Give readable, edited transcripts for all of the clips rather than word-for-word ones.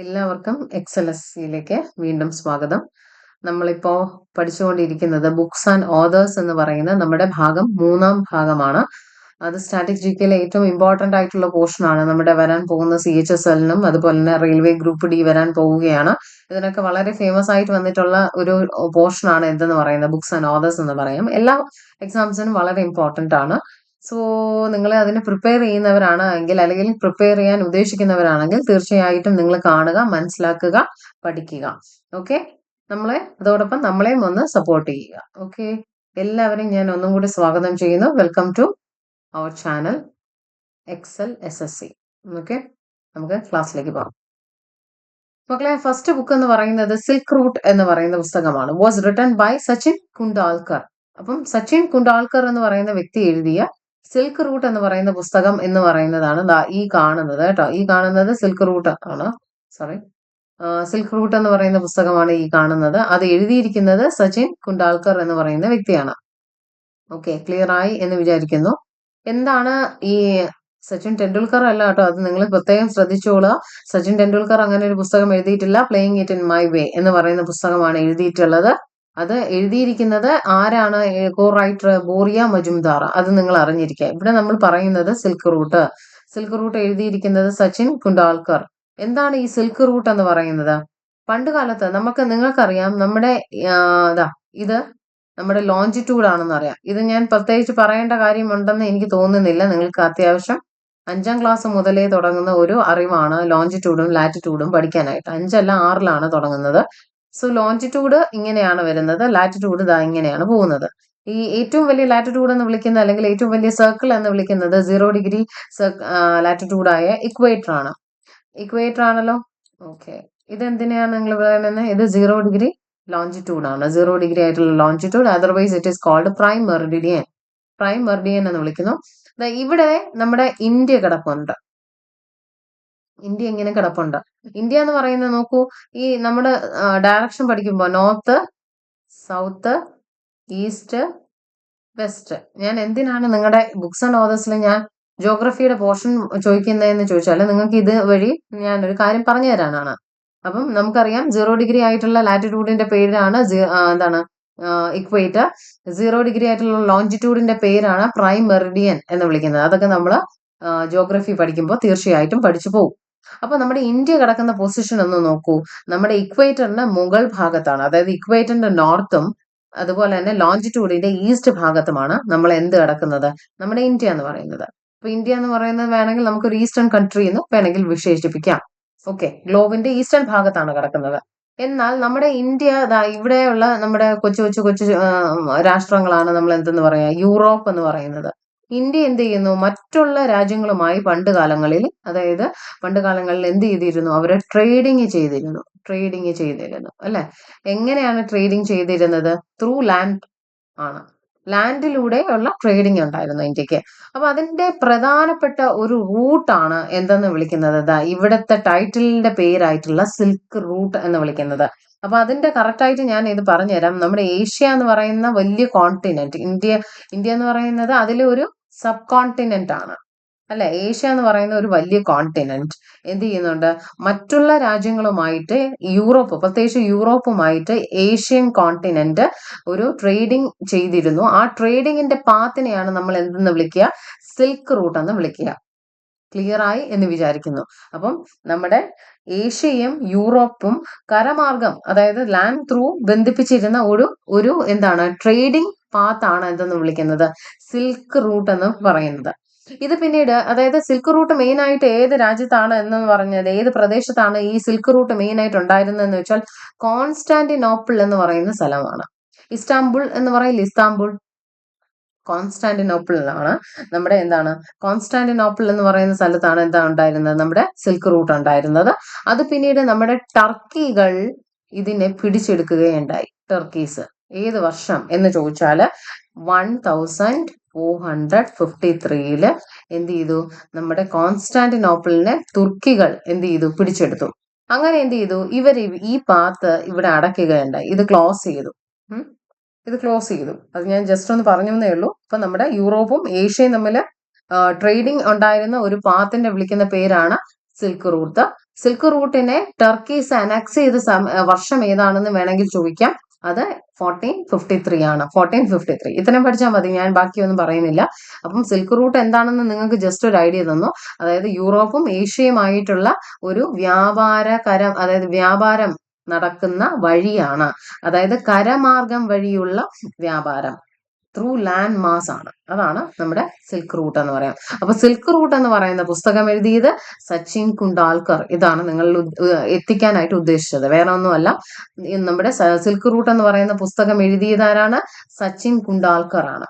എല്ലാവർക്കും എക്സലൻസിയിലേക്ക് വീണ്ടും സ്വാഗതം. നമ്മളിപ്പോ പഠിച്ചുകൊണ്ടിരിക്കുന്നത് ബുക്സ് ആൻഡ് ഓതേഴ്സ് എന്ന് പറയുന്ന നമ്മുടെ മൂന്നാം ഭാഗമാണ്. അത് സ്റ്റാറ്റിക് ജികെയിലെ ഏറ്റവും ഇമ്പോർട്ടന്റ് ആയിട്ടുള്ള പോർഷൻ ആണ്. നമ്മുടെ വരാൻ പോകുന്ന CHSL-നും അതുപോലെ തന്നെ റെയിൽവേ ഗ്രൂപ്പ് ഡി വരാൻ പോവുകയാണ്. ഇതിനൊക്കെ വളരെ ഫേമസ് ആയിട്ട് വന്നിട്ടുള്ള ഒരു പോർഷൻ ആണ് എന്തെന്ന് പറയുന്നത് ബുക്സ് ആൻഡ് ഓതേഴ്സ് എന്ന് പറയാം. എല്ലാ എക്സാംസിനും വളരെ ഇമ്പോർട്ടന്റ് ആണ്. സോ നിങ്ങൾ അതിന് പ്രിപ്പയർ ചെയ്യുന്നവരാണ് എങ്കിൽ അല്ലെങ്കിൽ പ്രിപ്പയർ ചെയ്യാൻ ഉദ്ദേശിക്കുന്നവരാണെങ്കിൽ തീർച്ചയായിട്ടും നിങ്ങൾ കാണുക, മനസ്സിലാക്കുക, പഠിക്കുക. ഓക്കെ, അതോടൊപ്പം നമ്മളെയും ഒന്ന് സപ്പോർട്ട് ചെയ്യുക. ഓക്കെ, എല്ലാവരെയും ഞാൻ ഒന്നും കൂടി സ്വാഗതം ചെയ്യുന്നു. Welcome to our channel Excel SSC. Okay, നമുക്ക് ക്ലാസ്സിലേക്ക് പോകാം. മക്കളെ, ഫസ്റ്റ് ബുക്ക് എന്ന് പറയുന്നത് സിൽക്ക് റൂട്ട് എന്ന് പറയുന്ന പുസ്തകമാണ്. Was written by Sachin Kundalkar. അപ്പം സച്ചിൻ കുണ്ടാൽക്കർ എന്ന് പറയുന്ന വ്യക്തി എഴുതിയ സിൽക്ക് റൂട്ട് എന്ന് പറയുന്ന പുസ്തകം എന്ന് പറയുന്നതാണ് ഈ കാണുന്നത് കേട്ടോ. ഈ കാണുന്നത് സിൽക്ക് റൂട്ട് ആണ്. സോറി, സിൽക്ക് റൂട്ട് എന്ന് പറയുന്ന പുസ്തകമാണ് ഈ കാണുന്നത്. അത് എഴുതിയിരിക്കുന്നത് സച്ചിൻ കുണ്ടാൽക്കർ എന്ന് പറയുന്ന വ്യക്തിയാണ്. ഓക്കെ, ക്ലിയർ ആയി എന്ന് വിചാരിക്കുന്നു. എന്താണ് ഈ സച്ചിൻ ടെണ്ടുൽക്കർ അല്ല കേട്ടോ, അത് നിങ്ങൾ പ്രത്യേകം ശ്രദ്ധിച്ചോളുക. സച്ചിൻ ടെണ്ടുൽക്കർ അങ്ങനെ ഒരു പുസ്തകം എഴുതിയിട്ടില്ല. പ്ലേയിങ് ഇറ്റ് ഇൻ മൈ വേ എന്ന് പറയുന്ന പുസ്തകമാണ് എഴുതിയിട്ടുള്ളത്. അത് എഴുതിയിരിക്കുന്നത് ആരാണ്? കോ റൈറ്റർ ബോറിയ മജുംദാർ. അത് നിങ്ങൾ അറിഞ്ഞിരിക്കുക. ഇവിടെ നമ്മൾ പറയുന്നത് സിൽക്ക് റൂട്ട് എഴുതിയിരിക്കുന്നത് സച്ചിൻ കുണ്ടാൽക്കർ. എന്താണ് ഈ സിൽക്ക് റൂട്ട് എന്ന് പറയുന്നത്? പണ്ട് കാലത്ത് നിങ്ങൾക്കറിയാം, നമ്മുടെ ഇത് നമ്മുടെ ലോഞ്ചിറ്റ്യൂഡ് ആണെന്ന് അറിയാം. ഇത് ഞാൻ പ്രത്യേകിച്ച് പറയേണ്ട കാര്യമുണ്ടെന്ന് എനിക്ക് തോന്നുന്നില്ല. നിങ്ങൾക്ക് അത്യാവശ്യം 5ാം ക്ലാസ് മുതലേ തുടങ്ങുന്ന ഒരു അറിവാണ് ലോഞ്ചിറ്റ്യൂഡും ലാറ്റിറ്റ്യൂഡും പഠിക്കാനായിട്ട്. 5അല്ല 6ലാണ് തുടങ്ങുന്നത്. സോ ലോഞ്ചിറ്റ്യൂഡ് ഇങ്ങനെയാണ് വരുന്നത്, ലാറ്റിറ്റ്യൂഡ് ഇങ്ങനെയാണ് പോകുന്നത്. ഈ ഏറ്റവും വലിയ ലാറ്റിറ്റ്യൂഡ് എന്ന് വിളിക്കുന്ന അല്ലെങ്കിൽ ഏറ്റവും വലിയ സർക്കിൾ എന്ന് വിളിക്കുന്നത് 0 ഡിഗ്രി ലാറ്റിറ്റ്യൂഡായ ഇക്വേറ്റർ ആണ്. ഇക്വേറ്റർ ആണല്ലോ. ഓക്കെ, ഇതെന്തിനാണ് നിങ്ങൾ പറയുന്നത്? ഇത് 0 ഡിഗ്രി ലോഞ്ചിറ്റ്യൂഡ് ആണ്. 0 ഡിഗ്രി ആയിട്ടുള്ള longitude. Otherwise it is called prime meridian എന്ന് വിളിക്കുന്നു. ഇവിടെ നമ്മുടെ ഇന്ത്യ കിടപ്പുണ്ട്. ഇന്ത്യ എങ്ങനെ കിടപ്പുണ്ട്? ഇന്ത്യ എന്ന് പറയുന്നത് നോക്കൂ, ഈ നമ്മുടെ ഡയറക്ഷൻ പഠിക്കുമ്പോൾ നോർത്ത്, സൗത്ത്, ഈസ്റ്റ്, വെസ്റ്റ്. ഞാൻ എന്തിനാണ് നിങ്ങളുടെ ബുക്സ് ആൻഡ് ഓതേഴ്സിൽ ഞാൻ ജോഗ്രഫിയുടെ പോർഷൻ ചോദിക്കുന്നതെന്ന് ചോദിച്ചാൽ നിങ്ങൾക്ക് ഇത് വഴി ഞാനൊരു കാര്യം പറഞ്ഞു തരാനാണ്. അപ്പം നമുക്കറിയാം 0 ഡിഗ്രി ആയിട്ടുള്ള ലാറ്റിറ്റ്യൂഡിന്റെ പേരാണ് ഇക്വേറ്റർ. 0 ഡിഗ്രി ആയിട്ടുള്ള ലോഞ്ചിറ്റ്യൂഡിന്റെ പേരാണ് പ്രൈം മെറിഡിയൻ എന്ന് വിളിക്കുന്നത്. അതൊക്കെ നമ്മൾ ജോഗ്രഫി പഠിക്കുമ്പോൾ തീർച്ചയായിട്ടും പഠിച്ചു പോകും. അപ്പൊ നമ്മുടെ ഇന്ത്യ കിടക്കുന്ന പൊസിഷൻ ഒന്ന് നോക്കൂ. നമ്മുടെ ഇക്വേറ്ററിന്റെ മുകൾ ഭാഗത്താണ്, അതായത് ഇക്വേറ്ററിന്റെ നോർത്തും അതുപോലെ തന്നെ ലോഞ്ചിറ്റ്യൂഡിന്റെ ഈസ്റ്റ് ഭാഗത്തുമാണ് നമ്മൾ എന്ത് കിടക്കുന്നത്? നമ്മുടെ ഇന്ത്യ എന്ന് പറയുന്നത്. അപ്പൊ ഇന്ത്യ എന്ന് പറയുന്നത് വേണമെങ്കിൽ നമുക്കൊരു ഈസ്റ്റേൺ കൺട്രി എന്ന് വേണമെങ്കിൽ വിശേഷിപ്പിക്കാം. ഓക്കെ, ഗ്ലോബിന്റെ ഈസ്റ്റേൺ ഭാഗത്താണ് കിടക്കുന്നത്. എന്നാൽ നമ്മുടെ ഇന്ത്യ ഇവിടെയുള്ള നമ്മുടെ കൊച്ചു രാഷ്ട്രങ്ങളാണ് നമ്മൾ എന്തെന്ന് പറയാ, യൂറോപ്പ് എന്ന് പറയുന്നത്. ഇന്ത്യ എന്ത് ചെയ്യുന്നു? മറ്റുള്ള രാജ്യങ്ങളുമായി പണ്ട് കാലങ്ങളിൽ എന്ത് ചെയ്തിരുന്നു? അവര് ട്രേഡിങ് ചെയ്തിരുന്നു അല്ലെ? എങ്ങനെയാണ് ട്രേഡിങ് ചെയ്തിരുന്നത്? ത്രൂ ലാൻഡ് ആണ്. ലാൻഡിലൂടെയുള്ള ട്രേഡിംഗ് ഉണ്ടായിരുന്നു ഇന്ത്യക്ക്. അപ്പൊ അതിന്റെ പ്രധാനപ്പെട്ട ഒരു റൂട്ടാണ് എന്തെന്ന് വിളിക്കുന്നത്? ഇവിടുത്തെ ടൈറ്റിലിന്റെ പേരായിട്ടുള്ള സിൽക്ക് റൂട്ട് എന്ന് വിളിക്കുന്നത്. അപ്പൊ അതിന്റെ കറക്റ്റ് ആയിട്ട് ഞാൻ ഇത് പറഞ്ഞുതരാം. നമ്മുടെ ഏഷ്യ എന്ന് പറയുന്ന വലിയ കോണ്ടിനെന്റ്, ഇന്ത്യ എന്ന് പറയുന്നത് അതിലെ ഒരു സബ് കോണ്ടിനെന്റ് ആണ് അല്ലെ? ഏഷ്യ എന്ന് പറയുന്ന ഒരു വലിയ കോണ്ടിനെന്റ് എന്ത് ചെയ്യുന്നുണ്ട്? മറ്റുള്ള രാജ്യങ്ങളുമായിട്ട് പ്രത്യേകിച്ച് യൂറോപ്പുമായിട്ട് ഏഷ്യൻ കോണ്ടിനെന്റ് ഒരു ട്രേഡിംഗ് ചെയ്തിരുന്നു. ആ ട്രേഡിങ്ങിന്റെ പാത്തിനെയാണ് നമ്മൾ എന്തെന്ന് വിളിക്കുക? സിൽക്ക് റൂട്ട് എന്ന് വിളിക്കുക. ക്ലിയർ ആയി എന്ന് വിചാരിക്കുന്നു. അപ്പം നമ്മുടെ ഏഷ്യയും യൂറോപ്പും കരമാർഗം, അതായത് ലാൻഡ് ത്രൂ ബന്ധിപ്പിച്ചിരുന്ന ഒരു ട്രേഡിംഗ് പാത്താണ് എന്തെന്ന് വിളിക്കുന്നത്? സിൽക്ക് റൂട്ട് എന്ന് പറയുന്നത്. ഇത് പിന്നീട്, അതായത് സിൽക്ക് റൂട്ട് മെയിൻ ആയിട്ട് ഏത് രാജ്യത്താണ് എന്ന് പറഞ്ഞത്, ഏത് പ്രദേശത്താണ് ഈ സിൽക്ക് റൂട്ട് മെയിൻ ആയിട്ട് ഉണ്ടായിരുന്നതെന്ന് വെച്ചാൽ കോൺസ്റ്റാന്റിനോപ്പിൾ എന്ന് പറയുന്ന സ്ഥലമാണ്. ഇസ്താംബുൾ എന്ന് പറയില്ല, കോൺസ്റ്റാന്റിനോപ്പിളിലാണ് നമ്മുടെ കോൺസ്റ്റാന്റിനോപ്പിൾ എന്ന് പറയുന്ന സ്ഥലത്താണ് ഉണ്ടായിരുന്നത്? നമ്മുടെ സിൽക്ക് റൂട്ട് ഉണ്ടായിരുന്നത്. അത് പിന്നീട് നമ്മുടെ ടർക്കികൾ ഇതിനെ പിടിച്ചെടുക്കുകയുണ്ടായി. ടർക്കീസ് ഏത് വർഷം എന്ന് ചോദിച്ചാല് 1453 എന്ത് ചെയ്തു? നമ്മുടെ കോൺസ്റ്റാന്റിനോപ്പിളിനെ തുർക്കികൾ എന്ത് ചെയ്തു? പിടിച്ചെടുത്തു. അങ്ങനെ എന്ത് ചെയ്തു? ഈ പാത്ത് ഇവിടെ അടയ്ക്കുകയുണ്ടായി. ഇത് ക്ലോസ് ചെയ്തു. അത് ഞാൻ ജസ്റ്റ് ഒന്ന് പറഞ്ഞേ ഉള്ളൂ. അപ്പൊ നമ്മുടെ യൂറോപ്പും ഏഷ്യയും തമ്മിൽ ട്രേഡിംഗ് ഉണ്ടായിരുന്ന ഒരു പാത്തിന്റെ വിളിക്കുന്ന പേരാണ് സിൽക്ക് റൂട്ട്. സിൽക്ക് റൂട്ടിനെ ടർക്കീസ് അനക്സ് ചെയ്ത വർഷം ഏതാണെന്ന് വേണമെങ്കിൽ ചോദിക്കാം. അത് 1453 ആണ്. 1453 ഇത്രയും പഠിച്ചാൽ മതി, ഞാൻ ബാക്കിയൊന്നും പറയുന്നില്ല. അപ്പം സിൽക്ക് റൂട്ട് എന്താണെന്ന് നിങ്ങൾക്ക് ജസ്റ്റ് ഒരു ഐഡിയ തന്നു. അതായത് യൂറോപ്പും ഏഷ്യയുമായിട്ടുള്ള ഒരു അതായത് വ്യാപാരം നടക്കുന്ന വഴിയാണ്. അതായത് കരമാർഗം വഴിയുള്ള വ്യാപാരം, ത്രൂ ലാൻഡ് മാസ് ആണ്. അതാണ് നമ്മുടെ സിൽക്ക് റൂട്ട് എന്ന് പറയാം. അപ്പൊ സിൽക്ക് റൂട്ട് എന്ന് പറയുന്ന പുസ്തകം എഴുതിയത് സച്ചിൻ കുണ്ടാൽക്കർ. ഇതാണ് നിങ്ങളിൽ എത്തിക്കാനായിട്ട് ഉദ്ദേശിച്ചത്, വേറെ ഒന്നുമല്ല. നമ്മുടെ സിൽക്ക് റൂട്ട് എന്ന് പറയുന്ന പുസ്തകം എഴുതിയത് ആരാണ്? സച്ചിൻ കുണ്ടാൽക്കർ ആണ്.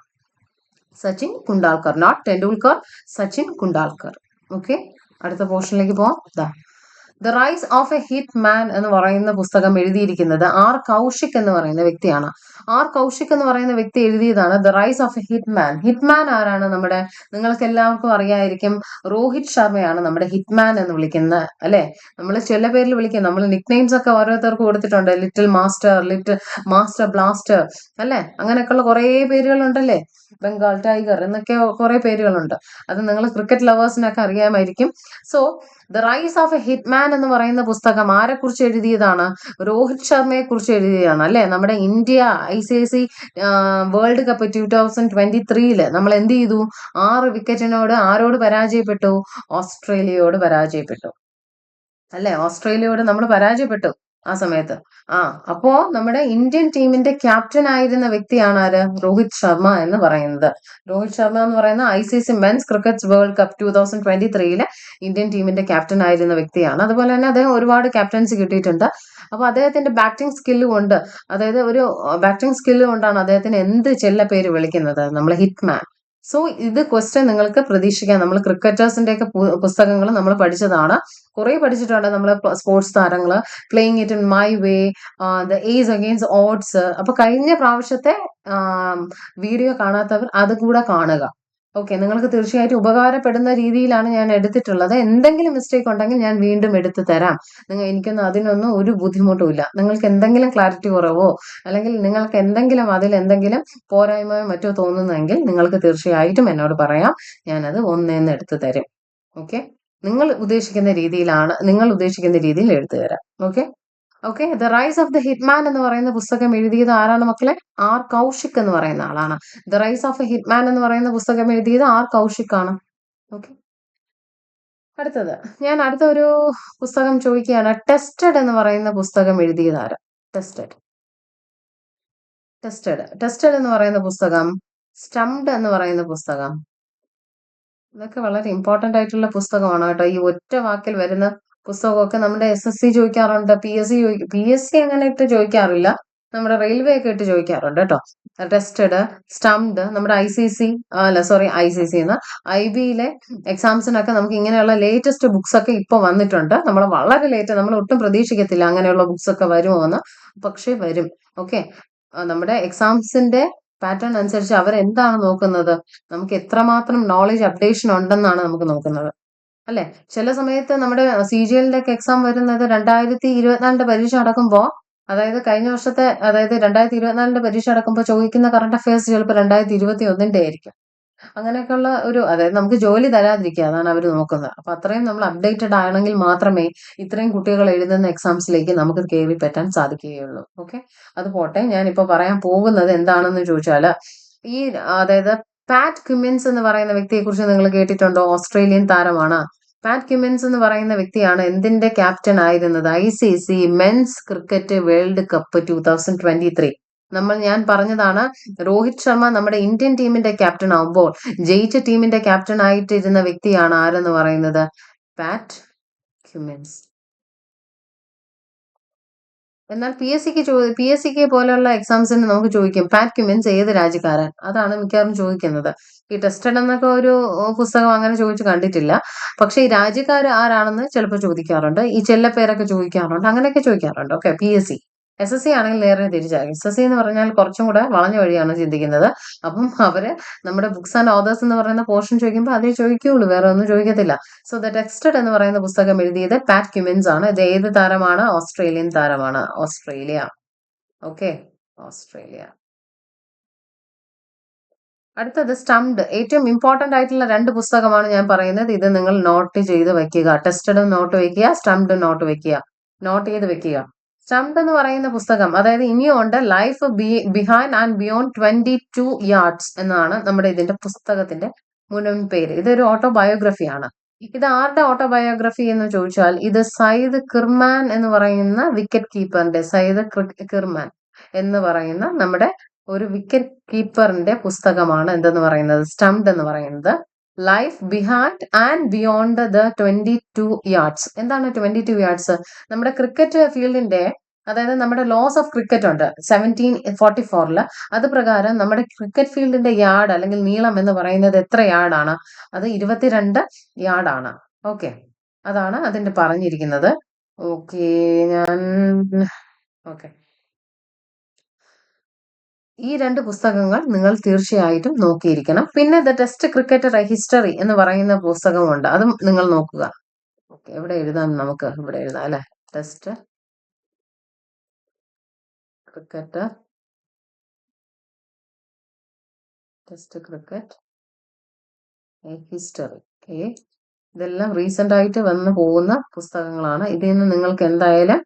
സച്ചിൻ കുണ്ടാൽക്കർ, നോട്ട് ടെണ്ടുൽക്കർ, സച്ചിൻ കുണ്ടാൽക്കർ. ഓക്കെ, അടുത്ത പോർഷനിലേക്ക് പോവാം. The rise of a hit man എന്ന് പറയുന്ന പുസ്തകം എഴുതിയിരിക്കുന്നത് ആർ കൗശിക് എന്ന് പറയുന്ന വ്യക്തിയാണ്. ആർ കൗശിക് എന്ന് പറയുന്ന വ്യക്തി എഴുതിയതാണ് the rise of a hit man. Hit man ആരാണ്? നമ്മുടെ, നിങ്ങൾക്ക് എല്ലാവർക്കും അറിയായിരിക്കും, രോഹിത് ശർമ്മയാണ് നമ്മുടെ ഹിറ്റ് മാൻ എന്ന് വിളിക്കുന്ന, അല്ലെ? നമ്മൾ ചില പേരിൽ വിളിക്കും, നമ്മൾ നിക് നെയിംസ് ഒക്കെ ഓരോരുത്തർക്ക് കൊടുത്തിട്ടുണ്ട്. ലിറ്റിൽ മാസ്റ്റർ ബ്ലാസ്റ്റർ, അല്ലെ? അങ്ങനെയൊക്കെയുള്ള കുറെ പേരുകളുണ്ടല്ലേ. ബംഗാൾ ടൈഗർ എന്നൊക്കെ കുറെ പേരുകളുണ്ട്. അത് നിങ്ങൾ ക്രിക്കറ്റ് ലവേഴ്സിനൊക്കെ അറിയാമായിരിക്കും. So the rise of A Hitman എന്ന് പറയുന്ന പുസ്തകം ആരെ കുറിച്ച് എഴുതിയതാണ്? രോഹിത് ശർമ്മയെ കുറിച്ച് എഴുതിയതാണ്, അല്ലെ? നമ്മുടെ ഇന്ത്യ ICC വേൾഡ് കപ്പ് 2023 നമ്മൾ എന്ത് ചെയ്തു? 6 വിക്കറ്റിനോട് ആരോട് പരാജയപ്പെട്ടു? ഓസ്ട്രേലിയയോട് പരാജയപ്പെട്ടു, അല്ലെ? ഓസ്ട്രേലിയയോട് നമ്മൾ പരാജയപ്പെട്ടു ആ സമയത്ത്. അപ്പോ നമ്മുടെ ഇന്ത്യൻ ടീമിന്റെ ക്യാപ്റ്റൻ ആയിരുന്ന വ്യക്തിയാണ് ആര്? രോഹിത് ശർമ്മ എന്ന് പറയുന്നത്. രോഹിത് ശർമ്മ എന്ന് പറയുന്ന ICC men's cricket world cup 2023 Indian ടീമിന്റെ ക്യാപ്റ്റൻ ആയിരുന്ന വ്യക്തിയാണ്. അതുപോലെ തന്നെ അദ്ദേഹം ഒരുപാട് ക്യാപ്റ്റൻസി കിട്ടിയിട്ടുണ്ട്. അപ്പൊ അദ്ദേഹത്തിന്റെ ബാറ്റിംഗ് സ്കില്ല് കൊണ്ട്, അതായത് ഒരു ബാറ്റിംഗ് സ്കില്ല് കൊണ്ടാണ് അദ്ദേഹത്തിന് എന്ത് ചെല്ല പേര് വിളിക്കുന്നത്? നമ്മൾ ഹിറ്റ്മാൻ. സോ ഇത് ക്വസ്റ്റ്യൻ നിങ്ങൾക്ക് പ്രതീക്ഷിക്കാം. നമ്മൾ ക്രിക്കറ്റേഴ്സിന്റെ ഒക്കെ പുസ്തകങ്ങൾ നമ്മൾ പഠിച്ചതാണ്, കുറെ പഠിച്ചിട്ടുണ്ട് നമ്മൾ. സ്പോർട്സ് താരങ്ങള്, playing it in my way, the ace against odds. അപ്പൊ കഴിഞ്ഞ പ്രാവശ്യത്തെ വീഡിയോ കാണാത്തവർ അത് കൂടെ കാണുക. ഓക്കെ, നിങ്ങൾക്ക് തീർച്ചയായിട്ടും ഉപകാരപ്പെടുന്ന രീതിയിലാണ് ഞാൻ എടുത്തിട്ടുള്ളത്. എന്തെങ്കിലും മിസ്റ്റേക്ക് ഉണ്ടെങ്കിൽ ഞാൻ വീണ്ടും എടുത്തു തരാം. എനിക്കൊന്നും അതിനൊന്നും ഒരു ബുദ്ധിമുട്ടും ഇല്ല. നിങ്ങൾക്ക് എന്തെങ്കിലും ക്ലാരിറ്റി കുറവോ അല്ലെങ്കിൽ നിങ്ങൾക്ക് അതിൽ എന്തെങ്കിലും പോരായ്മയോ മറ്റോ തോന്നുന്നെങ്കിൽ നിങ്ങൾക്ക് തീർച്ചയായിട്ടും എന്നോട് പറയാം, ഞാനത് ഒന്നേന്ന് എടുത്തു തരും. ഓക്കെ, നിങ്ങൾ ഉദ്ദേശിക്കുന്ന രീതിയിൽ എടുത്തു തരാം. Okay, the rise of the Hitman എന്ന് പറയുന്ന പുസ്തകം എഴുതിയത് ആരാണ് മക്കളെ? ആർ കൗശിക് എന്ന് പറയുന്ന ആളാണ്. The rise of A Hitman എന്ന് പറയുന്ന പുസ്തകം എഴുതിയത് ആർ കൗശിക് ആണ്. ഓക്കെ, അടുത്തത് ഞാൻ അടുത്ത ഒരു പുസ്തകം ചോദിക്കുകയാണ്. ടെസ്റ്റഡ് എന്ന് പറയുന്ന പുസ്തകം എഴുതിയത് ആര്? ടെസ്റ്റഡ് എന്ന് പറയുന്ന പുസ്തകം, സ്റ്റംപ്ഡ് എന്ന് പറയുന്ന പുസ്തകം, ഇതൊക്കെ വളരെ ഇമ്പോർട്ടന്റ് ആയിട്ടുള്ള പുസ്തകമാണ് കേട്ടോ. ഈ ഒറ്റ വാക്കിൽ വരുന്ന പുസ്തകമൊക്കെ നമ്മുടെ SSC ചോദിക്കാറുണ്ട്, PSC അങ്ങനെ ഇട്ട് ചോദിക്കാറില്ല, നമ്മുടെ റെയിൽവേ ഒക്കെ ഇട്ട് ചോദിക്കാറുണ്ട് കേട്ടോ. ടെസ്റ്റഡ്, സ്റ്റംപ്ഡ്, നമ്മുടെ ICC എന്ന് IBയിലെ എക്സാംസിനൊക്കെ നമുക്ക് ഇങ്ങനെയുള്ള ലേറ്റസ്റ്റ് ബുക്സ് ഒക്കെ ഇപ്പൊ വന്നിട്ടുണ്ട്. നമ്മൾ വളരെ ലേറ്റ്, നമ്മൾ ഒട്ടും പ്രതീക്ഷിക്കത്തില്ല അങ്ങനെയുള്ള ബുക്സ് ഒക്കെ വരുമോ എന്ന്, പക്ഷെ വരും. ഓക്കെ, നമ്മുടെ എക്സാംസിന്റെ പാറ്റേൺ അനുസരിച്ച് അവർ എന്താണ് നോക്കുന്നത്? നമുക്ക് എത്രമാത്രം നോളജ് അപ്ഡേഷൻ ഉണ്ടെന്നാണ് നമുക്ക് നോക്കുന്നത്, അല്ലെ? ചില സമയത്ത് നമ്മുടെ CGLന്റെ ഒക്കെ എക്സാം വരുന്നത് 2024 പരീക്ഷ നടക്കുമ്പോൾ, അതായത് കഴിഞ്ഞ വർഷത്തെ, അതായത് 2024 പരീക്ഷ നടക്കുമ്പോൾ ചോദിക്കുന്ന കറണ്ട് അഫയേഴ്സ് ചിലപ്പോൾ 2021 ആയിരിക്കും. അങ്ങനെയൊക്കെയുള്ള അതായത് നമുക്ക് ജോലി തരാതിരിക്കുക, അതാണ് അവർ നോക്കുന്നത്. അപ്പൊ അത്രയും നമ്മൾ അപ്ഡേറ്റഡ് ആണെങ്കിൽ മാത്രമേ ഇത്രയും കുട്ടികൾ എഴുതുന്ന എക്സാംസിലേക്ക് നമുക്ക് കയറി പറ്റാൻ സാധിക്കുകയുള്ളൂ. ഓക്കെ, അത് പോട്ടെ. ഞാനിപ്പോ പറയാൻ പോകുന്നത് എന്താണെന്ന് ചോദിച്ചാല്, അതായത് പാറ്റ് ക്യുമിൻസ് എന്ന് പറയുന്ന വ്യക്തിയെ കുറിച്ച് നിങ്ങൾ കേട്ടിട്ടുണ്ടോ? ഓസ്ട്രേലിയൻ താരമാണ്. പാറ്റ് ക്യുമിൻസ് എന്ന് പറയുന്ന വ്യക്തിയാണ് എന്തിന്റെ ക്യാപ്റ്റൻ ആയിരുന്നത്? ICC men's cricket world cup 2023. ഞാൻ പറഞ്ഞതാണ്, രോഹിത് ശർമ്മ നമ്മുടെ ഇന്ത്യൻ ടീമിന്റെ ക്യാപ്റ്റൻ ആവുമ്പോൾ ജയിച്ച ടീമിന്റെ ക്യാപ്റ്റൻ ആയിട്ടിരുന്ന വ്യക്തിയാണ് ആരെന്ന് പറയുന്നത്? പാറ്റ് ക്യുമിൻസ്. എന്നാൽ PSCക്ക് പോലെയുള്ള എക്സാംസിന് നമുക്ക് ചോദിക്കും, പാറ്റ് ക്യുമിൻസ് ഏത് രാജ്യക്കാരൻ? അതാണ് മിക്കവാറും ചോദിക്കുന്നത്. ഈ ടെസ്റ്റഡ് എന്നൊക്കെ ഒരു പുസ്തകം അങ്ങനെ ചോദിച്ചു കണ്ടിട്ടില്ല. പക്ഷെ ഈ രാജ്യക്കാർ ആരാണെന്ന് ചിലപ്പോൾ ചോദിക്കാറുണ്ട്, ഈ ചെല്ലപ്പേരൊക്കെ ചോദിക്കാറുണ്ട്, അങ്ങനെയൊക്കെ ചോദിക്കാറുണ്ട്. Okay, PSC. SSC ആണെങ്കിൽ നേരെ തിരിച്ചാണ്. SSC എന്ന് പറഞ്ഞാൽ കുറച്ചും കൂടെ വളഞ്ഞ വഴിയാണ് ചിന്തിക്കുന്നത്. അപ്പം അവര് നമ്മുടെ ബുക്സ് ആൻഡ് ഓതേഴ്സ് എന്ന് പറയുന്ന പോർഷൻ ചോദിക്കുമ്പോൾ അതേ ചോദിക്കുകയുള്ളൂ, വേറെ ഒന്നും ചോദിക്കത്തില്ല. സോ ദ ടെക്സ്റ്റഡ് എന്ന് പറയുന്ന പുസ്തകം എഴുതിയത് പാറ്റ് ക്യുമിൻസ് ആണ്. ഇത് ഏത് താരമാണ്? ഓസ്ട്രേലിയൻ താരമാണ്. ഓസ്ട്രേലിയ. Okay, Australia. അടുത്തത് സ്റ്റംപ്ഡ്. ഏറ്റവും ഇമ്പോർട്ടന്റ് ആയിട്ടുള്ള 2 പുസ്തകമാണ് ഞാൻ പറയുന്നത്. ഇത് നിങ്ങൾ നോട്ട് ചെയ്ത് വെക്കുക. ടെസ്റ്റഡും നോട്ട് വെക്കുക, സ്റ്റംപ്ഡും നോട്ട് വെക്കുക. നോട്ട് ചെയ്ത് വെക്കുക. സ്റ്റംപ്ഡ് എന്ന് പറയുന്ന പുസ്തകം, അതായത് ഇനിയും ഉണ്ട്, life behind and beyond 22 yards എന്നാണ് നമ്മുടെ ഇതിന്റെ പുസ്തകത്തിന്റെ മുഴുവൻ പേര്. ഇതൊരു ഓട്ടോബയോഗ്രഫിയാണ്. ഇത് ആരുടെ ഓട്ടോബയോഗ്രഫി എന്ന് ചോദിച്ചാൽ ഇത് സയ്യിദ് കിർമാൻ എന്ന് പറയുന്ന വിക്കറ്റ് കീപ്പറിന്റെ, സയ്യിദ് കിർമാൻ എന്ന് പറയുന്ന നമ്മുടെ ഒരു വിക്കറ്റ് കീപ്പറിന്റെ പുസ്തകമാണ് എന്തെന്ന് പറയുന്നത്, സ്റ്റംപ്ഡ് എന്ന് പറയുന്നത്. Life behind and beyond the 22 yards. എന്താണ് 22 യാർഡ്സ്? നമ്മുടെ ക്രിക്കറ്റ് ഫീൽഡിന്റെ, അതായത് നമ്മുടെ ലോസ് ഓഫ് ക്രിക്കറ്റ് ഉണ്ട് 1744 അത് പ്രകാരം നമ്മുടെ ക്രിക്കറ്റ് ഫീൽഡിന്റെ യാർഡ് അല്ലെങ്കിൽ നീളം എന്ന് പറയുന്നത് എത്ര യാർഡാണ്? അത് 22 യാർഡാണ്. ഓക്കെ, അതാണ് അതിന്റെ പറഞ്ഞിരിക്കുന്നത്. ഓക്കെ, ഞാൻ ഓക്കെ, ഈ 2 പുസ്തകങ്ങൾ നിങ്ങൾ തീർച്ചയായിട്ടും നോക്കിയിരിക്കണം. പിന്നെ ദ ടെസ്റ്റ് ക്രിക്കറ്റർ ഹിസ്റ്ററി എന്ന് പറയുന്ന പുസ്തകമുണ്ട്, അതും നിങ്ങൾ നോക്കുക. ഓക്കെ, എവിടെ എഴുതാം? നമുക്ക് ഇവിടെ എഴുതാം അല്ലെ. Test cricketer, test cricket history. Okay, ഇതെല്ലാം റീസെന്റ് ആയിട്ട് വന്നു പോകുന്ന പുസ്തകങ്ങളാണ്. ഇതിൽ നിന്ന് നിങ്ങൾക്ക് എന്തായാലും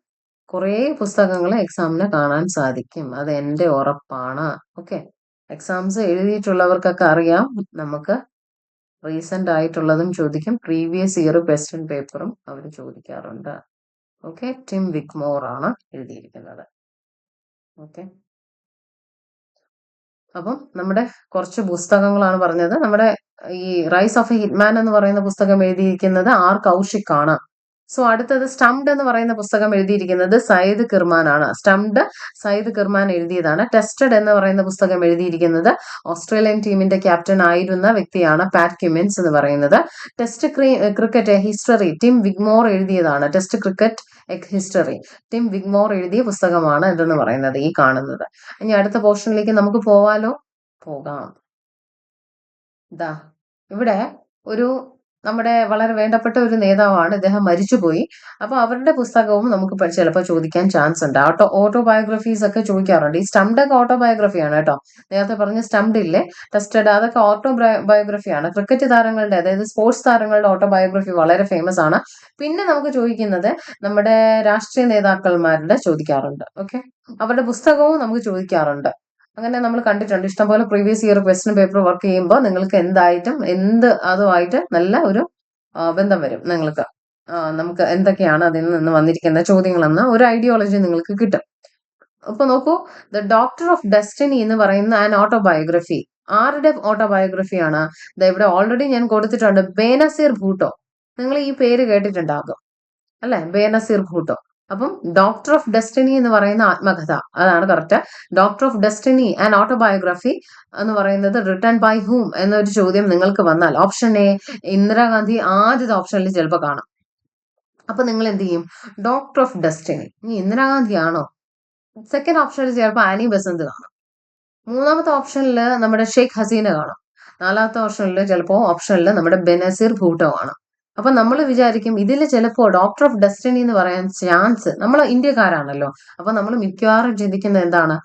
കുറേ പുസ്തകങ്ങൾ എക്സാമിന് കാണാൻ സാധിക്കും, അത് എൻ്റെ ഉറപ്പാണ്. ഓക്കെ, എക്സാംസ് എഴുതിയിട്ടുള്ളവർക്കൊക്കെ അറിയാം, നമുക്ക് റീസെന്റ് ആയിട്ടുള്ളതും ചോദിക്കും, പ്രീവിയസ് ഇയർ ക്വസ്റ്റ്യൻ പേപ്പറും അവർ ചോദിക്കാറുണ്ട്. ഓക്കെ, ടിം വിക്മോർ ആണ് എഴുതിയിരിക്കുന്നത്. ഓക്കെ, അപ്പം നമ്മുടെ കുറച്ച് പുസ്തകങ്ങളാണ് പറഞ്ഞത്. നമ്മുടെ ഈ റൈസ് ഓഫ് എ ഹിറ്റ്മാൻ എന്ന് പറയുന്ന പുസ്തകം എഴുതിയിരിക്കുന്നത് ആർ കൗശിക് ആണ്. സോ അടുത്തത് സ്റ്റംപ്ഡ് എന്ന് പറയുന്ന പുസ്തകം എഴുതിയിരിക്കുന്നത് സയ്യിദ് കിർമാൻ ആണ്. സ്റ്റംപ്ഡ് സയ്യിദ് കിർമാൻ എഴുതിയതാണ്. ടെസ്റ്റഡ് എന്ന് പറയുന്ന പുസ്തകം എഴുതിയിരിക്കുന്നത് ഓസ്ട്രേലിയൻ ടീമിന്റെ ക്യാപ്റ്റൻ ആയിരുന്ന വ്യക്തിയാണ്, പാറ്റ് ക്യുമിൻസ് എന്ന് പറയുന്നത്. ടെസ്റ്റ് ക്രിക്കറ്റ് ഹിസ്റ്ററി ടിം വിഗ്മോർ എഴുതിയതാണ്. ടെസ്റ്റ് ക്രിക്കറ്റ് ഹിസ്റ്ററി ടിം വിഗ്മോർ എഴുതിയ പുസ്തകമാണ് ഇതെന്ന് പറയുന്നത്, ഈ കാണുന്നത്. ഇനി അടുത്ത പോർഷനിലേക്ക് നമുക്ക് പോകാം. ഇതാ ഇവിടെ ഒരു നമ്മുടെ വളരെ വേണ്ടപ്പെട്ട ഒരു നേതാവാണ്, ഇദ്ദേഹം മരിച്ചുപോയി. അപ്പൊ അവരുടെ പുസ്തകവും നമുക്ക് ചിലപ്പോൾ ചോദിക്കാൻ ചാൻസ് ഉണ്ട്. ഓട്ടോബയോഗ്രഫീസ് ഒക്കെ ചോദിക്കാറുണ്ട്. ഈ സ്റ്റംപ്ഡ് ഒക്കെ ഓട്ടോബയോഗ്രഫിയാണ് കേട്ടോ. നേരത്തെ പറഞ്ഞ സ്റ്റംപ്ഡ് ഇല്ലേ, ടെസ്റ്റഡ്, അതൊക്കെ ഓട്ടോബയോഗ്രഫിയാണ്. ക്രിക്കറ്റ് താരങ്ങളുടെ, അതായത് സ്പോർട്സ് താരങ്ങളുടെ ഓട്ടോബയോഗ്രഫി വളരെ ഫേമസ് ആണ്. പിന്നെ നമുക്ക് ചോദിക്കുന്നത് നമ്മുടെ രാഷ്ട്രീയ നേതാക്കന്മാരുടെ ചോദിക്കാറുണ്ട്. ഓക്കെ, അവരുടെ പുസ്തകവും നമുക്ക് ചോദിക്കാറുണ്ട്. അങ്ങനെ നമ്മൾ കണ്ടിട്ടുണ്ട് ഇഷ്ടംപോലെ. Previous year question paper work ചെയ്യുമ്പോൾ നിങ്ങൾക്ക് എന്തായിട്ടും അതുമായിട്ട് നല്ല ഒരു ബന്ധം വരും നിങ്ങൾക്ക്. നമുക്ക് എന്തൊക്കെയാണ് അതിൽ നിന്ന് വന്നിരിക്കുന്ന ചോദ്യങ്ങളെന്ന് ഒരു ഐഡിയോളജി നിങ്ങൾക്ക് കിട്ടും. അപ്പൊ നോക്കൂ, ദ ഡോക്ടർ ഓഫ് ഡെസ്റ്റിനി എന്ന് പറയുന്ന ആൻ ഓട്ടോബയോഗ്രഫി. ആരുടെ ഓട്ടോബയോഗ്രഫിയാണ്? ഇവിടെ ഓൾറെഡി ഞാൻ കൊടുത്തിട്ടുണ്ട്, ബേനസീർ ഭൂട്ടോ. നിങ്ങൾ ഈ പേര് കേട്ടിട്ടുണ്ടാകും അല്ലെ, ബേനസീർ ഭൂട്ടോ. അപ്പം ഡോക്ടർ ഓഫ് ഡെസ്റ്റിനി എന്ന് പറയുന്ന ആത്മകഥ, അതാണ് correct. Doctor of destiny and autobiography എന്ന് പറയുന്നത് റിട്ടൺ ബൈ ഹൂം എന്നൊരു ചോദ്യം നിങ്ങൾക്ക് വന്നാൽ ഓപ്ഷൻ എ ഇന്ദിരാഗാന്ധി ആദ്യത്തെ ഓപ്ഷനിൽ ചിലപ്പോൾ കാണാം. അപ്പൊ നിങ്ങൾ എന്ത് ചെയ്യും? ഡോക്ടർ ഓഫ് ഡെസ്റ്റിനി, ഇനി ഇന്ദിരാഗാന്ധി ആണോ? സെക്കൻഡ് ഓപ്ഷനിൽ ചിലപ്പോൾ ആനി ബസന്ത് കാണും. മൂന്നാമത്തെ ഓപ്ഷനിൽ നമ്മുടെ ഷെയ്ഖ് ഹസീന കാണും. നാലാമത്തെ ഓപ്ഷനിൽ നമ്മുടെ ബെനസീർ ഭൂട്ടോ കാണും. അപ്പൊ നമ്മൾ വിചാരിക്കും ഇതിൽ ചിലപ്പോ ഡോക്ടർ ഓഫ് ഡെസ്റ്റിനി എന്ന് പറയാൻ ചാൻസ്, നമ്മൾ ഇന്ത്യക്കാരാണല്ലോ, അപ്പൊ നമ്മൾ മിക്കവാറും ചിന്തിക്കുന്നത് എന്താണ്?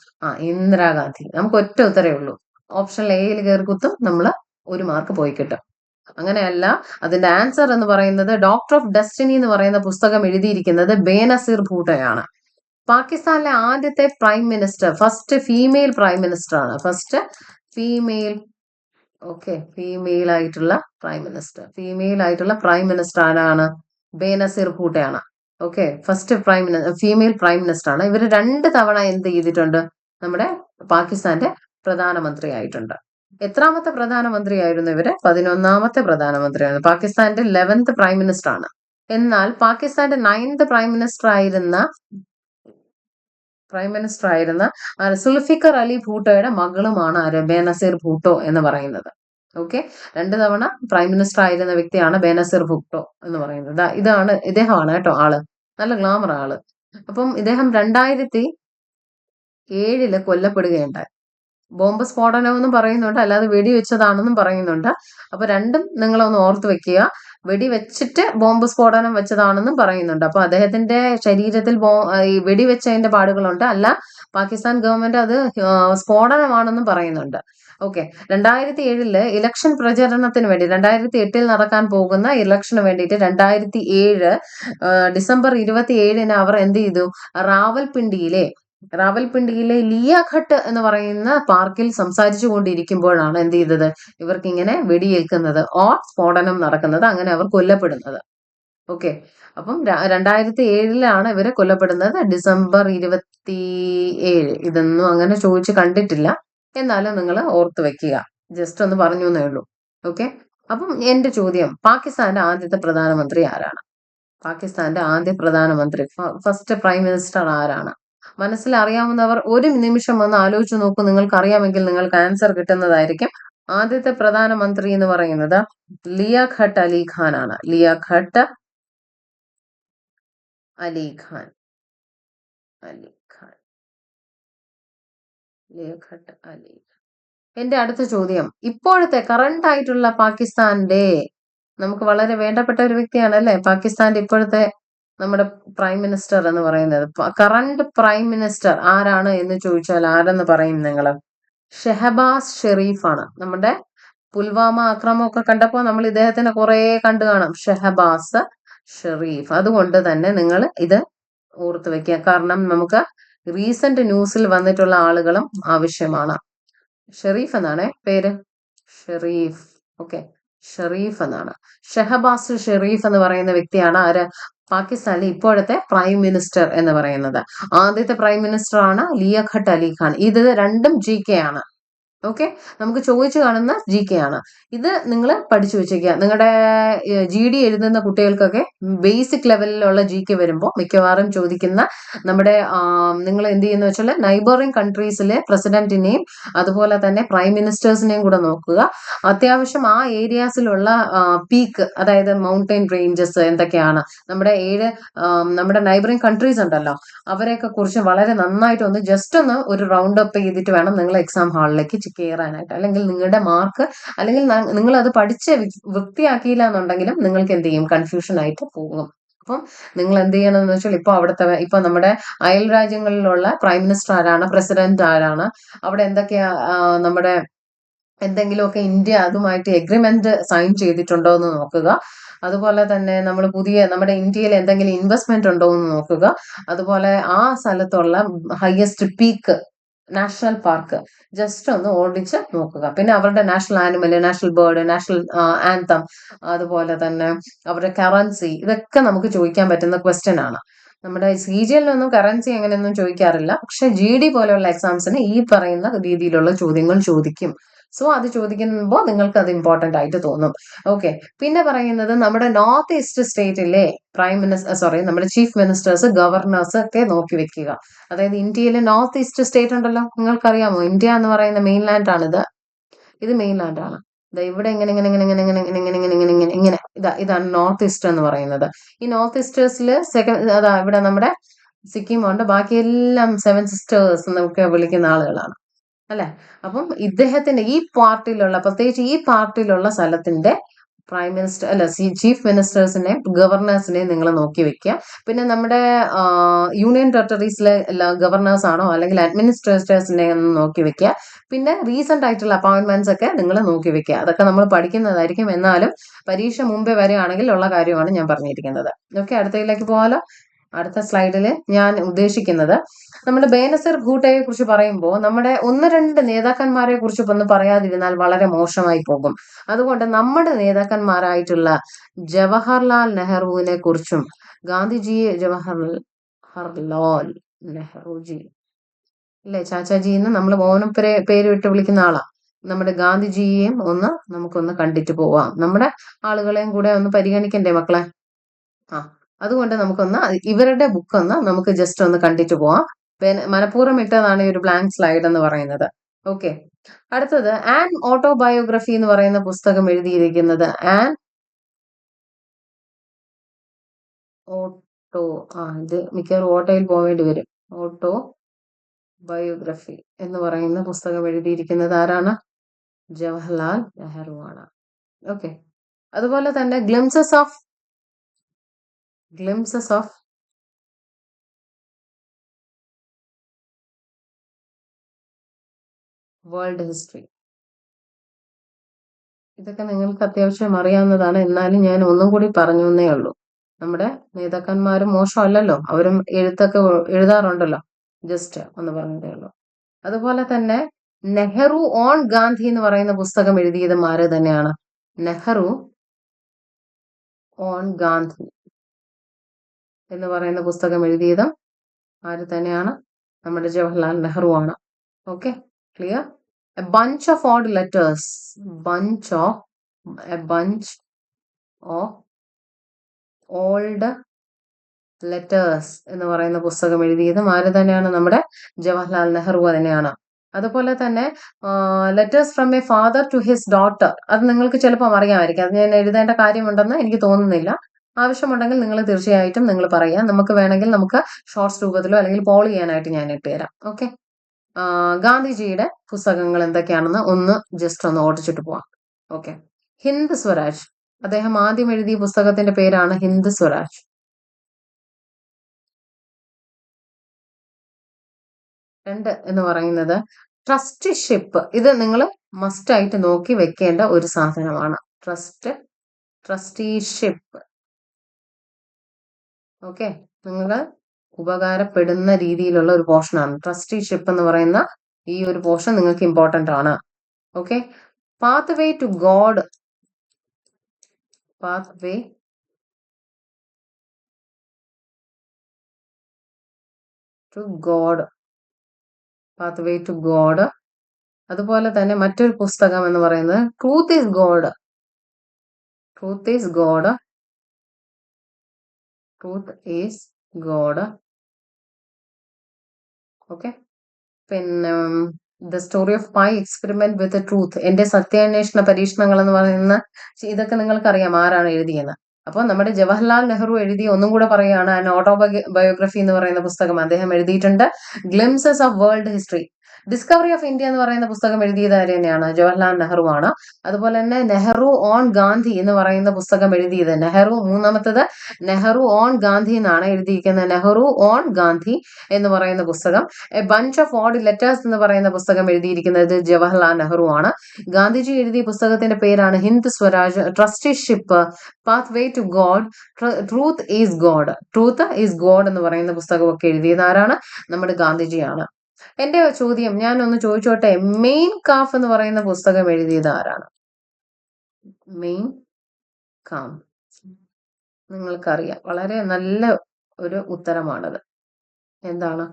ഇന്ദിരാഗാന്ധി. നമുക്ക് ഒറ്റ ഉത്തരേ ഉള്ളൂ, ഓപ്ഷൻ എയിൽ കയറി കുത്തും, നമ്മൾ 1 മാർക്ക് പോയി കിട്ടും. അങ്ങനെയല്ല, അതിന്റെ ആൻസർ എന്ന് പറയുന്നത് ഡോക്ടർ ഓഫ് ഡെസ്റ്റിനി എന്ന് പറയുന്ന പുസ്തകം എഴുതിയിരിക്കുന്നത് ബേനസീർ ഭൂട്ടോയാണ്. പാകിസ്ഥാനിലെ ആദ്യത്തെ prime minister, first female prime minister ആണ്. ഫസ്റ്റ് ഫീമെയിൽ, ഓക്കെ, ഫീമെയിൽ ആയിട്ടുള്ള പ്രൈം മിനിസ്റ്റർ ആരാണ്? ബേനസീർ ഭൂട്ടയാണ്. Okay, first female prime minister ആണ്. ഇവർ 2 തവണ എന്ത് ചെയ്തിട്ടുണ്ട്? നമ്മുടെ പാകിസ്ഥാന്റെ പ്രധാനമന്ത്രി ആയിട്ടുണ്ട്. എത്രാമത്തെ പ്രധാനമന്ത്രി ആയിരുന്നു ഇവര്? 11ാമത്തെ പ്രധാനമന്ത്രിയാണ്. പാകിസ്ഥാന്റെ 11th പ്രൈം മിനിസ്റ്റർ ആണ്. എന്നാൽ പാകിസ്ഥാന്റെ 9th പ്രൈം മിനിസ്റ്റർ ആയിരുന്ന സുൽഫിക്കർ അലി ഭൂട്ടോയുടെ മകളുമാണ് ബേനസീർ ഭൂട്ടോ എന്ന് പറയുന്നത്. ഓക്കെ, 2 തവണ പ്രൈം മിനിസ്റ്റർ ആയിരുന്ന വ്യക്തിയാണ് ബേനസീർ ഭൂട്ടോ എന്ന് പറയുന്നത്. ഇദ്ദേഹമാണ് കേട്ടോ ആള്, നല്ല ഗ്ലാമർ ആള്. അപ്പം ഇദ്ദേഹം 2007 കൊല്ലപ്പെടുകയുണ്ടായി. ബോംബ് സ്ഫോടനമെന്നും പറയുന്നുണ്ട്, അല്ലാതെ വെടിവെച്ചതാണെന്നും പറയുന്നുണ്ട്. അപ്പൊ രണ്ടും നിങ്ങളൊന്ന് ഓർത്ത് വെക്കുക. വെടിവെച്ചിട്ട് ബോംബ് സ്ഫോടനം വെച്ചതാണെന്നും പറയുന്നുണ്ട്. അപ്പൊ അദ്ദേഹത്തിന്റെ ശരീരത്തിൽ ഈ വെടിവെച്ചതിന്റെ പാടുകളുണ്ട്, അല്ല പാകിസ്ഥാൻ ഗവൺമെന്റ് അത് സ്ഫോടനമാണെന്നും പറയുന്നുണ്ട്. ഓക്കെ. 2007 ഇലക്ഷൻ പ്രചരണത്തിന് വേണ്ടി 2008 നടക്കാൻ പോകുന്ന ഇലക്ഷന് വേണ്ടിയിട്ട് 2007 ഡിസംബർ 27 അവർ എന്ത് ചെയ്തു? റാവൽപിണ്ടിയിലെ ലിയാഘട്ട് എന്ന് പറയുന്ന പാർക്കിൽ സംസാരിച്ചു കൊണ്ടിരിക്കുമ്പോഴാണ് എന്ത് ചെയ്തത്? ഇവർക്ക് ഇങ്ങനെ വെടിയേൽക്കുന്നത് സ്ഫോടനം നടക്കുന്നത്, അങ്ങനെ അവർ കൊല്ലപ്പെടുന്നത്. ഓക്കെ. അപ്പം 2007 ഇവര് കൊല്ലപ്പെടുന്നത്. ഡിസംബർ 27. ഇതൊന്നും അങ്ങനെ ചോദിച്ച് കണ്ടിട്ടില്ല, എന്നാലും നിങ്ങൾ ഓർത്ത് വെക്കുക. ജസ്റ്റ് ഒന്ന് പറഞ്ഞു എന്നേ ഉള്ളൂ. ഓക്കെ. അപ്പം എന്റെ ചോദ്യം, പാകിസ്ഥാന്റെ ആദ്യത്തെ പ്രധാനമന്ത്രി ആരാണ്? പാകിസ്ഥാന്റെ ആദ്യ പ്രധാനമന്ത്രി, ഫസ്റ്റ് പ്രൈം മിനിസ്റ്റർ ആരാണ്? മനസ്സിൽ അറിയാവുന്നവർ ഒരു നിമിഷം ഒന്ന് ആലോചിച്ച് നോക്കൂ. നിങ്ങൾക്ക് അറിയാമെങ്കിൽ നിങ്ങൾക്ക് ആൻസർ കിട്ടുന്നതായിരിക്കും. ആദ്യത്തെ പ്രധാനമന്ത്രി എന്ന് പറയുന്നത് ലിയാഖട്ട് അലി ഖാൻ ആണ്. ലിയാഖട്ട് അലി ഖാൻ. ലിയാഖട്ട് അലി. എന്റെ അടുത്ത ചോദ്യം, ഇപ്പോഴത്തെ കറണ്ട് ആയിട്ടുള്ള പാകിസ്ഥാന്റെ, നമുക്ക് വളരെ വേണ്ടപ്പെട്ട ഒരു വ്യക്തിയാണ് അല്ലെ പാകിസ്ഥാന്റെ ഇപ്പോഴത്തെ നമ്മുടെ പ്രൈം മിനിസ്റ്റർ എന്ന് പറയുന്നത്. കറണ്ട് പ്രൈം മിനിസ്റ്റർ ആരാണ് എന്ന് ചോദിച്ചാൽ ആരെന്ന് പറയും നിങ്ങൾ? ഷെഹബാസ് ഷെരീഫാണ്. നമ്മുടെ പുൽവാമ ആക്രമണമൊക്കെ കണ്ടപ്പോൾ നമ്മൾ ഇദ്ദേഹത്തിനെ കുറെ കണ്ടു കാണാം, ഷെഹബാസ് ഷെരീഫ്. അതുകൊണ്ട് തന്നെ നിങ്ങൾ ഇത് ഓർത്ത് വെക്കുക, കാരണം നമുക്ക് റീസെന്റ് ന്യൂസിൽ വന്നിട്ടുള്ള ആളുകളും ആവശ്യമാണ്. ഷെരീഫ് എന്നാണ് പേര്, ഷെരീഫ്. ഓക്കെ, ഷെരീഫ് എന്നാണ്. ഷെഹബാസ് ഷെരീഫ് എന്ന് പറയുന്ന വ്യക്തിയാണ് ആര്? പാകിസ്ഥാനിലെ ഇപ്പോഴത്തെ പ്രൈം മിനിസ്റ്റർ എന്ന് പറയുന്നത്. ആദ്യത്തെ പ്രൈം മിനിസ്റ്റർ ആണ് ലിയാഖട്ട് അലി ഖാൻ. ഇത് രണ്ടും GK ആണ്. ഓക്കെ, നമുക്ക് ചോദിച്ചു കാണുന്ന GK ആണ്. ഇത് നിങ്ങൾ പഠിച്ചു വെച്ചേക്കുക. നിങ്ങളുടെ GD എഴുതുന്ന കുട്ടികൾക്കൊക്കെ ബേസിക് ലെവലിലുള്ള GK വരുമ്പോൾ മിക്കവാറും ചോദിക്കുന്ന നമ്മുടെ നിങ്ങൾ എന്ത് ചെയ്യുന്ന വെച്ചാൽ നൈബറിംഗ് കൺട്രീസിലെ പ്രസിഡന്റിനെയും അതുപോലെ തന്നെ പ്രൈം മിനിസ്റ്റേഴ്സിനെയും കൂടെ നോക്കുക. അത്യാവശ്യം ആ ഏരിയാസിലുള്ള പീക്ക്, അതായത് മൗണ്ടൈൻ റേഞ്ചസ് എന്തൊക്കെയാണ്, നമ്മുടെ നൈബറിംഗ് കൺട്രീസ് ഉണ്ടല്ലോ, അവരെയൊക്കെ കുറിച്ച് വളരെ നന്നായിട്ട് ഒന്ന് ജസ്റ്റ് ഒന്ന് ഒരു റൗണ്ട് അപ്പ് ചെയ്തിട്ട് വേണം നിങ്ങൾ എക്സാം ഹാളിലേക്ക് കയറാനായിട്ട്. അല്ലെങ്കിൽ നിങ്ങളുടെ മാർക്ക്, അല്ലെങ്കിൽ നിങ്ങൾ അത് പഠിച്ച് വൃത്തിയാക്കിയില്ല എന്നുണ്ടെങ്കിലും നിങ്ങൾക്ക് എന്ത് ചെയ്യും? കൺഫ്യൂഷൻ ആയിട്ട് പോകും. അപ്പം നിങ്ങൾ എന്ത് ചെയ്യണമെന്ന് വെച്ചാൽ ഇപ്പൊ നമ്മുടെ അയൽ രാജ്യങ്ങളിലുള്ള പ്രൈം മിനിസ്റ്റർ ആരാണ്, പ്രസിഡന്റ് ആരാണ്, അവിടെ എന്തൊക്കെയാ നമ്മുടെ എന്തെങ്കിലുമൊക്കെ ഇന്ത്യ അതുമായിട്ട് എഗ്രിമെന്റ് സൈൻ ചെയ്തിട്ടുണ്ടോ എന്ന് നോക്കുക. അതുപോലെ തന്നെ നമ്മുടെ ഇന്ത്യയിൽ എന്തെങ്കിലും ഇൻവെസ്റ്റ്മെന്റ് ഉണ്ടോ എന്ന് നോക്കുക. അതുപോലെ ആ സ്ഥലത്തുള്ള highest peak national park just ഒന്ന് ഓടിച്ച് നോക്കുക. പിന്നെ അവരുടെ national animal, national bird, national anthem, അതുപോലെ തന്നെ അവരുടെ കറൻസി, ഇതൊക്കെ നമുക്ക് ചോദിക്കാൻ പറ്റുന്ന ക്വസ്റ്റ്യൻ ആണ്. നമ്മുടെ CGL-ലൊന്നും കറൻസി എങ്ങനെയൊന്നും ചോദിക്കാറില്ല, പക്ഷെ GD പോലെയുള്ള എക്സാംസിന് ഈ പറയുന്ന രീതിയിലുള്ള ചോദ്യങ്ങൾ ചോദിക്കും. സോ അത് ചോദിക്കുമ്പോൾ നിങ്ങൾക്ക് അത് ഇമ്പോർട്ടന്റ് ആയിട്ട് തോന്നും. ഓക്കെ. പിന്നെ പറയുന്നത് നമ്മുടെ നോർത്ത് ഈസ്റ്റ് സ്റ്റേറ്റിലെ നമ്മുടെ ചീഫ് മിനിസ്റ്റേഴ്സ്, ഗവർണേഴ്സ് ഒക്കെ നോക്കി വെക്കുക. അതായത് ഇന്ത്യയിലെ നോർത്ത് ഈസ്റ്റ് സ്റ്റേറ്റ് ഉണ്ടല്ലോ, നിങ്ങൾക്കറിയാമോ? ഇന്ത്യ എന്ന് പറയുന്ന മെയിൻലാൻഡ് ആണിത്. ഇത് മെയിൻലാൻഡ് ആണ്. ഇവിടെ ഇങ്ങനെ ഇങ്ങനെ ഇങ്ങനെ ഇങ്ങനെ ഇങ്ങനെ ഇങ്ങനെ ഇങ്ങനെ ഇങ്ങനെ ഇങ്ങനെ ഇങ്ങനെ ഇങ്ങനെ ഇതാണ് നോർത്ത് ഈസ്റ്റ് എന്ന് പറയുന്നത്. ഈ നോർത്ത് ഈസ്റ്റേഴ്സിൽ ഇവിടെ നമ്മുടെ സിക്കിം ഉണ്ട്, ബാക്കിയെല്ലാം 7 സിസ്റ്റേഴ്സ് എന്നൊക്കെ വിളിക്കുന്ന ആളുകളാണ് അല്ലെ. അപ്പം ഇദ്ദേഹത്തിന്റെ ഈ പാർട്ടിയിലുള്ള, പ്രത്യേകിച്ച് ഈ പാർട്ടിയിലുള്ള സ്ഥലത്തിന്റെ പ്രൈം മിനിസ്റ്റർ അല്ല ചീഫ് മിനിസ്റ്റേഴ്സിനെ, ഗവർണേഴ്സിനെ നിങ്ങൾ നോക്കി വെക്കുക. പിന്നെ നമ്മുടെ യൂണിയൻ ടെറിട്ടറീസിലെ ഗവർണേഴ്സ് ആണോ അല്ലെങ്കിൽ അഡ്മിനിസ്ട്രേറ്റേഴ്സിനെ ഒന്ന് നോക്കി വെക്കുക. പിന്നെ റീസെന്റ് ആയിട്ടുള്ള അപ്പോയിന്റ്മെന്റ്സ് ഒക്കെ നിങ്ങൾ നോക്കി വെക്കുക. അതൊക്കെ നമ്മൾ പഠിക്കുന്നതായിരിക്കും, എന്നാലും പരീക്ഷ മുമ്പേ വരെയാണെങ്കിൽ ഉള്ള കാര്യമാണ് ഞാൻ പറഞ്ഞിരിക്കുന്നത്. ഓക്കെ, അടുത്തതിലേക്ക് പോകാലോ. അടുത്ത സ്ലൈഡിൽ ഞാൻ ഉദ്ദേശിക്കുന്നത്, നമ്മുടെ ബേനസീർ ഭൂട്ടയെ കുറിച്ച് പറയുമ്പോൾ നമ്മുടെ 1-2 നേതാക്കന്മാരെ കുറിച്ച് ഒന്ന് പറയാതിരുന്നാൽ വളരെ മോശമായി പോകും. അതുകൊണ്ട് നമ്മുടെ നേതാക്കന്മാരായിട്ടുള്ള ജവഹർലാൽ നെഹ്റുവിനെ കുറിച്ചും ജവഹർലാൽ നെഹ്റുജി അല്ലെ, ചാച്ചാജി എന്ന് നമ്മൾ മോനും പേര് വിട്ട് വിളിക്കുന്ന ആളാ. നമ്മുടെ ഗാന്ധിജിയെയും നമുക്കൊന്ന് കണ്ടിട്ട് പോവാം. നമ്മുടെ ആളുകളെയും കൂടെ ഒന്ന് പരിഗണിക്കണ്ടേ മക്കളെ? അതുകൊണ്ട് നമുക്കൊന്ന് ഇവരുടെ ബുക്ക് നമുക്ക് ജസ്റ്റ് ഒന്ന് കണ്ടിട്ട് പോവാം. മനഃപൂർവ്വം ഇട്ടതാണ് ഈ ഒരു ബ്ലാങ്ക് സ്ലൈഡ് എന്ന് പറയുന്നത്. ഓക്കെ. അടുത്തത് ആൻ ഓട്ടോബയോഗ്രഫി എന്ന് പറയുന്ന പുസ്തകം എഴുതിയിരിക്കുന്നത് ഇത് മിക്കവാറും ഓട്ടോയിൽ പോവേണ്ടി വരും. ഓട്ടോ ബയോഗ്രഫി എന്ന് പറയുന്ന പുസ്തകം എഴുതിയിരിക്കുന്നത് ആരാണ്? ജവഹർലാൽ നെഹ്റു ആണ്. ഓക്കെ. അതുപോലെ തന്നെ ഗ്ലിംസസ് ഓഫ് വേൾഡ് ഹിസ്റ്ററി ഇതൊക്കെ നിങ്ങൾക്ക് അത്യാവശ്യം അറിയാവുന്നതാണ്. എന്നാലും ഞാൻ ഒന്നും കൂടി പറഞ്ഞു എന്നേ ഉള്ളൂ. നമ്മുടെ നേതാക്കന്മാരും മോശമല്ലല്ലോ. അവരും എഴുത്തൊക്കെ എഴുതാറുണ്ടല്ലോ. ജസ്റ്റ് ഒന്ന് പറഞ്ഞതേ ഉള്ളൂ. അതുപോലെ തന്നെ നെഹ്റു ഓൺ ഗാന്ധി എന്ന് പറയുന്ന പുസ്തകം എഴുതിയതും ആര് തന്നെയാണ്? നെഹ്റു ഓൺ ഗാന്ധി എന്ന് പറയുന്ന പുസ്തകം എഴുതിയതും ആര് തന്നെയാണ്? നമ്മുടെ ജവഹർലാൽ നെഹ്റു ആണ്. Okay, clear? A bunch of odd letters, a bunch of old letters എന്ന് പറയുന്ന പുസ്തകം എഴുതിയതും ആര് തന്നെയാണ്? നമ്മുടെ ജവഹർലാൽ നെഹ്റു തന്നെയാണ്. അതുപോലെ തന്നെ letters from a father to his daughter, അത് നിങ്ങൾക്ക് ചിലപ്പോൾ അറിയാമായിരിക്കും. അത് ഞാൻ എഴുതേണ്ട കാര്യമുണ്ടെന്ന് എനിക്ക് തോന്നുന്നില്ല. ആവശ്യമുണ്ടെങ്കിൽ നിങ്ങൾ തീർച്ചയായിട്ടും നിങ്ങൾ പറയാം. നമുക്ക് വേണമെങ്കിൽ നമുക്ക് ഷോർട്സ് രൂപത്തിലോ അല്ലെങ്കിൽ പോൾ ചെയ്യാനായിട്ട് ഞാൻ ഇട്ടുതരാം. ഓക്കെ, ഗാന്ധിജിയുടെ പുസ്തകങ്ങൾ എന്തൊക്കെയാണെന്ന് ഒന്ന് ജസ്റ്റ് ഒന്ന് ഓടിച്ചിട്ട് പോവാം. ഓക്കെ, ഹിന്ദ് സ്വരാജ്, അദ്ദേഹം ആദ്യം എഴുതിയ പുസ്തകത്തിന്റെ പേരാണ് ഹിന്ദ് സ്വരാജ്. 2 എന്ന് പറയുന്നത് ട്രസ്റ്റിഷിപ്പ്. ഇത് നിങ്ങൾ മസ്റ്റ് ആയിട്ട് നോക്കി വെക്കേണ്ട ഒരു സാധനമാണ്. ട്രസ്റ്റിഷിപ്പ്. ഓക്കെ, നിങ്ങൾ ഉപകാരപ്പെടുന്ന രീതിയിലുള്ള ഒരു പോർഷനാണ് ട്രസ്റ്റിഷിപ്പ് എന്ന് പറയുന്ന ഈ ഒരു പോർഷൻ. നിങ്ങൾക്ക് ഇമ്പോർട്ടന്റ് ആണ്. Okay, path way to God, path way to God. അതുപോലെ തന്നെ മറ്റൊരു പുസ്തകം എന്ന് പറയുന്നത് truth is God. Truth is God. Okay, പിന്നെ the story of my experiment with truth, എന്റെ സത്യാന്വേഷണ പരീക്ഷണങ്ങൾ എന്ന് പറയുന്ന ഇതൊക്കെ നിങ്ങൾക്കറിയാം ആരാണ് എഴുതിയെന്ന്. അപ്പോൾ നമ്മുടെ ജവഹർലാൽ നെഹ്റു എഴുതിയ, ഒന്നും കൂടെ പറയുകയാണ്, ആൻ ഓട്ടോബയോഗ്രഫി എന്ന് പറയുന്ന പുസ്തകം അദ്ദേഹം എഴുതിയിട്ടുണ്ട്. Glimpses of world history. Discovery of India എന്ന് പറയുന്ന പുസ്തകം എഴുതിയത് ആര് തന്നെയാണ്? ജവഹർലാൽ നെഹ്റു ആണ്. അതുപോലെ തന്നെ നെഹ്റു ഓൺ ഗാന്ധി എന്ന് പറയുന്ന പുസ്തകം എഴുതിയത് മൂന്നാമത്തത് നെഹ്റു ഓൺ ഗാന്ധി എന്നാണ് എഴുതിയിരിക്കുന്നത്. നെഹ്റു ഓൺ ഗാന്ധി എന്ന് പറയുന്ന പുസ്തകം. A bunch of odd letters എന്ന് പറയുന്ന പുസ്തകം എഴുതിയിരിക്കുന്നത് ജവഹർലാൽ നെഹ്റു ആണ്. ഗാന്ധിജി എഴുതിയ പുസ്തകത്തിന്റെ പേരാണ് Hind Swaraj, trusteeship, path way to God, truth is God എന്ന് പറയുന്ന പുസ്തകമൊക്കെ എഴുതിയത് ആരാണ്? നമ്മുടെ ഗാന്ധിജിയാണ്. എന്റെ ചോദ്യം ഞാൻ ഒന്ന് ചോദിച്ചോട്ടെ, മെയിൻ കാഫ് എന്ന് പറയുന്ന പുസ്തകം എഴുതിയത് ആരാണ്? മെയിൻ കാം, നിങ്ങൾക്കറിയാം, വളരെ നല്ല ഒരു ഉത്തരമാണത്. എന്താണ്?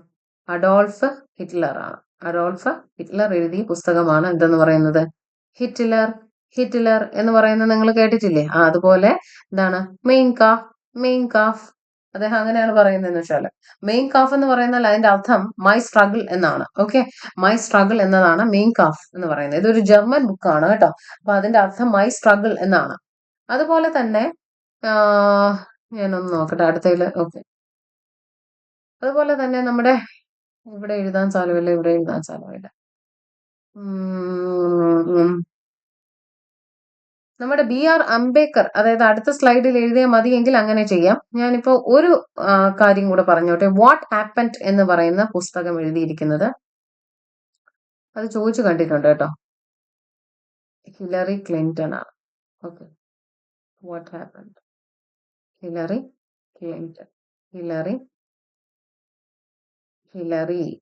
അഡോൾഫ് ഹിറ്റ്ലർ ആണ്. അഡോൾഫ് ഹിറ്റ്ലർ എഴുതിയ പുസ്തകമാണ് എന്തെന്ന് പറയുന്നത്? ഹിറ്റ്ലർ എന്ന് പറയുന്നത് നിങ്ങൾ കേട്ടിട്ടില്ലേ? അതുപോലെ എന്താണ് മെയിൻ കാഫ്. അദ്ദേഹം അങ്ങനെയാണ് പറയുന്നതെന്ന് വെച്ചാൽ, മെയിൻ കാഫ് എന്ന് പറയുന്നാൽ അതിന്റെ അർത്ഥം മൈ സ്ട്രഗിൾ എന്നാണ്. ഓക്കെ, മൈ സ്ട്രഗിൾ എന്നതാണ് മെയിൻ കാഫ് എന്ന് പറയുന്നത്. ഇതൊരു ജർമ്മൻ ബുക്കാണ് കേട്ടോ. അപ്പൊ അതിന്റെ അർത്ഥം മൈ സ്ട്രഗിൾ എന്നാണ്. അതുപോലെ തന്നെ ഞാനൊന്ന് നോക്കട്ടെ അടുത്തതിൽ. ഓക്കെ, അതുപോലെ തന്നെ നമ്മുടെ ഇവിടെ എഴുതാൻ സ്ഥലമില്ല. നമ്മുടെ BR അംബേദ്കർ, അതായത് അടുത്ത സ്ലൈഡിൽ എഴുതിയാൽ മതിയെങ്കിൽ അങ്ങനെ ചെയ്യാം. ഞാനിപ്പോ ഒരു കാര്യം കൂടെ പറഞ്ഞോട്ടെ. വാട്ട് ഹാപ്പൻഡ് എന്ന് പറയുന്ന പുസ്തകം എഴുതിയിരിക്കുന്നത്, അത് ചോദിച്ചു കണ്ടിട്ടുണ്ട് കേട്ടോ, ഹിലറി ക്ലിന്റൺ ആണ്. Okay, what happened, Hillary Clinton. Hillary Clinton.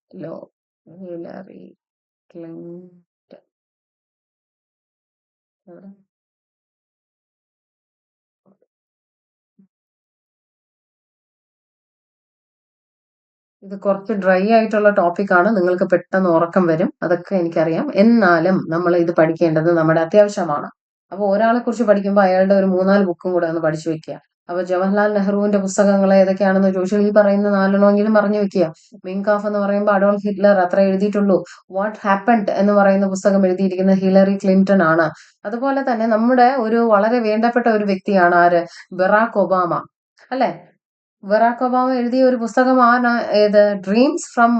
ഇത് കുറച്ച് ഡ്രൈ ആയിട്ടുള്ള ടോപ്പിക്കാണ്. നിങ്ങൾക്ക് പെട്ടെന്ന് ഉറക്കം വരും, അതൊക്കെ എനിക്കറിയാം. എന്നാലും നമ്മൾ ഇത് പഠിക്കേണ്ടത് നമ്മുടെ അത്യാവശ്യമാണ്. അപ്പോൾ ഒരാളെ കുറിച്ച് പഠിക്കുമ്പോൾ അയാളുടെ ഒരു 3-4 ബുക്കും കൂടെ ഒന്ന് പഠിച്ചു വെക്കുക. അപ്പൊ ജവഹർലാൽ നെഹ്റുവിന്റെ പുസ്തകങ്ങൾ ഏതൊക്കെയാണെന്ന് ചോദിച്ചാൽ ഈ പറയുന്ന 4 പറഞ്ഞു വെക്കുക. മെയിൻ കാഫ് എന്ന് പറയുമ്പോൾ അഡോൾഫ് ഹിറ്റ്ലർ അത്ര എഴുതിയിട്ടുള്ളൂ. വാട്ട് ഹാപ്പൻഡ് എന്ന് പറയുന്ന പുസ്തകം എഴുതിയിരിക്കുന്നത് ഹിലറി ക്ലിന്റൺ ആണ്. അതുപോലെ തന്നെ നമ്മുടെ ഒരു വളരെ വേണ്ടപ്പെട്ട ഒരു വ്യക്തിയാണ് ആര്? ബറാക് ഒബാമ, അല്ലെ? ബറാക് ഒബാമ എഴുതിയ ഒരു പുസ്തകമാണ് ഏത്? ഡ്രീംസ് ഫ്രം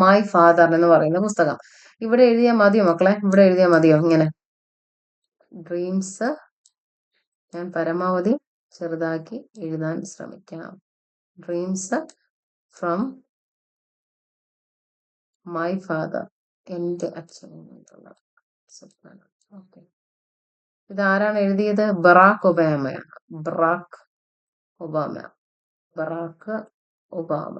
മൈ ഫാദർ എന്ന് പറയുന്ന പുസ്തകം. ഇവിടെ എഴുതിയാൽ മതിയോ മക്കളെ? ഇവിടെ എഴുതിയാൽ മതിയോ ഇങ്ങനെ? ഡ്രീംസ് ഞാൻ പരമാവധി ചെറുതാക്കി എഴുതാൻ ശ്രമിക്കാം. ഡ്രീംസ് ഫ്രം മൈ ഫാദർ, എന്റെ അച്ഛൻ. ഓക്കെ. ഇതാരാണ് എഴുതിയത്? ബറാക്ക് ഒബാമയാണ്. Barack Obama. Barack Obama.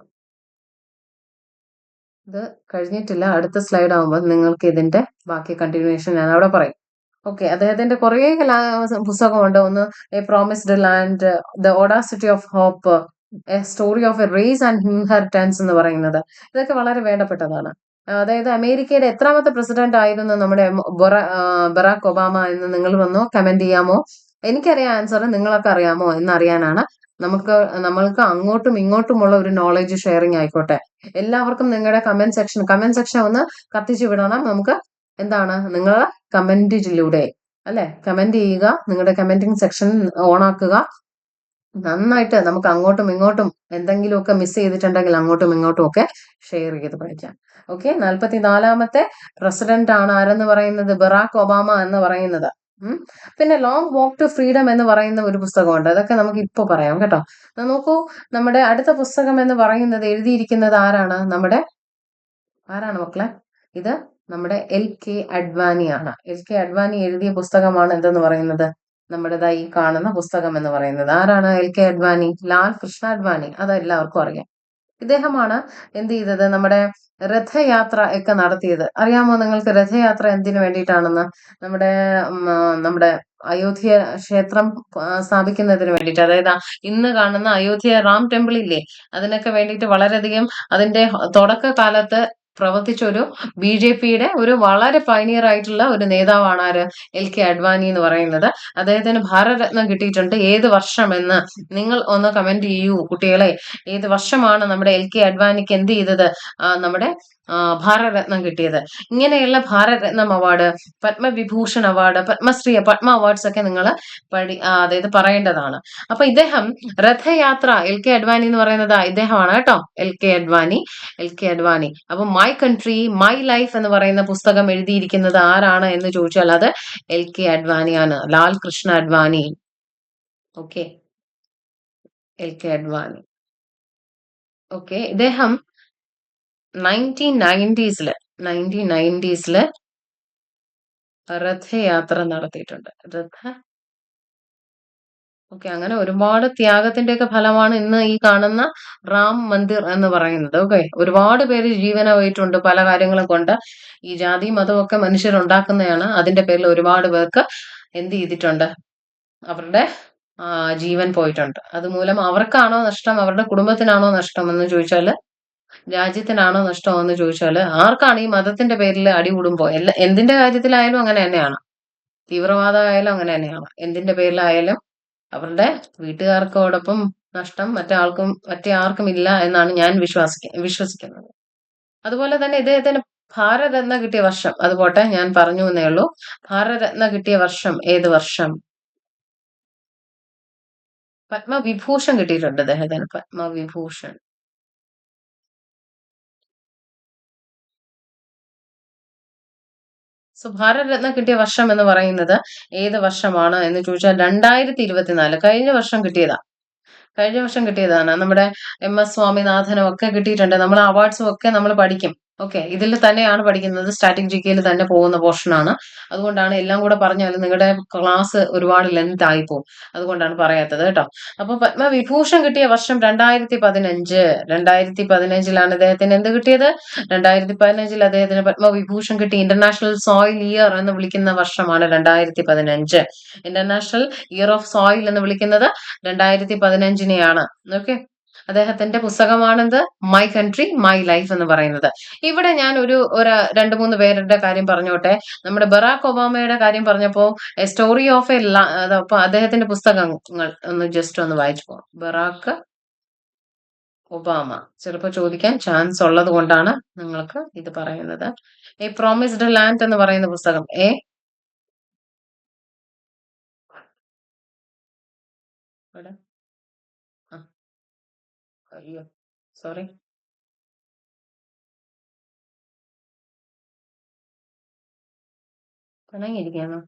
ഇത് കഴിഞ്ഞിട്ടില്ല. അടുത്ത സ്ലൈഡ് ആവുമ്പോൾ നിങ്ങൾക്ക് ഇതിന്റെ ബാക്കി കണ്ടിന്യൂവേഷൻ ഞാൻ അവിടെ പറയും. ഓക്കെ. അദ്ദേഹത്തിന്റെ കുറേ പുസ്തകമുണ്ട്. ഒന്ന് a promised land, the audacity of hope, a story of a race and inheritance എന്ന് പറയുന്നത്. ഇതൊക്കെ വളരെ വേണ്ടപ്പെട്ടതാണ്. അതായത് അമേരിക്കയുടെ എത്രാമത്തെ പ്രസിഡന്റ് ആയിരുന്നു നമ്മുടെ ബറാക്ക് ഒബാമ എന്ന് നിങ്ങൾ വന്നോ കമന്റ് ചെയ്യാമോ? എനിക്കറിയാം ആൻസർ, നിങ്ങളൊക്കെ അറിയാമോ എന്നറിയാനാണ്. നമുക്ക് നമ്മൾക്ക് അങ്ങോട്ടും ഇങ്ങോട്ടുമുള്ള ഒരു നോളജ് ഷെയറിംഗ് ആയിക്കോട്ടെ. എല്ലാവർക്കും നിങ്ങളുടെ കമന്റ് സെക്ഷൻ ഒന്ന് കത്തിച്ചു വിടണം. നമുക്ക് എന്താണ് നിങ്ങൾ കമന്റിലൂടെ അല്ലെ, കമന്റ് ചെയ്യുക. നിങ്ങളുടെ കമന്റിംഗ് സെക്ഷൻ ഓൺ ആക്കുക. നന്നായിട്ട് നമുക്ക് അങ്ങോട്ടും ഇങ്ങോട്ടും എന്തെങ്കിലുമൊക്കെ മിസ് ചെയ്തിട്ടുണ്ടെങ്കിൽ അങ്ങോട്ടും ഇങ്ങോട്ടും ഒക്കെ ഷെയർ ചെയ്ത് പഠിക്കാം. ഓക്കെ. 44ാമത്തെ പ്രസിഡന്റ് ആണ് ആരെന്ന് പറയുന്നത്? ബറാക്ക് ഒബാമ എന്ന് പറയുന്നത്. പിന്നെ ലോങ് വാക്ക് ടു ഫ്രീഡം എന്ന് പറയുന്ന ഒരു പുസ്തകമുണ്ട്. അതൊക്കെ നമുക്ക് ഇപ്പൊ പറയാം കേട്ടോ. നോക്കൂ, നമ്മുടെ അടുത്ത പുസ്തകം എന്ന് പറയുന്നത് എഴുതിയിരിക്കുന്നത് ആരാണ് മക്കളെ? ഇത് നമ്മുടെ LK അഡ്വാനിയാണ്. LK അഡ്വാനി എഴുതിയ പുസ്തകമാണ് എന്തെന്ന് പറയുന്നത്? നമ്മുടേതാ ഈ കാണുന്ന പുസ്തകം എന്ന് പറയുന്നത്. ആരാണ് LK അഡ്വാനി? ലാൽ കൃഷ്ണ അഡ്വാനി. അതെല്ലാവർക്കും അറിയാം. ഇദ്ദേഹമാണ് എന്ത് ചെയ്തത്? നമ്മുടെ രഥയാത്ര ഒക്കെ നടത്തിയത്. അറിയാമോ നിങ്ങൾക്ക് രഥയാത്ര എന്തിനു വേണ്ടിയിട്ടാണെന്ന്? നമ്മുടെ നമ്മുടെ അയോധ്യ ക്ഷേത്രം സ്ഥാപിക്കുന്നതിന് വേണ്ടിയിട്ട്. അതായത് ഇന്ന് കാണുന്ന അയോധ്യ റാം ടെമ്പിൾ ഇല്ലേ, അതിനൊക്കെ വേണ്ടിയിട്ട് വളരെയധികം അതിന്റെ തുടക്ക കാലത്ത് പ്രവർത്തിച്ച ഒരു BJPയുടെ ഒരു വളരെ പൈനിയർ ആയിട്ടുള്ള ഒരു നേതാവാണ് ആര്? LK അഡ്വാനി എന്ന് പറയുന്നത്. അദ്ദേഹത്തിന് ഭാരതരത്നം കിട്ടിയിട്ടുണ്ട്. ഏത് വർഷം എന്ന് നിങ്ങൾ ഒന്ന് കമന്റ് ചെയ്യൂ കുട്ടികളെ. ഏത് വർഷമാണ് നമ്മുടെ LK അഡ്വാനിക്ക് എന്ത് ചെയ്തത്? നമ്മുടെ ഭാരതരത്നം കിട്ടിയത്? ഇങ്ങനെയുള്ള ഭാരതരത്നം award, Padma Vibhushan award, Padma awards ഒക്കെ നിങ്ങൾ അതായത് പറയേണ്ടതാണ്. അപ്പൊ ഇദ്ദേഹം രഥയാത്ര, LK അഡ്വാനി എന്ന് പറയുന്നത് ഇദ്ദേഹമാണ് കേട്ടോ. LK അഡ്വാനി. അപ്പൊ മൈ കൺട്രി മൈ ലൈഫ് എന്ന് പറയുന്ന പുസ്തകം എഴുതിയിരിക്കുന്നത് ആരാണ് എന്ന് ചോദിച്ചാൽ അത് LK അഡ്വാനിയാണ്. Lal Krishna Advani. Okay. LK Advani. Okay. ഇദ്ദേഹം 1990s രഥയാത്ര നടത്തിയിട്ടുണ്ട്. ഓക്കെ. അങ്ങനെ ഒരുപാട് ത്യാഗത്തിന്റെയൊക്കെ ഫലമാണ് ഇന്ന് ഈ കാണുന്ന റാം മന്ദിർ എന്ന് പറയുന്നത്. ഓക്കെ. ഒരുപാട് പേര് ജീവന പോയിട്ടുണ്ട് പല കാര്യങ്ങളും കൊണ്ട്. ഈ ജാതി മതവും ഒക്കെ മനുഷ്യരുണ്ടാക്കുന്നതാണ്. അതിന്റെ പേരിൽ ഒരുപാട് പേർക്ക് എന്ത് ചെയ്തിട്ടുണ്ട്? അവരുടെ ജീവൻ പോയിട്ടുണ്ട്. അതുമൂലം അവർക്കാണോ നഷ്ടം, അവരുടെ കുടുംബത്തിനാണോ നഷ്ടം എന്ന് ചോദിച്ചാൽ, രാജ്യത്തിനാണോ നഷ്ടമെന്ന് ചോദിച്ചാൽ, ആർക്കാണ് ഈ മതത്തിന്റെ പേരിൽ അടികൂടുമ്പോ എന്തിന്റെ കാര്യത്തിലായാലും അങ്ങനെ തന്നെയാണ്. തീവ്രവാദമായാലും അങ്ങനെ തന്നെയാണ്. എന്തിന്റെ പേരിലായാലും അവരുടെ വീട്ടുകാർക്കോടൊപ്പം നഷ്ടം മറ്റേ ആർക്കും ഇല്ല എന്നാണ് ഞാൻ വിശ്വസിക്കുന്നത്. അതുപോലെ തന്നെ ഇദ്ദേഹത്തിന് ഭാരതരത്ന കിട്ടിയ വർഷം, അത് പോട്ടെ, ഞാൻ പറഞ്ഞു എന്നേ ഉള്ളൂ. ഭാരതരത്ന കിട്ടിയ വർഷം ഏത് വർഷം? പത്മവിഭൂഷൺ കിട്ടിയിട്ടുണ്ട് അദ്ദേഹത്തിന്. പത്മവിഭൂഷൺ. സോ ഭാരതരത്ന കിട്ടിയ വർഷം എന്ന് പറയുന്നത് ഏത് വർഷമാണ് എന്ന് ചോദിച്ചാൽ 2024. കഴിഞ്ഞ വർഷം കിട്ടിയതാണ്. നമ്മുടെ MS സ്വാമിനാഥനും ഒക്കെ കിട്ടിയിട്ടുണ്ട്. നമ്മൾ അവാർഡ്സും ഒക്കെ നമ്മൾ പഠിക്കും. ഓക്കെ. ഇതിൽ തന്നെയാണ് പഠിക്കുന്നത്. സ്റ്റാറ്റിക് GKയിൽ തന്നെ പോകുന്ന പോർഷനാണ്. അതുകൊണ്ടാണ് എല്ലാം കൂടെ പറഞ്ഞാലും നിങ്ങളുടെ ക്ലാസ് ഒരുപാട് ലെങ്ത് ആയിപ്പോവും. അതുകൊണ്ടാണ് പറയാത്തത് കേട്ടോ. അപ്പൊ പത്മവിഭൂഷൺ കിട്ടിയ വർഷം 2015. 2015ലാണ് അദ്ദേഹത്തിന് എന്ത് കിട്ടിയത്? 2015 അദ്ദേഹത്തിന് പത്മവിഭൂഷൺ കിട്ടി. ഇന്റർനാഷണൽ സോയിൽ ഇയർ എന്ന് വിളിക്കുന്ന വർഷമാണ് 2015. ഇന്റർനാഷണൽ ഇയർ ഓഫ് സോയിൽ എന്ന് വിളിക്കുന്നത് 2015നെയാണ്. ഓക്കെ. അദ്ദേഹത്തിന്റെ പുസ്തകമാണെന്ത്? മൈ കൺട്രി മൈ ലൈഫ് എന്ന് പറയുന്നത്. ഇവിടെ ഞാൻ ഒരു രണ്ട് മൂന്ന് പേരുടെ കാര്യം പറഞ്ഞോട്ടെ. നമ്മുടെ ബറാക്ക് ഒബാമയുടെ കാര്യം പറഞ്ഞപ്പോ സ്റ്റോറി ഓഫ് എ അപ്പൊ അദ്ദേഹത്തിന്റെ പുസ്തകങ്ങൾ ഒന്ന് ജസ്റ്റ് ഒന്ന് വായിച്ചു പോകാം. ബറാക്ക് ഒബാമ ചിലപ്പോൾ ചോദിക്കാൻ ചാൻസ് ഉള്ളത് കൊണ്ടാണ് നിങ്ങൾക്ക് ഇത് പറയുന്നത്. എ പ്രോമിസ്ഡ് ലാൻഡ് എന്ന് പറയുന്ന പുസ്തകം. ഇവിടെ അയ്യോ സോറി. പിണങ്ങിയിരിക്കുകയാണോ?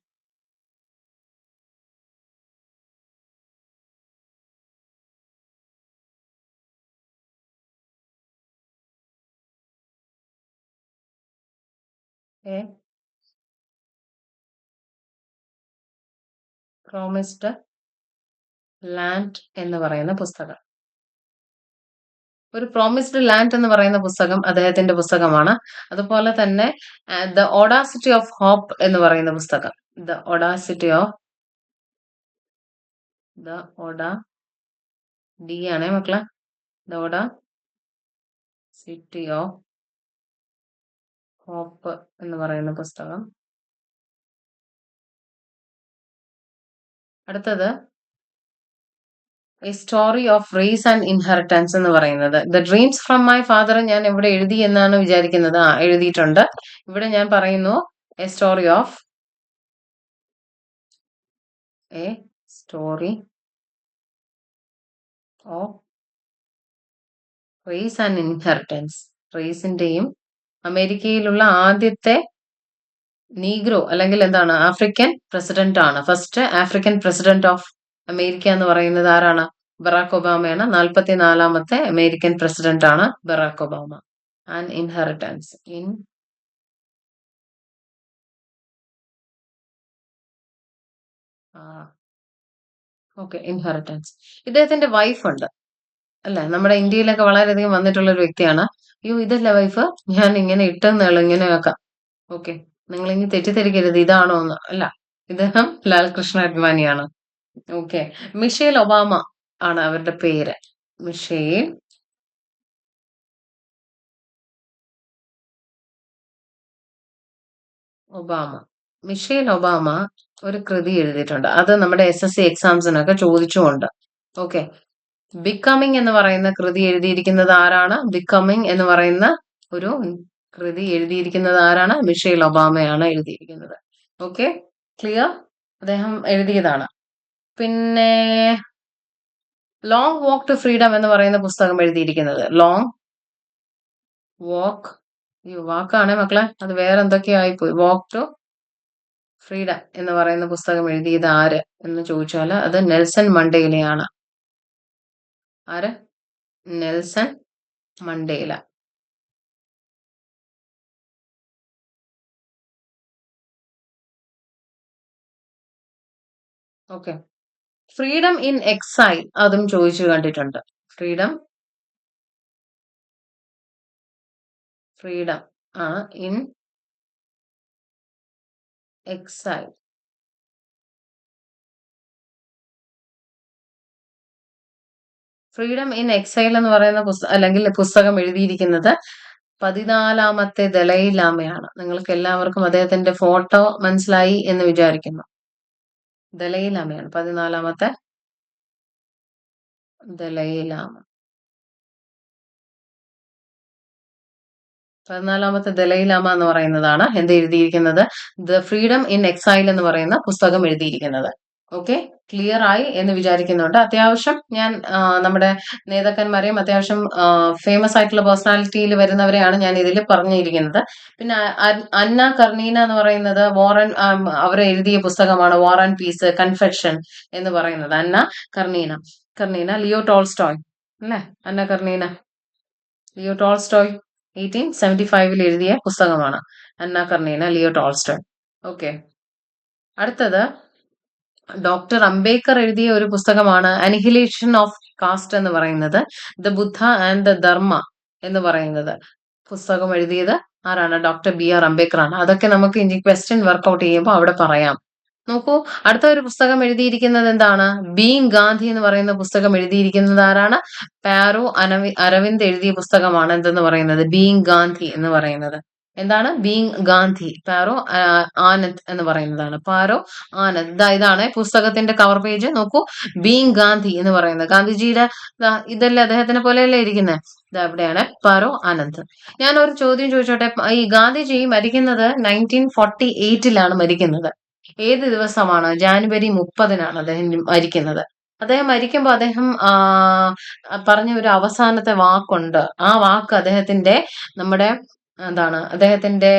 ഏ പ്രോമിസ്ഡ് ലാൻഡ് എന്ന് പറയുന്ന പുസ്തകം. ഒരു പ്രോമിസ്ഡ് ലാൻഡ് എന്ന് പറയുന്ന പുസ്തകം അദ്ദേഹത്തിന്റെ പുസ്തകമാണ്. അതുപോലെ തന്നെ ദ ഓഡാസിറ്റി ഓഫ് ഹോപ്പ് എന്ന് പറയുന്ന പുസ്തകം. ദ ഓഡാസിറ്റി ഓഫ് ദ ഓഡാ ഡി ആണേ മക്കളെ. ദ ഓഡാസിറ്റി ഓഫ് ഹോപ്പ് എന്ന് പറയുന്ന പുസ്തകം. അടുത്തത് a story of race and inheritance എന്ന് പറയുന്നത്. The dreams from my father ഞാൻ ഇവിടെ എഴുതി എന്നാണ് വിചാരിക്കുന്നത്. എഴുതിയിട്ടുണ്ട്. ഇവിടെ ഞാൻ പറയുന്നു a story of race and inheritance. റേസിന്റെയും അമേരിക്കയിലുള്ള ആദ്യത്തെ നീഗ്രോ അല്ലെങ്കിൽ എന്താണ് ആഫ്രിക്കൻ പ്രസിഡന്റ് ആണ്. First African president of America എന്ന് പറയുന്നത് ആരാണ്? ബറാക് ഒബാമയാണ്. 44ാമത്തെ അമേരിക്കൻ പ്രസിഡന്റ് ആണ് Barack Obama. And inheritance inheritance. ഇദ്ദേഹത്തിന്റെ വൈഫ് ഉണ്ട് അല്ലെ? നമ്മുടെ ഇന്ത്യയിലൊക്കെ വളരെയധികം വന്നിട്ടുള്ള ഒരു വ്യക്തിയാണ്. അയ്യോ ഇതല്ല വൈഫ്, ഞാൻ ഇങ്ങനെ ഇട്ടെന്നുള്ളൂ, ഇങ്ങനെ ആക്കാം. ഓക്കെ, നിങ്ങൾ ഇനി തെറ്റിദ്ധരിക്കരുത് ഇതാണോ എന്ന്. അല്ല, ഇദ്ദേഹം ലാൽകൃഷ്ണ അദ്വാനിയാണ്. ഓക്കെ, മിഷേൽ ഒബാമ ആണ് അവരുടെ പേര്. Michel Obama. മിഷേൽ ഒബാമ ഒരു കൃതി എഴുതിയിട്ടുണ്ട്. അത് നമ്മുടെ SSC എക്സാംസിനൊക്കെ ചോദിച്ചുകൊണ്ട്. ഓക്കെ, ബിക്കമിങ് എന്ന് പറയുന്ന കൃതി എഴുതിയിരിക്കുന്നത് ആരാണ്? ബിക്കമിങ് എന്ന് പറയുന്ന ഒരു കൃതി എഴുതിയിരിക്കുന്നത് ആരാണ്? മിഷേൽ ഒബാമയാണ് എഴുതിയിരിക്കുന്നത്. Okay, clear? അദ്ദേഹം എഴുതിയതാണ്. പിന്നെ ലോങ് വാക്ക് ടു ഫ്രീഡം എന്ന് പറയുന്ന പുസ്തകം എഴുതിയിരിക്കുന്നത്. ലോങ് വാക്ക്, ഈ വാക്കാണേ മക്കളെ, അത് വേറെ എന്തൊക്കെയോ ആയിപ്പോയി. വാക്ക് ടു ഫ്രീഡം എന്ന് പറയുന്ന പുസ്തകം എഴുതിയത് ആര് എന്ന് ചോദിച്ചാൽ അത് നെൽസൺ മണ്ടേലയാണ്. ആര്? Nelson Mandela. Okay, freedom in exile അതും ചോദിച്ചു കണ്ടിട്ടുണ്ട്. ഫ്രീഡം ആണ് in exile. Freedom in exile എന്ന് പറയുന്ന അല്ലെങ്കിൽ പുസ്തകം എഴുതിയിരിക്കുന്നത് 14ാമത്തെ ദലൈലാമയാണ്. നിങ്ങൾക്ക് എല്ലാവർക്കും അദ്ദേഹത്തിന്റെ ഫോട്ടോ മനസ്സിലായി എന്ന് വിചാരിക്കുന്നു. ദലൈലാമയാണ് 14ാമത്തെ ദലൈലാമ. 14ാമത്തെ ദലൈലാമ എന്ന് പറയുന്നതാണ് എന്ത് എഴുതിയിരിക്കുന്നത്? ദ ഫ്രീഡം ഇൻ എക്സൈൽ എന്ന് പറയുന്ന പുസ്തകം എഴുതിയിരിക്കുന്നത്. ഓക്കെ, ക്ലിയർ ആയി എന്ന് വിചാരിക്കുന്നുണ്ട്. അത്യാവശ്യം ഞാൻ നമ്മുടെ നേതാക്കന്മാരെയും അത്യാവശ്യം ഫേമസ് ആയിട്ടുള്ള പേഴ്സണാലിറ്റിയിൽ വരുന്നവരെയാണ് ഞാൻ ഇതിൽ പറഞ്ഞിരിക്കുന്നത്. പിന്നെ അന്ന കർണീന എന്ന് പറയുന്നത് വാറൻ അവർ എഴുതിയ പുസ്തകമാണ് വാർ ആൻഡ് പീസ് കൺഫെഷൻ എന്ന് പറയുന്നത്. അന്ന കർണീന ലിയോ ടോൾസ്റ്റോയ് അല്ലേ? അന്ന കർണീന ലിയോ ടോൾസ്റ്റോയ് 1875 എഴുതിയ പുസ്തകമാണ് അന്ന കർണീന ലിയോ ടോൾസ്റ്റോയ്. ഓക്കെ, അടുത്തത് ഡോക്ടർ അംബേദ്കർ എഴുതിയ ഒരു പുസ്തകമാണ് അനിഹിലേഷൻ ഓഫ് കാസ്റ്റ് എന്ന് പറയുന്നത്. ദ ബുദ്ധ ആൻഡ് ദ ധർമ്മ എന്ന് പറയുന്നത് പുസ്തകം എഴുതിയത് ആരാണ്? ഡോക്ടർ BR അംബേദ്കർ ആണ്. അതൊക്കെ നമുക്ക് ഇനി ക്വസ്റ്റ്യൻ വർക്ക്ഔട്ട് ചെയ്യുമ്പോൾ അവിടെ പറയാം. നോക്കൂ, അടുത്ത ഒരു പുസ്തകം എഴുതിയിരിക്കുന്നത് എന്താണ്? ബീങ് ഗാന്ധി എന്ന് പറയുന്ന പുസ്തകം എഴുതിയിരിക്കുന്നത് ആരാണ്? പാരോ അരവിന്ദ് എഴുതിയ പുസ്തകമാണ് എന്തെന്ന് പറയുന്നത്? ബീങ് ഗാന്ധി എന്ന് പറയുന്നത്. എന്താണ്? ബീങ് ഗാന്ധി. പാരോ ആനന്ദ് എന്ന് പറയുന്നതാണ്. പാരോ ആനന്ദ്. ഇതാണ് പുസ്തകത്തിന്റെ കവർ പേജ്. നോക്കൂ, ബീങ് ഗാന്ധി എന്ന് പറയുന്നത് ഗാന്ധിജിയുടെ ഇതല്ലേ അദ്ദേഹത്തിനെ പോലെയല്ലേ ഇരിക്കുന്നത്? ഇത് എവിടെയാണ്? പാരോ ആനന്ദ്. ഞാൻ ഒരു ചോദ്യം ചോദിച്ചോട്ടെ. ഈ ഗാന്ധിജി മരിക്കുന്നത് 1948 മരിക്കുന്നത്. ഏത് ദിവസമാണ്? ജാനുവരി 30 അദ്ദേഹം മരിക്കുന്നത്. അദ്ദേഹം മരിക്കുമ്പോൾ അദ്ദേഹം പറഞ്ഞ ഒരു അവസാനത്തെ വാക്കുണ്ട്. ആ വാക്ക് അദ്ദേഹത്തിന്റെ നമ്മുടെ എന്താണ്? അദ്ദേഹത്തിന്റെ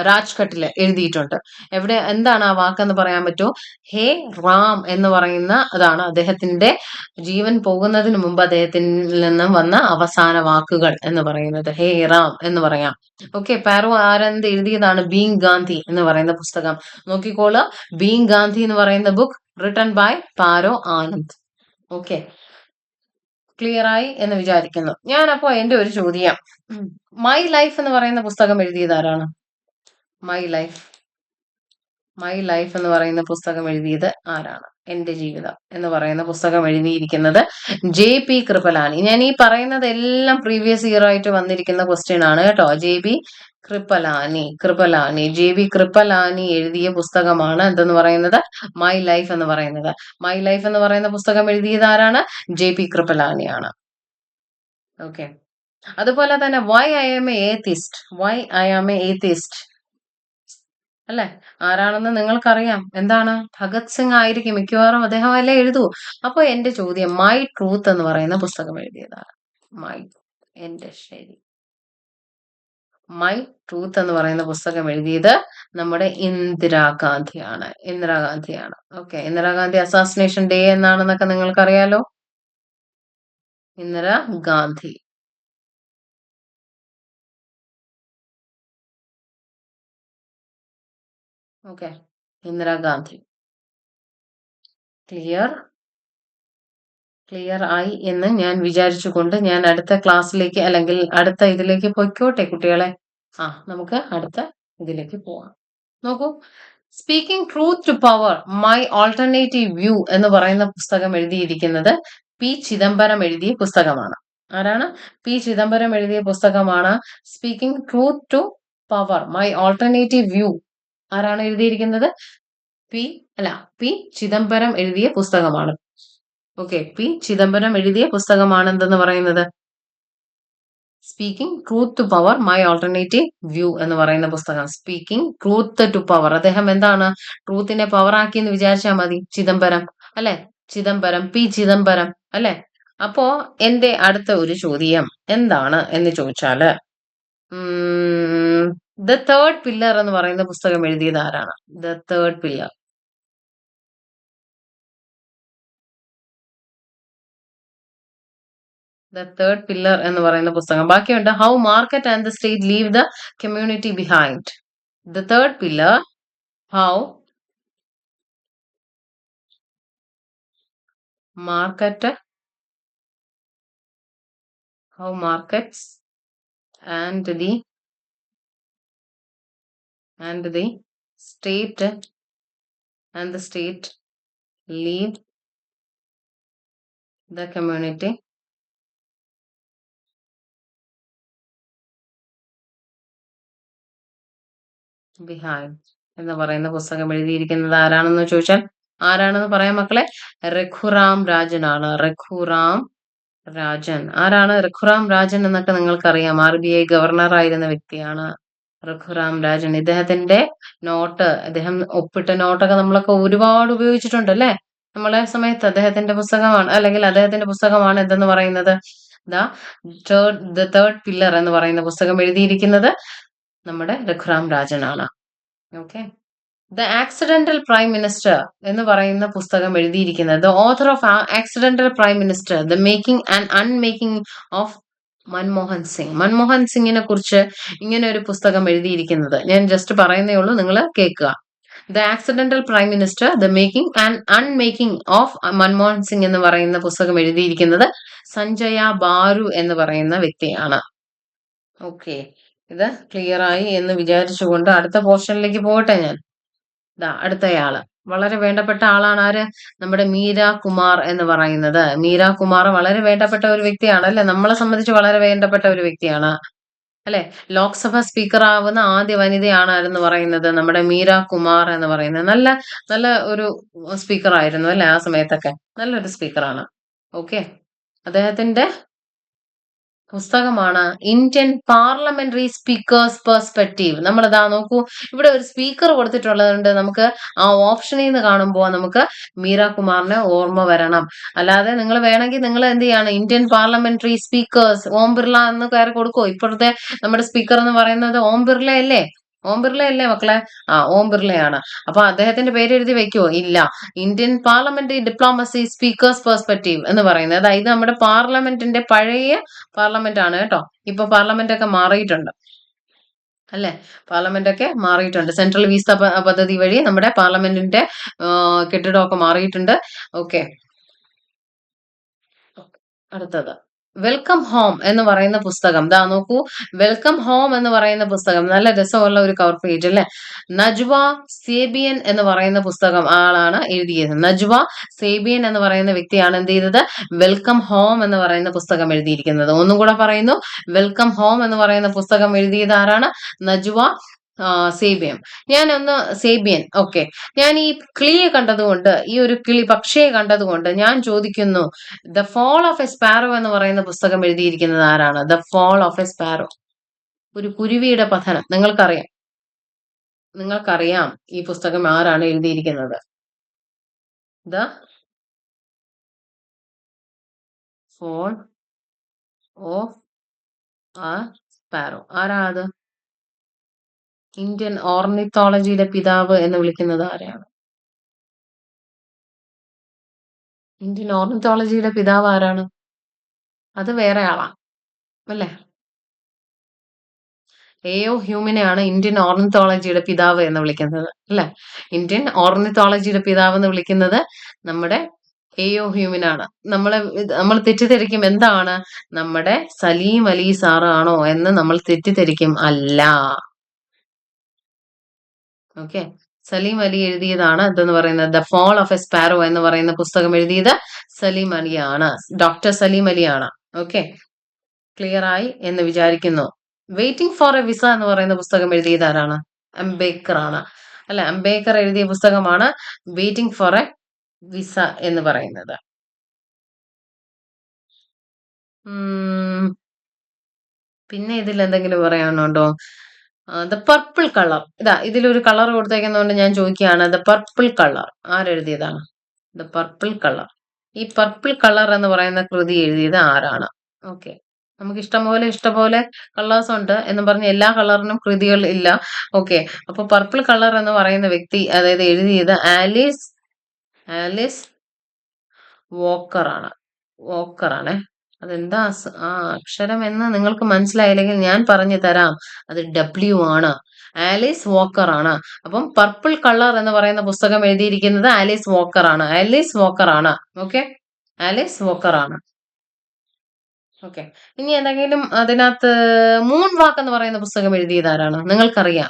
രാജ്ഘട്ടില് എഴുതിയിട്ടുണ്ട്. എവിടെ എന്താണ് ആ വാക്കെന്ന് പറയാൻ പറ്റുമോ? ഹേ റാം എന്ന് പറയുന്ന അതാണ് അദ്ദേഹത്തിന്റെ ജീവൻ പോകുന്നതിന് മുമ്പ് അദ്ദേഹത്തിൽ നിന്നും വന്ന അവസാന വാക്കുകൾ എന്ന് പറയുന്നത്. ഹേ റാം എന്ന് പറയാം. ഓക്കെ, പാരോ ആനന്ദ് എഴുതിയതാണ് ബീങ് ഗാന്ധി എന്ന് പറയുന്ന പുസ്തകം. നോക്കിക്കോള്, ബീങ് ഗാന്ധി എന്ന് പറയുന്ന book written by Paro Anand. Okay, clear ആയി എന്ന് വിചാരിക്കുന്നു. ഞാനപ്പോ എന്റെ ഒരു ചോദ്യം, മൈ ലൈഫ് എന്ന് പറയുന്ന പുസ്തകം എഴുതിയത് ആരാണ്? മൈ ലൈഫ് മൈ ലൈഫ് എന്ന് പറയുന്ന പുസ്തകം എഴുതിയത് ആരാണ്? എന്റെ ജീവിതം എന്ന് പറയുന്ന പുസ്തകം എഴുതിയിരിക്കുന്നത് JP കൃപലാനി. ഞാൻ ഈ പറയുന്നത് എല്ലാം പ്രീവിയസ് ഇയർ ആയിട്ട് വന്നിരിക്കുന്ന ക്വസ്റ്റ്യൻ ആണ് കേട്ടോ. JB കൃപലാനി എഴുതിയ പുസ്തകമാണ് എന്തെന്ന് പറയുന്നത്? മൈ ലൈഫ് എന്ന് പറയുന്നത്. മൈ ലൈഫ് എന്ന് പറയുന്ന പുസ്തകം എഴുതിയത് ആരാണ്? JP കൃപലാനിയാണ്. ഓക്കെ, അതുപോലെ തന്നെ why I am a atheist അല്ലെ, ആരാണെന്ന് നിങ്ങൾക്കറിയാം. എന്താണ്? ഭഗത് സിംഗ് ആയിരിക്കും മിക്കവാറും, അദ്ദേഹം അല്ലേ എഴുതൂ. അപ്പൊ എന്റെ ചോദ്യം, മൈ ട്രൂത്ത് എന്ന് പറയുന്ന പുസ്തകം എഴുതിയതാണ്. മൈ എന്റെ ശരി മൈ ട്രൂത്ത് എന്ന് പറയുന്ന പുസ്തകം എഴുതിയത് നമ്മുടെ ഇന്ദിരാഗാന്ധിയാണ്. ഓക്കെ, ഇന്ദിരാഗാന്ധി അസാസിനേഷൻ ഡേ എന്നാണെന്നൊക്കെ നിങ്ങൾക്കറിയാലോ. ഇന്ദിരാഗാന്ധി. ഓക്കെ, ഇന്ദിരാഗാന്ധി. ക്ലിയർ ആയി എന്ന് ഞാൻ വിചാരിച്ചുകൊണ്ട് ഞാൻ അടുത്ത ക്ലാസ്സിലേക്ക് അല്ലെങ്കിൽ അടുത്ത ഇതിലേക്ക് പൊയ്ക്കോട്ടെ കുട്ടികളെ. നമുക്ക് അടുത്ത ഇതിലേക്ക് പോവാം. നോക്കൂ, speaking truth to power my alternative view എന്ന് പറയുന്ന പുസ്തകം എഴുതിയിരിക്കുന്നത് പി ചിദംബരം എഴുതിയ പുസ്തകമാണ്. ആരാണ്? പി ചിദംബരം എഴുതിയ പുസ്തകമാണ് speaking truth to power my alternative view. ആരാണ് എഴുതിയിരിക്കുന്നത്? പി ചിദംബരം എഴുതിയ പുസ്തകമാണ്. ഓക്കെ, പി ചിദംബരം എഴുതിയ പുസ്തകമാണ് എന്തെന്ന് പറയുന്നത്? Speaking truth to power my alternative view എന്ന് പറയുന്ന പുസ്തകം. Speaking truth to power. അദ്ദേഹം എന്താണ്? ട്രൂത്തിനെ പവർ ആക്കി എന്ന് വിചാരിച്ചാൽ മതി. ചിദംബരം അല്ലെ, പി ചിദംബരം അല്ലെ. അപ്പോ എന്റെ അടുത്ത ഒരു ചോദ്യം എന്താണ് എന്ന് ചോദിച്ചാല്, ദ തേർഡ് പില്ലർ എന്ന് പറയുന്ന പുസ്തകം എഴുതിയത് ആരാണ്? The third pillar. The third pillar എന്ന് പറയുന്ന പുസ്തകം. ബാക്കിയുണ്ട് how market and the state leave the community behind. The third pillar, how markets and the state leave the community behind എന്ന് പറയുന്ന പുസ്തകം എഴുതിയിരിക്കുന്നത് ആരാണെന്ന് ചോദിച്ചാൽ ആരാണെന്ന് പറയാം മക്കളെ? രഘുറാം രാജനാണ്. രഘുറാം രാജൻ. ആരാണ് രഘുറാം രാജൻ എന്നൊക്കെ നിങ്ങൾക്കറിയാം. RBI ഗവർണർ ആയിരുന്ന വ്യക്തിയാണ് രഘുറാം രാജൻ. ഇദ്ദേഹത്തിന്റെ അദ്ദേഹം ഒപ്പിട്ട നോട്ടൊക്കെ നമ്മളൊക്കെ ഒരുപാട് ഉപയോഗിച്ചിട്ടുണ്ട് അല്ലെ നമ്മളെ സമയത്ത്. അദ്ദേഹത്തിന്റെ പുസ്തകമാണ് അല്ലെങ്കിൽ അദ്ദേഹത്തിന്റെ പുസ്തകമാണ് എന്തെന്ന് പറയുന്നത്? ദ തേർഡ് പില്ലർ എന്ന് പറയുന്ന പുസ്തകം എഴുതിയിരിക്കുന്നത് നമ്മുടെ രഘുറാം രാജനാണ്. Okay, the accidental prime minister എന്ന് പറയുന്ന പുസ്തകം എഴുതിയിരിക്കുന്നത് the author of accidental prime minister the making and unmaking of Manmohan സിംഗിനെ കുറിച്ച് ഇങ്ങനെ ഒരു പുസ്തകം എഴുതിയിരിക്കുന്നത് ഞാൻ ജസ്റ്റ് പറയുന്നേ ഉള്ളൂ, നിങ്ങൾ കേൾക്കുക. The accidental prime minister the making and unmaking of Manmohan Singh എന്ന് പറയുന്ന പുസ്തകം എഴുതിയിരിക്കുന്നത് സഞ്ജയ ബാരു എന്ന് പറയുന്ന വ്യക്തിയാണ്. ഓക്കെ, ഇത് ക്ലിയർ ആയി എന്ന് വിചാരിച്ചുകൊണ്ട് അടുത്ത പോർഷനിലേക്ക് പോകട്ടെ ഞാൻ. അടുത്തയാള് വളരെ വേണ്ടപ്പെട്ട ആളാണ്. ആര്? നമ്മുടെ മീര കുമാർ എന്ന് പറയുന്നത്. മീര കുമാർ വളരെ വേണ്ടപ്പെട്ട ഒരു വ്യക്തിയാണ് അല്ലെ, നമ്മളെ സംബന്ധിച്ച് വളരെ വേണ്ടപ്പെട്ട ഒരു വ്യക്തിയാണ് അല്ലെ. ലോക്സഭ സ്പീക്കർ ആവുന്ന ആദ്യ വനിതയാണ് ആരെന്ന് പറയുന്നത് നമ്മുടെ മീര കുമാർ എന്ന് പറയുന്നത്. നല്ല നല്ല ഒരു സ്പീക്കർ ആയിരുന്നു അല്ലെ, ആ സമയത്തൊക്കെ നല്ലൊരു സ്പീക്കറാണ്. ഓക്കെ, അദ്ദേഹത്തിന്റെ പുസ്തകമാണ് ഇന്ത്യൻ പാർലമെന്ററി സ്പീക്കേഴ്സ് പെർസ്പെക്റ്റീവ്. നമ്മളിതാ നോക്കൂ, ഇവിടെ ഒരു സ്പീക്കർ കൊടുത്തിട്ടുള്ളതുകൊണ്ട് നമുക്ക് ആ ഓപ്ഷനിൽ നിന്ന് കാണുമ്പോൾ നമുക്ക് മീര കുമാറിനെ ഓർമ്മ വരണം. അല്ലാതെ നിങ്ങൾ വേണമെങ്കിൽ നിങ്ങൾ എന്ത് ചെയ്യാണ്, Indian parliamentary speakers Om Birla എന്ന് കയറി കൊടുക്കോ. ഇപ്പോഴത്തെ നമ്മുടെ സ്പീക്കർ എന്ന് പറയുന്നത് ഓം ബിർള അല്ലേ. ഓം ബിർള അല്ലേ മക്കളെ? ഓം ബിർളയാണ്. അപ്പൊ അദ്ദേഹത്തിന്റെ പേര് എഴുതി വെക്കുവോ? ഇല്ല. Indian parliamentary diplomacy speakers perspective എന്ന് പറയുന്നത്, അതായത് നമ്മുടെ പാർലമെന്റിന്റെ പഴയ പാർലമെന്റ് ആണ് കേട്ടോ. ഇപ്പൊ പാർലമെന്റ് ഒക്കെ മാറിയിട്ടുണ്ട് അല്ലെ? പാർലമെന്റ് ഒക്കെ മാറിയിട്ടുണ്ട്. സെൻട്രൽ വിസ പദ്ധതി വഴി നമ്മുടെ പാർലമെന്റിന്റെ കെട്ടിടമൊക്കെ മാറിയിട്ടുണ്ട്. ഓക്കെ, അടുത്തത് വെൽക്കം ഹോം എന്ന് പറയുന്ന പുസ്തകം. ദാ നോക്കൂ, വെൽക്കം ഹോം എന്ന് പറയുന്ന പുസ്തകം നല്ല രസമുള്ള ഒരു കവർ പേജ് അല്ലെ. നജ്വ സേബിയൻ എന്ന് പറയുന്ന പുസ്തകം ആളാണ് എഴുതിയത്. നജ്വ സേബിയൻ എന്ന് പറയുന്ന വ്യക്തിയാണ് എന്ത് ചെയ്തത്? വെൽക്കം ഹോം എന്ന് പറയുന്ന പുസ്തകം എഴുതിയിരിക്കുന്നത്. ഒന്നും കൂടെ പറയുന്നു, വെൽക്കം ഹോം എന്ന് പറയുന്ന പുസ്തകം എഴുതിയത് ആരാണ്? നജ്വ സേബിയൻ. സേബിയൻ. ഓക്കെ, ഞാൻ ഈ കിളിയെ കണ്ടതുകൊണ്ട്, ഈ ഒരു പക്ഷിയെ കണ്ടതുകൊണ്ട് ഞാൻ ചോദിക്കുന്നു, the fall of a sparrow എന്ന് പറയുന്ന പുസ്തകം എഴുതിയിരിക്കുന്നത് ആരാണ്? The fall of a sparrow, ഒരു കുരുവിയുടെ പതനം. നിങ്ങൾക്കറിയാം ഈ പുസ്തകം ആരാണ് എഴുതിയിരിക്കുന്നത്? The fall of a sparrow. ആരാ അത്? ഇന്ത്യൻ ഓർണിത്തോളജിയുടെ പിതാവ് എന്ന് വിളിക്കുന്നത് ആരെയാണ്? ഇന്ത്യൻ ഓർണിത്തോളജിയുടെ പിതാവ് ആരാണ്? അത് വേറെ ആളാ അല്ലേ? എയോ ഹ്യൂമിനെയാണ് ഇന്ത്യൻ ഓർണിത്തോളജിയുടെ പിതാവ് എന്ന് വിളിക്കുന്നത് അല്ലെ? ഇന്ത്യൻ ഓർണിത്തോളജിയുടെ പിതാവ് എന്ന് വിളിക്കുന്നത് നമ്മുടെ എയോ ഹ്യൂമിനാണ്. നമ്മൾ തെറ്റിദ്ധരിക്കും, എന്താണ് നമ്മുടെ സലീം അലി സാറ് ആണോ എന്ന് നമ്മൾ തെറ്റിദ്ധരിക്കും. അല്ല. ഓക്കെ, സലീം അലി എഴുതിയതാണ് ഇതെന്ന് പറയുന്നത്. The fall of a sparrow എന്ന് പറയുന്ന പുസ്തകം എഴുതിയത് സലീം അലിയാണ്, ഡോക്ടർ സലീം അലിയാണ്. ഓക്കെ, ക്ലിയർ ആയി എന്ന് വിചാരിക്കുന്നു. വെയിറ്റിംഗ് ഫോർ എ വിസ എന്ന് പറയുന്ന പുസ്തകം എഴുതിയത് ആരാണ്? അംബേദ്കർ ആണ് അല്ലെ? അംബേദ്കർ എഴുതിയ പുസ്തകമാണ് വെയിറ്റിംഗ് ഫോർ എ വിസ എന്ന് പറയുന്നത്. പിന്നെ ഇതിൽ എന്തെങ്കിലും പറയാനുണ്ടോ? The purple colour. ഇതിലൊരു കളർ കൊടുത്തേക്കുന്നതുകൊണ്ട് ഞാൻ ചോദിക്കുകയാണ്, ദ പർപ്പിൾ കളർ ആരെഴുതിയതാണ്? The purple colour. ഈ പർപ്പിൾ കളർ എന്ന് പറയുന്ന കൃതി എഴുതിയത് ആരാണ്? ഓക്കെ, നമുക്ക് ഇഷ്ടംപോലെ കളേഴ്സ് ഉണ്ട് എന്നും പറഞ്ഞ് എല്ലാ കളറിനും കൃതികൾ ഇല്ല. ഓക്കെ, അപ്പൊ പർപ്പിൾ കളർ എന്ന് പറയുന്ന വ്യക്തി, അതായത് എഴുതിയത് ആലിസ് വോക്കർ ആണ്. അതെന്താ അക്ഷരം എന്ന് നിങ്ങൾക്ക് മനസ്സിലായില്ലെങ്കിൽ ഞാൻ പറഞ്ഞു തരാം. അത് W ആണ്. ആലിസ് വോക്കർ ആണ്. അപ്പം പർപ്പിൾ കളർ എന്ന് പറയുന്ന പുസ്തകം എഴുതിയിരിക്കുന്നത് ആലിസ് വോക്കർ ആണ്. ഓക്കെ, ആലിസ് വോക്കർ ആണ്. ഓക്കെ, ഇനി എന്തെങ്കിലും അതിനകത്ത് മൂൺ വാക്ക് എന്ന് പറയുന്ന പുസ്തകം എഴുതിയത് ആരാണ്? നിങ്ങൾക്കറിയാം.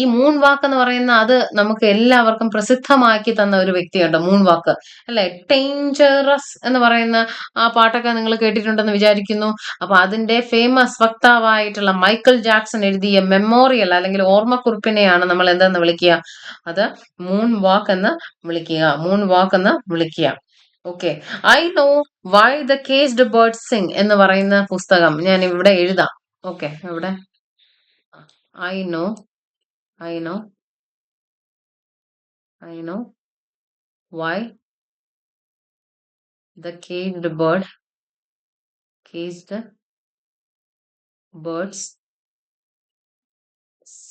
ഈ മൂൺ വാക്ക് എന്ന് പറയുന്ന, അത് നമുക്ക് എല്ലാവർക്കും പ്രസിദ്ധമാക്കി തന്ന ഒരു വ്യക്തിയുണ്ട്, മൂൺ വാക്ക് അല്ലെ? ഡേഞ്ചറസ് എന്ന് പറയുന്ന ആ പാട്ടൊക്കെ നിങ്ങൾ കേട്ടിട്ടുണ്ടെന്ന് വിചാരിക്കുന്നു. അപ്പൊ അതിന്റെ ഫേമസ് വക്താവായിട്ടുള്ള മൈക്കിൾ ജാക്സൺ എഴുതിയ മെമ്മോറിയൽ അല്ലെങ്കിൽ ഓർമ്മക്കുറിപ്പിനെയാണ് നമ്മൾ എന്തെന്ന് വിളിക്കുക? അത് മൂൺ വാക്ക് എന്ന് വിളിക്കുക. Okay, I know why the caged bird sing എന്ന് പറയുന്ന പുസ്തകം ഞാൻ ഇവിടെ എഴുതാം. ഓക്കെ, ഇവിടെ I know why the caged birds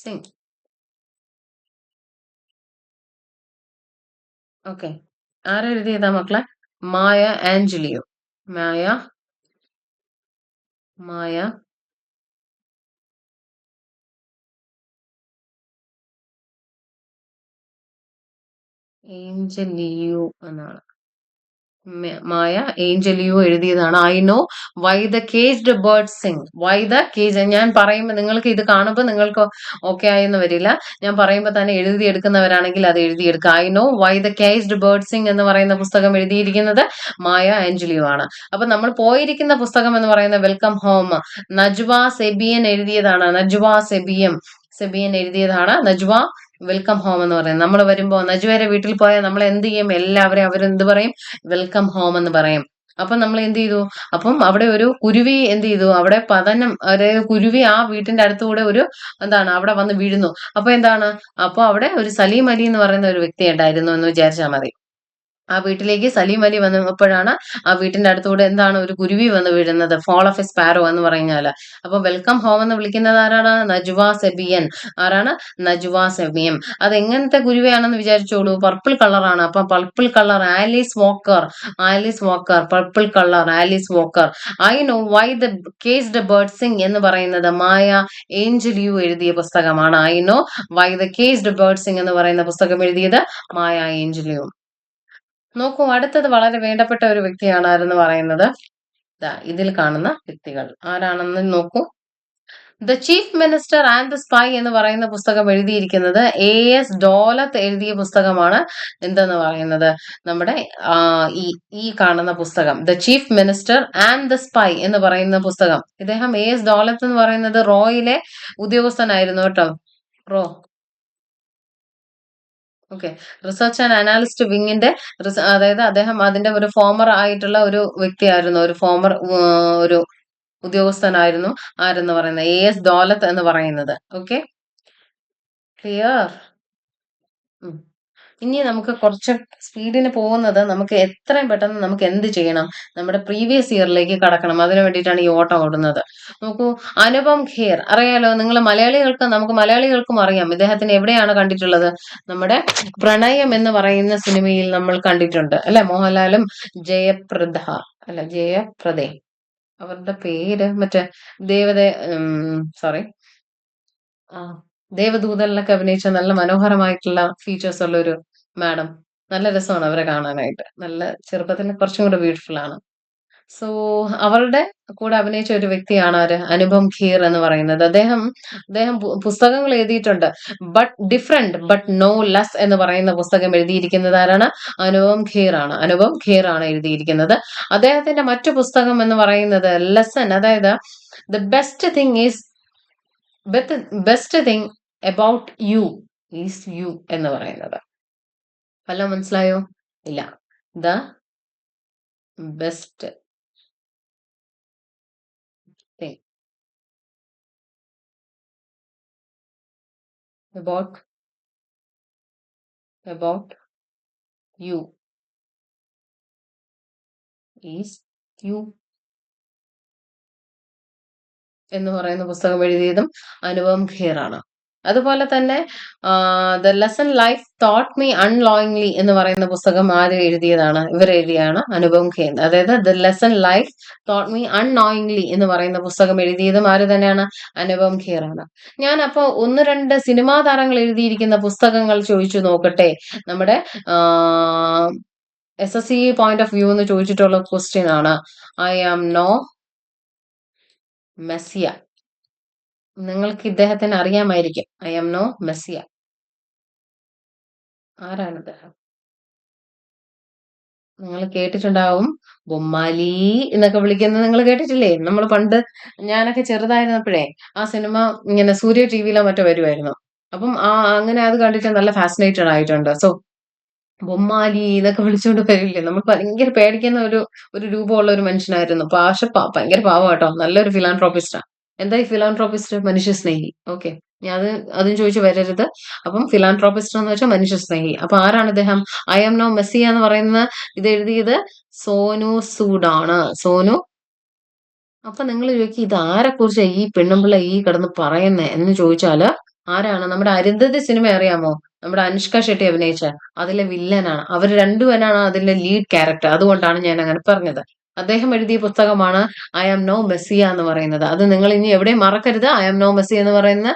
sing. Okay, ആരെഴുതിയതാ മക്കളെ? Maya Angelou. ഏഞ്ചലിയോ എന്നാണ്. മായ ഏഞ്ചലിയോ എഴുതിയതാണ് I know why the caged bird sing. ഞാൻ പറയുമ്പോൾ നിങ്ങൾക്ക് ഇത് കാണുമ്പോൾ നിങ്ങൾക്ക് ഓക്കെ ആയെന്ന് വരില്ല. ഞാൻ പറയുമ്പോൾ തന്നെ എഴുതിയെടുക്കുന്നവരാണെങ്കിൽ അത് എഴുതിയെടുക്കുക. I know why the caged bird sing എന്ന് പറയുന്ന പുസ്തകം എഴുതിയിരിക്കുന്നത് മായ ആഞ്ചലിയോ ആണ്. അപ്പൊ നമ്മൾ പോയിരിക്കുന്ന പുസ്തകം എന്ന് പറയുന്നത് വെൽക്കം ഹോം, നജ്വ സെബിയൻ എഴുതിയതാണ്. സെബിയൻ എഴുതിയതാണ് നജ്വ വെൽക്കം ഹോം എന്ന് പറയുന്നത്. നമ്മൾ വരുമ്പോ നജ്വയുടെ വീട്ടിൽ പോയാൽ നമ്മൾ എന്ത് ചെയ്യും? എല്ലാവരെയും അവരെന്ത് പറയും? വെൽക്കം ഹോം എന്ന് പറയും. അപ്പം നമ്മൾ എന്ത് ചെയ്തു? അപ്പം അവിടെ ഒരു കുരുവി എന്ത് ചെയ്തു? അവിടെ കുരുവി ആ വീട്ടിന്റെ അടുത്തുകൂടെ അവിടെ വന്ന് വീഴുന്നു. അപ്പൊ അവിടെ ഒരു സലീം അലി എന്ന് പറയുന്ന ഒരു വ്യക്തി ഉണ്ടായിരുന്നു എന്ന് വിചാരിച്ചാൽ മതി. ആ വീട്ടിലേക്ക് സലീം അലി വന്നപ്പോഴാണ് ആ വീട്ടിന്റെ അടുത്തൂടെ എന്താണ് ഒരു കുരുവി വന്ന് വീഴുന്നത്, ഫോൾ ഓഫ് എ സ്പാരോ എന്ന് പറഞ്ഞാല്. അപ്പൊ വെൽക്കം ഹോം എന്ന് വിളിക്കുന്നത് ആരാണ്? നജ്വ സെബിയൻ. ആരാണ്? നജ്വ സെബിയൻ. അത് എങ്ങനത്തെ കുരുവിയാണെന്ന് വിചാരിച്ചോളൂ, പർപ്പിൾ കളറാണ്. അപ്പൊ purple colour, Alice Walker, Alice Walker, purple colour, Alice Walker. I know why the caged bird sing എന്ന് പറയുന്നത് മായ ഏഞ്ചൽ യു എഴുതിയ പുസ്തകമാണ്. I know why the caged bird sing എന്ന് പറയുന്ന പുസ്തകം എഴുതിയത് മായ ഏഞ്ചൽ യു. നോക്കൂ, അടുത്തത് വളരെ വേണ്ടപ്പെട്ട ഒരു വ്യക്തിയാണ് ആരെന്ന് പറയുന്നത്. ഇതിൽ കാണുന്ന വ്യക്തികൾ ആരാണെന്ന് നോക്കൂ. The chief minister and the spy എന്ന് പറയുന്ന പുസ്തകം എഴുതിയിരിക്കുന്നത് എസ് ഡോലത്ത് എഴുതിയ പുസ്തകമാണ്. എന്തെന്ന് പറയുന്നത്, നമ്മുടെ ഈ ഈ കാണുന്ന പുസ്തകം the chief minister and the spy എന്ന് പറയുന്ന പുസ്തകം. ഇദ്ദേഹം എസ് ഡോലത്ത് എന്ന് പറയുന്നത് റോയിലെ ഉദ്യോഗസ്ഥനായിരുന്നു കേട്ടോ. റോ, ഓക്കെ, റിസർച്ച് ആൻഡ് അനാലിസ്റ്റ് വിങ്ങിന്റെ അതായത് അദ്ദേഹം അതിന്റെ ഒരു ഫോമർ ആയിട്ടുള്ള ഒരു വ്യക്തിയായിരുന്നു, ഒരു ഫോമർ ഒരു ഉദ്യോഗസ്ഥനായിരുന്നു. ആരെന്ന് പറയുന്നത് എസ് ദോലത്ത് എന്ന് പറയുന്നത്. Okay, clear. ഇനി നമുക്ക് കുറച്ച് സ്പീഡിന് പോകുന്നത്, നമുക്ക് എത്രയും പെട്ടെന്ന് നമുക്ക് എന്ത് ചെയ്യണം, നമ്മുടെ പ്രീവിയസ് ഇയറിലേക്ക് കടക്കണം. അതിനു വേണ്ടിയിട്ടാണ് ഈ ഓട്ടം ഓടുന്നത്. നോക്കൂ, അനുപം ഖേർ അറിയാലോ നിങ്ങൾ, നമുക്ക് മലയാളികൾക്കും അറിയാം. ഇദ്ദേഹത്തിന് എവിടെയാണ് കണ്ടിട്ടുള്ളത്? നമ്മുടെ പ്രണയം എന്ന് പറയുന്ന സിനിമയിൽ നമ്മൾ കണ്ടിട്ടുണ്ട് അല്ലെ. മോഹൻലാലും ജയപ്രദ അല്ല ജയപ്രദേ, അവരുടെ പേര് മറ്റേ ദേവത, സോറി, ആ ദേവദൂതനിലൊക്കെ അഭിനയിച്ച നല്ല മനോഹരമായിട്ടുള്ള ഫീച്ചേഴ്സ് ഉള്ള ഒരു മാഡം. നല്ല രസമാണ് അവരെ കാണാനായിട്ട്. നല്ല ചെറുപ്പത്തിൽ കുറച്ചും കൂടെ ബ്യൂട്ടിഫുൾ ആണ്. സോ അവരുടെ കൂടെ അഭിനയിച്ച ഒരു വ്യക്തിയാണ് ആര്? അനുപം ഖേർ എന്ന് പറയുന്നത്. അദ്ദേഹം അദ്ദേഹം പുസ്തകങ്ങൾ എഴുതിയിട്ടുണ്ട്. But different but no less എന്ന് പറയുന്ന പുസ്തകം എഴുതിയിരിക്കുന്നത് ആരാണ്? അനുപം ഖേർ ആണ്. അനുപം ഖേർ ആണ് എഴുതിയിരിക്കുന്നത്. അദ്ദേഹത്തിന്റെ മറ്റു പുസ്തകം എന്ന് പറയുന്നത് ലെസൺ, അതായത് the best thing is best thing about you is you എന്ന് പറയുന്നത്. വല്ലതും മനസ്സിലായോ? ഇല്ല. The best thing about you is you എന്ന് പറയുന്ന പുസ്തകം എഴുതിയതും അനുപം ഖേർ ആണ്. അതുപോലെ തന്നെ the lesson life taught me unknowingly എന്ന് പറയുന്ന പുസ്തകം ആര് എഴുതിയതാണ്? ഇവർ എഴുതിയാണ്, അനുപം ഖേർ. അതായത് the lesson life taught me unknowingly എന്ന് പറയുന്ന പുസ്തകം എഴുതിയതും ആര് തന്നെയാണ്? അനുപം ഖേർ ആണ്. ഞാൻ അപ്പോ ഒന്ന് രണ്ട് സിനിമാ താരങ്ങൾ എഴുതിയിരിക്കുന്ന പുസ്തകങ്ങൾ ചോദിച്ചു നോക്കട്ടെ. നമ്മുടെ SSC പോയിന്റ് ഓഫ് വ്യൂ എന്ന് ചോദിച്ചിട്ടുള്ള ക്വസ്റ്റ്യൻ ആണ്. I am no messiah. നിങ്ങൾക്ക് ഇദ്ദേഹത്തിന് അറിയാമായിരിക്കും. I am no messiah. ആരാണ് ഇദ്ദേഹം? നിങ്ങൾ കേട്ടിട്ടുണ്ടാവും. ബൊമ്മാലി എന്നൊക്കെ വിളിക്കുന്നത് നിങ്ങൾ കേട്ടിട്ടില്ലേ? നമ്മൾ പണ്ട്, ഞാനൊക്കെ ചെറുതായിരുന്നപ്പോഴേ ആ സിനിമ ഇങ്ങനെ സൂര്യ ടിവിയിലോ മറ്റോ വരുമായിരുന്നു. അപ്പം അങ്ങനെ അത് കണ്ടിട്ട് നല്ല ഫാസിനേറ്റഡ് ആയിട്ടുണ്ട്. സോ ബൊമ്മാലി എന്നൊക്കെ വിളിച്ചുകൊണ്ട് വരില്ലേ, നമ്മൾ ഭയങ്കര പേടിക്കുന്ന ഒരു രൂപമുള്ള ഒരു മനുഷ്യനായിരുന്നു. ഭയങ്കര പാവം കേട്ടോ, നല്ലൊരു ഫിലാൻട്രോപ്പിസ്റ്റാ. എന്താ ഈ ഫിലാൻട്രോപ്പിസ്റ്റ്? മനുഷ്യ സ്നേഹി. ഓക്കെ, ഞാൻ അതും ചോദിച്ചു വരരുത്. അപ്പം ഫിലാൻട്രോപ്പിസ്റ്റ് എന്ന് വെച്ചാൽ മനുഷ്യ സ്നേഹി. അപ്പൊ ആരാണ് ഇദ്ദേഹം? ഐ എം നോ മെസ്സി എന്ന് പറയുന്ന ഇത് എഴുതിയത് സോനു സൂഡാണ്. സോനു. അപ്പൊ നിങ്ങൾ ചോദിക്കും, ഇത് ആരെ കുറിച്ചാ ഈ പെണ്ണുമ്പിള്ള ഈ കിടന്ന് പറയുന്നേ എന്ന് ചോദിച്ചാല്, ആരാണ്? നമ്മുടെ അരുന്ധതി സിനിമ അറിയാമോ? നമ്മുടെ അനുഷ്ക ഷെട്ടി അഭിനയിച്ച അതിലെ വില്ലനാണ്. അവർ രണ്ടുപേരാണ് അതിലെ ലീഡ് ക്യാരക്ടർ. അതുകൊണ്ടാണ് ഞാൻ അങ്ങനെ പറഞ്ഞത്. അദ്ദേഹം എഴുതിയ പുസ്തകമാണ് ഐ ആം നോ മെസ്സിയ എന്ന് പറയുന്നത്. അത് നിങ്ങൾ ഇനി എവിടെയും മറക്കരുത്. ഐ ആം നോ മെസ്സി എന്ന് പറയുന്ന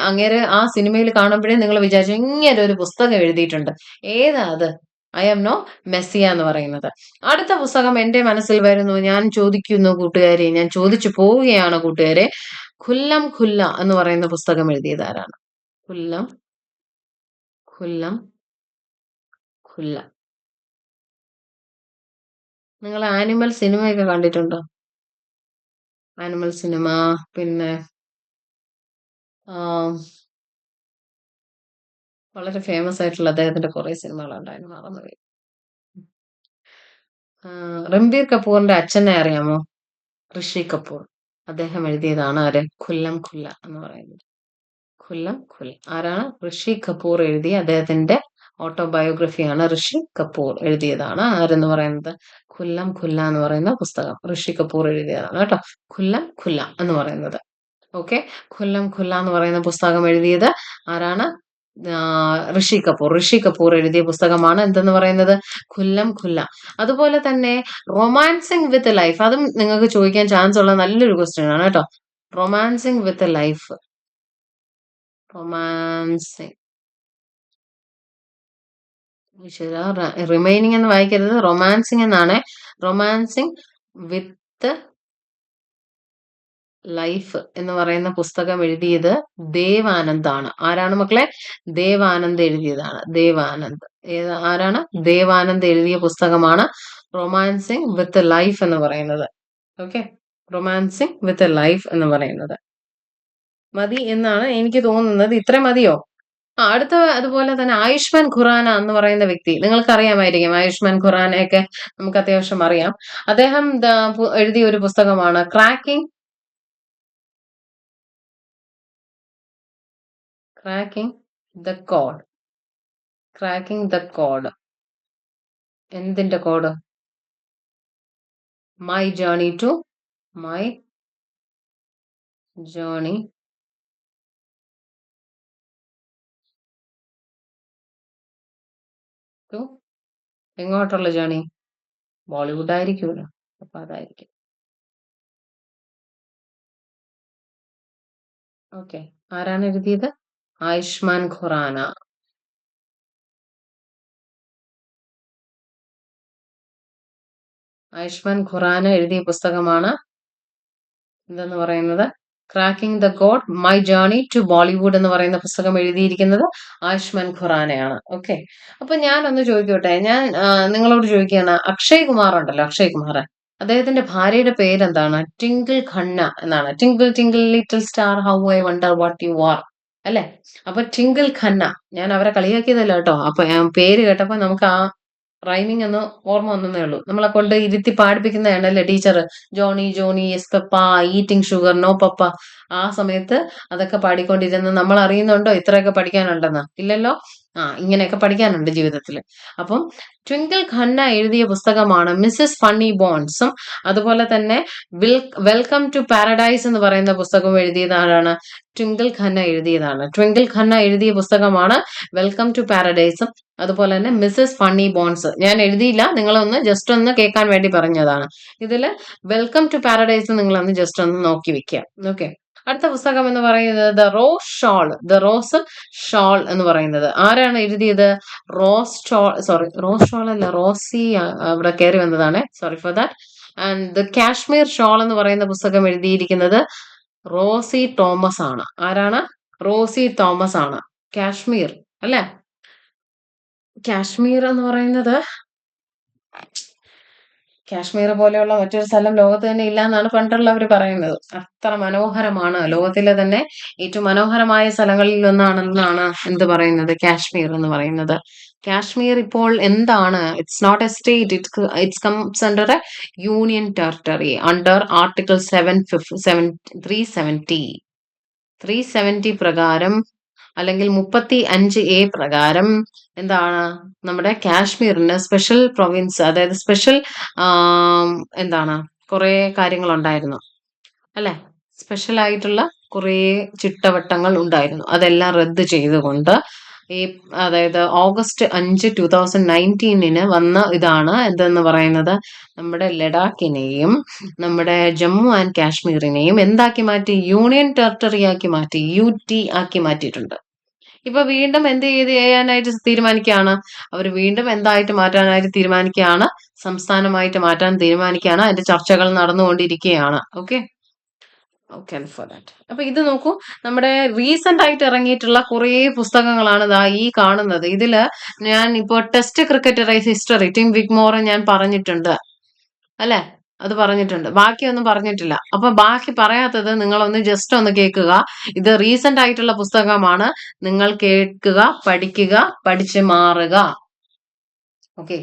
അങ്ങേര് ആ സിനിമയിൽ കാണുമ്പോഴേ നിങ്ങൾ വിചാരിച്ചു ഇങ്ങനെ ഒരു പുസ്തകം എഴുതിയിട്ടുണ്ട്. ഏതാ അത്? ഐ ആം നോ മെസ്സിയ എന്ന് പറയുന്നത്. അടുത്ത പുസ്തകം എന്റെ മനസ്സിൽ വരുന്നു. ഞാൻ ചോദിക്കുന്നു കൂട്ടുകാരെ, ഞാൻ ചോദിച്ചു പോവുകയാണ് കൂട്ടുകാരെ. ഖുല്ലം ഖുല്ല എന്ന് പറയുന്ന പുസ്തകം എഴുതിയത് ആരാണ്? ഖുല്ലം ഖുല്ലം ഖുല്ല. നിങ്ങൾ ആനിമൽ സിനിമയൊക്കെ കണ്ടിട്ടുണ്ടോ? ആനിമൽ സിനിമ, പിന്നെ വളരെ ഫേമസ് ആയിട്ടുള്ള അദ്ദേഹത്തിന്റെ കുറെ സിനിമകളുണ്ടായിരുന്നു, മറന്നുപോയി. രൺബീർ കപൂറിന്റെ അച്ഛനെ അറിയാമോ? ഋഷി കപൂർ. അദ്ദേഹം എഴുതിയതാണ് ആര്? ഖുല്ലം ഖുല്ല എന്ന് പറയുന്നത്. ഖുല്ലം ഖുല്ല ആരാണ്? ഋഷി കപൂർ എഴുതിയ അദ്ദേഹത്തിന്റെ ഓട്ടോബയോഗ്രഫിയാണ്. ഋഷി കപൂർ എഴുതിയതാണ്. ആരെന്ന് പറയുന്നത്? ഖുല്ലം ഖുല്ല എന്ന് പറയുന്ന പുസ്തകം ഋഷി കപൂർ എഴുതിയതാണ് കേട്ടോ. ഖുല്ലം ഖുല്ല എന്ന് പറയുന്നത്. ഓക്കെ, ഖുല്ലം ഖുല്ല എന്ന് പറയുന്ന പുസ്തകം എഴുതിയത് ആരാണ്? ഋഷി കപൂർ. ഋഷി കപൂർ എഴുതിയ പുസ്തകമാണ് എന്തെന്ന് പറയുന്നത്? ഖുല്ലം ഖുല്ല. അതുപോലെ തന്നെ റൊമാൻസിങ് വിത്ത് ലൈഫ്, അതും നിങ്ങൾക്ക് ചോദിക്കാൻ ചാൻസ് ഉള്ള നല്ലൊരു ക്വസ്റ്റ്യൻ ആണ് കേട്ടോ. റൊമാൻസിങ് വിത്ത് ലൈഫ്, റൊമാൻസിങ്, റിമൈനിങ് എന്ന് വായിക്കരുത്, റൊമാൻസിങ് എന്നാണ്. റൊമാൻസിങ് വിത്ത് ലൈഫ് എന്ന് പറയുന്ന പുസ്തകം എഴുതിയത് ദേവാനന്ദാണ്. ആരാണ് മക്കളെ? ദേവാനന്ദ് എഴുതിയതാണ്. ദേവാനന്ദ്. ആരാണ്? ദേവാനന്ദ് എഴുതിയ പുസ്തകമാണ് റൊമാൻസിങ് വിത്ത് ലൈഫ് എന്ന് പറയുന്നത്. ഓക്കെ, റൊമാൻസിങ് വിത്ത് ലൈഫ് എന്ന് പറയുന്നത്. മതി എന്നാണ് എനിക്ക് തോന്നുന്നത്. ഇത്ര മതിയോ? അടുത്ത അതുപോലെ തന്നെ ആയുഷ്മാൻ ഖുറാന എന്ന് പറയുന്ന വ്യക്തി, നിങ്ങൾക്ക് അറിയാമായിരിക്കും. ആയുഷ്മാൻ ഖുറാനയൊക്കെ നമുക്ക് അത്യാവശ്യം അറിയാം. അദ്ദേഹം എഴുതിയ ഒരു പുസ്തകമാണ് cracking the code. Cracking the code. എന്തിന്റെ കോഡ്? മൈ ജേർണി ടു എങ്ങോട്ടുള്ള ജേർണി? ബോളിവുഡ് ആയിരിക്കുമല്ലോ, അപ്പൊ അതായിരിക്കും. ഓക്കെ, ആരാണ് എഴുതിയത്? ആയുഷ്മാൻ ഖുറാന. ആയുഷ്മാൻ ഖുറാന എഴുതിയ പുസ്തകമാണ് എന്തെന്ന് പറയുന്നത്? Cracking the code my journey to Bollywood എന്ന് പറയുന്ന പുസ്തകം എഴുതിയിരിക്കുന്നത് ആയുഷ്മാൻ ഖുറാനയാണ്. ഓക്കെ, അപ്പൊ ഞാനൊന്ന് ചോദിക്കട്ടെ, ഞാൻ നിങ്ങളോട് ചോദിക്കുകയാണ്. അക്ഷയ് കുമാർ ഉണ്ടല്ലോ, അക്ഷയ് കുമാർ, അദ്ദേഹത്തിന്റെ ഭാര്യയുടെ പേരെന്താണ്? ട്വിങ്കിൾ ഖന്ന എന്നാണ്. Twinkle twinkle little star how I wonder what you are, അല്ലെ? അപ്പൊ ട്വിങ്കിൾ ഖന്ന, ഞാൻ അവരെ കളിയാക്കിയതല്ല കേട്ടോ. അപ്പൊ പേര് കേട്ടപ്പോ നമുക്ക് ആ റൈമിംഗ് ഒന്ന് ഓർമ്മ വന്നേ ഉള്ളൂ. നമ്മളെ കൊണ്ട് ഇരുത്തി പാടിപ്പിക്കുന്നതാണല്ലേ teacher. Johnny Johnny yes papa, eating sugar no papa. ആ സമയത്ത് അതൊക്കെ പാടിക്കൊണ്ടിരുന്ന് നമ്മൾ അറിയുന്നുണ്ടോ ഇത്രയൊക്കെ പഠിക്കാനുണ്ടെന്ന്? ഇല്ലല്ലോ. ഇങ്ങനെയൊക്കെ പഠിക്കാനുണ്ട് ജീവിതത്തിൽ. അപ്പം ട്വിങ്കിൾ ഖന്ന എഴുതിയ പുസ്തകമാണ് മിസ്സസ് ഫണ്ണി ബോൺസും, അതുപോലെ തന്നെ വെൽക്കം ടു പാരഡൈസ് എന്ന് പറയുന്ന പുസ്തകം എഴുതിയത് ആരാണ്? ട്വിങ്കിൾ ഖന്ന എഴുതിയതാണ്. ട്വിങ്കിൾ ഖന്ന എഴുതിയ പുസ്തകമാണ് വെൽക്കം ടു പാരഡൈസും, അതുപോലെ തന്നെ മിസ്സസ് ഫണ്ണി ബോൺസ്. ഞാൻ എഴുതിയില്ല, നിങ്ങളൊന്ന് ജസ്റ്റ് ഒന്ന് കേൾക്കാൻ വേണ്ടി പറഞ്ഞതാണ്. ഇതില് വെൽക്കം ടു പാരഡൈസ് നിങ്ങളൊന്ന് ജസ്റ്റ് ഒന്ന് നോക്കി വെക്കുക. ഓക്കെ, അടുത്ത പുസ്തകം എന്ന് പറയുന്നത് the rose shawl. The rose shawl എന്ന് പറയുന്നത് ആരാണ് എഴുതിയത്? റോസ് ഷോൾ അല്ല, റോസി അവിടെ കയറി വന്നതാണ്. Sorry for that. And the Kashmir shawl എന്ന് പറയുന്ന പുസ്തകം എഴുതിയിരിക്കുന്നത് റോസി തോമസ് ആണ്. ആരാണ്? റോസി തോമസ് ആണ്. കാശ്മീർ അല്ലെ? കാശ്മീർ എന്ന് പറയുന്നത്, കാശ്മീർ പോലെയുള്ള മറ്റൊരു സ്ഥലം ലോകത്ത് തന്നെ ഇല്ല എന്നാണ് പണ്ടുള്ളവർ പറയുന്നത്. അത്ര മനോഹരമാണ്. ലോകത്തിലെ തന്നെ ഏറ്റവും മനോഹരമായ സ്ഥലങ്ങളിൽ ഒന്നാണെന്നാണ് എന്ത് പറയുന്നത്? കാശ്മീർ എന്ന് പറയുന്നത്. കാശ്മീർ ഇപ്പോൾ എന്താണ്? It's not a state, it's comes under a union territory under article 370 പ്രകാരം, അല്ലെങ്കിൽ 35A പ്രകാരം എന്താണ്? നമ്മുടെ കാശ്മീരിന് സ്പെഷ്യൽ പ്രൊവിൻസ്, അതായത് സ്പെഷ്യൽ എന്താണ്, കുറെ കാര്യങ്ങൾ ഉണ്ടായിരുന്നു അല്ലെ? സ്പെഷ്യൽ ആയിട്ടുള്ള കുറെ ചിട്ടവട്ടങ്ങൾ ഉണ്ടായിരുന്നു. അതെല്ലാം റദ്ദ് ചെയ്തുകൊണ്ട് അതായത് August 5, 2019 വന്ന ഇതാണ് എന്തെന്ന് പറയുന്നത്? നമ്മുടെ ലഡാക്കിനെയും നമ്മുടെ ജമ്മു ആൻഡ് കാശ്മീരിനെയും എന്താക്കി മാറ്റി? യൂണിയൻ ടെറിട്ടറി ആക്കി മാറ്റി, UT ആക്കി മാറ്റിയിട്ടുണ്ട്. ഇപ്പൊ വീണ്ടും എന്ത് ചെയ്യാനായിട്ട് തീരുമാനിക്കുകയാണ്? അവർ വീണ്ടും എന്തായിട്ട് മാറ്റാനായിട്ട് തീരുമാനിക്കുകയാണ്? സംസ്ഥാനമായിട്ട് മാറ്റാൻ തീരുമാനിക്കുകയാണ്. അതിന്റെ ചർച്ചകൾ നടന്നുകൊണ്ടിരിക്കുകയാണ്. Okay, for that. അപ്പൊ ഇത് നോക്കൂ, നമ്മുടെ റീസെന്റ് ആയിട്ട് ഇറങ്ങിയിട്ടുള്ള കുറെ പുസ്തകങ്ങളാണ് ഈ കാണുന്നത്. ഇതില് ഞാൻ ഇപ്പോ ടെസ്റ്റ് ക്രിക്കറ്റ് ഹിസ്റ്ററി ടിം വിഗ്മോർ ഞാൻ പറഞ്ഞിട്ടുണ്ട് അല്ലെ? അത് പറഞ്ഞിട്ടുണ്ട്. ബാക്കിയൊന്നും പറഞ്ഞിട്ടില്ല. അപ്പൊ ബാക്കി പറയാത്തത് നിങ്ങളൊന്ന് ജസ്റ്റ് ഒന്ന് കേൾക്കുക. ഇത് റീസെന്റ് ആയിട്ടുള്ള പുസ്തകമാണ്. നിങ്ങൾ കേൾക്കുക, പഠിക്കുക, പഠിച്ച് മാറുക. Okay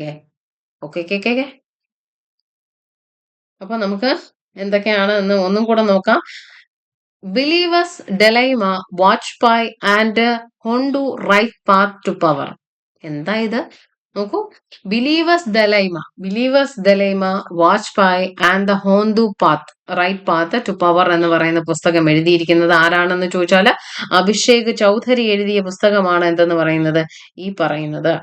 okay. അപ്പൊ നമുക്ക് എന്തൊക്കെയാണ് എന്ന് ഒന്നും കൂടെ നോക്കാം. Believers dilemma, Vajpayee and Hindu right path to power. എന്താ ഇത് നോക്കൂ. Believers dilemma Vajpayee and the Hindu path right path to power എന്ന് പറയുന്ന പുസ്തകം എഴുതിയിരിക്കുന്നത് ആരാണെന്ന് ചോദിച്ചാൽ അഭിഷേക് ചൗധരി എഴുതിയ പുസ്തകമാണ് എന്തെന്ന് പറയുന്നത് ഈ പറയുന്നത്.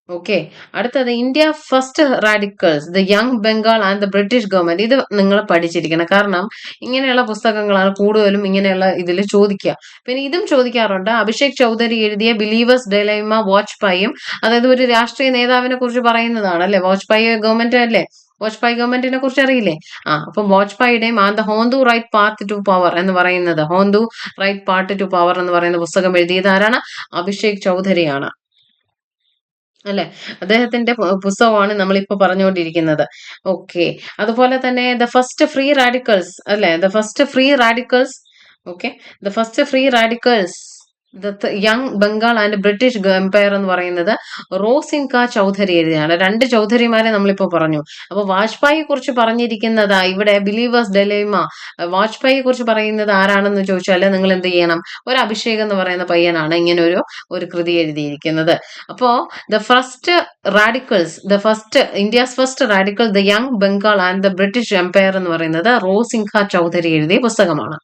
ഓക്കെ. അടുത്തത് India first radicals the young Bengal and the British government. ഇത് നിങ്ങൾ പഠിച്ചിരിക്കണം. കാരണം ഇങ്ങനെയുള്ള പുസ്തകങ്ങളാണ് കൂടുതലും ഇങ്ങനെയുള്ള ഇതിൽ ചോദിക്കുക. പിന്നെ ഇതും ചോദിക്കാറുണ്ട്. അഭിഷേക് ചൗധരി എഴുതിയ ബിലീവേഴ്സ് ഡെലൈമ വാജ്പായും, അതായത് ഒരു രാഷ്ട്രീയ നേതാവിനെ കുറിച്ച് പറയുന്നതാണ് അല്ലെ. വാജ്പായി ഗവൺമെന്റ് അല്ലേ. വാജ്പായി ഗവൺമെന്റിനെ കുറിച്ച് അറിയില്ലേ? അപ്പം വാജ്പായിയുടെയും and the Hindu right path to power എന്ന് പറയുന്നത്, Hindu right path to power എന്ന് പറയുന്ന പുസ്തകം എഴുതിയത് ആരാണ്? അഭിഷേക് ചൗധരിയാണ് അല്ലെ. അദ്ദേഹത്തിന്റെ പുസ്തകമാണ് നമ്മളിപ്പോ പറഞ്ഞുകൊണ്ടിരിക്കുന്നത്. ഓക്കെ. അതുപോലെ തന്നെ ദ ഫസ്റ്റ് ഫ്രീ റാഡിക്കൽസ് അല്ലെ, the first free radicals. Okay. The first free radicals the young Bengal and British empire എന്ന് പറയുന്നത് റോസിൻക ചൗധരി എഴുതിയാണ്. രണ്ട് ചൗധരിമാരെ നമ്മളിപ്പോ പറഞ്ഞു. അപ്പൊ വാജ്പായിയെ കുറിച്ച് പറഞ്ഞിരിക്കുന്നത് ഇവിടെ ബിലീവേഴ്സ് ഡെലൈമ. വാജ്പായിയെ കുറിച്ച് പറയുന്നത് ആരാണെന്ന് ചോദിച്ചാൽ നിങ്ങൾ എന്ത് ചെയ്യണം? ഒരു അഭിഷേക് എന്ന് പറയുന്ന പയ്യനാണ് ഇങ്ങനെ ഒരു കൃതി എഴുതിയിരിക്കുന്നത്. അപ്പോ the first radicals, the first India's first radical the young Bengal and the British empire എന്ന് പറയുന്നത് റോസിൻക ചൗധരി എഴുതിയ പുസ്തകമാണ്.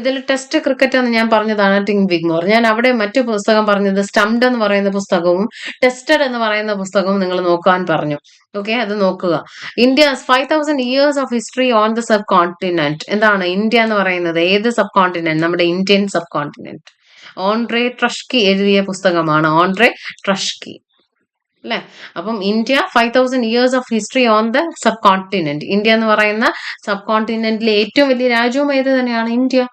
ഇതിൽ ടെസ്റ്റ് ക്രിക്കറ്റ് എന്ന് ഞാൻ പറഞ്ഞതാണ് ടിം വിഗ്മോർ. ഞാൻ അവിടെ മറ്റു പുസ്തകം പറഞ്ഞത് സ്റ്റംഡ് എന്ന് പറയുന്ന പുസ്തകവും ടെസ്റ്റഡ് എന്ന് പറയുന്ന പുസ്തകവും നിങ്ങൾ നോക്കാൻ പറഞ്ഞു. ഓക്കെ, അത് നോക്കുക. India 5000 years of history on the sub continent. എന്താണ് ഇന്ത്യ എന്ന് പറയുന്നത്? ഏത് സബ് കോണ്ടിനെന്റ്? നമ്മുടെ ഇന്ത്യൻ സബ് കോണ്ടിനെന്റ്. ഓൺട്രേ ട്രഷ്കി എഴുതിയ പുസ്തകമാണ്. ഓൺട്രേ ട്രഷ്കി അല്ലെ. അപ്പം India 5000 years of history on the sub continent. India എന്ന് പറയുന്ന സബ് കോണ്ടിനെന്റിലെ ഏറ്റവും വലിയ രാജ്യവും ഏത് തന്നെയാണ്? ഇന്ത്യ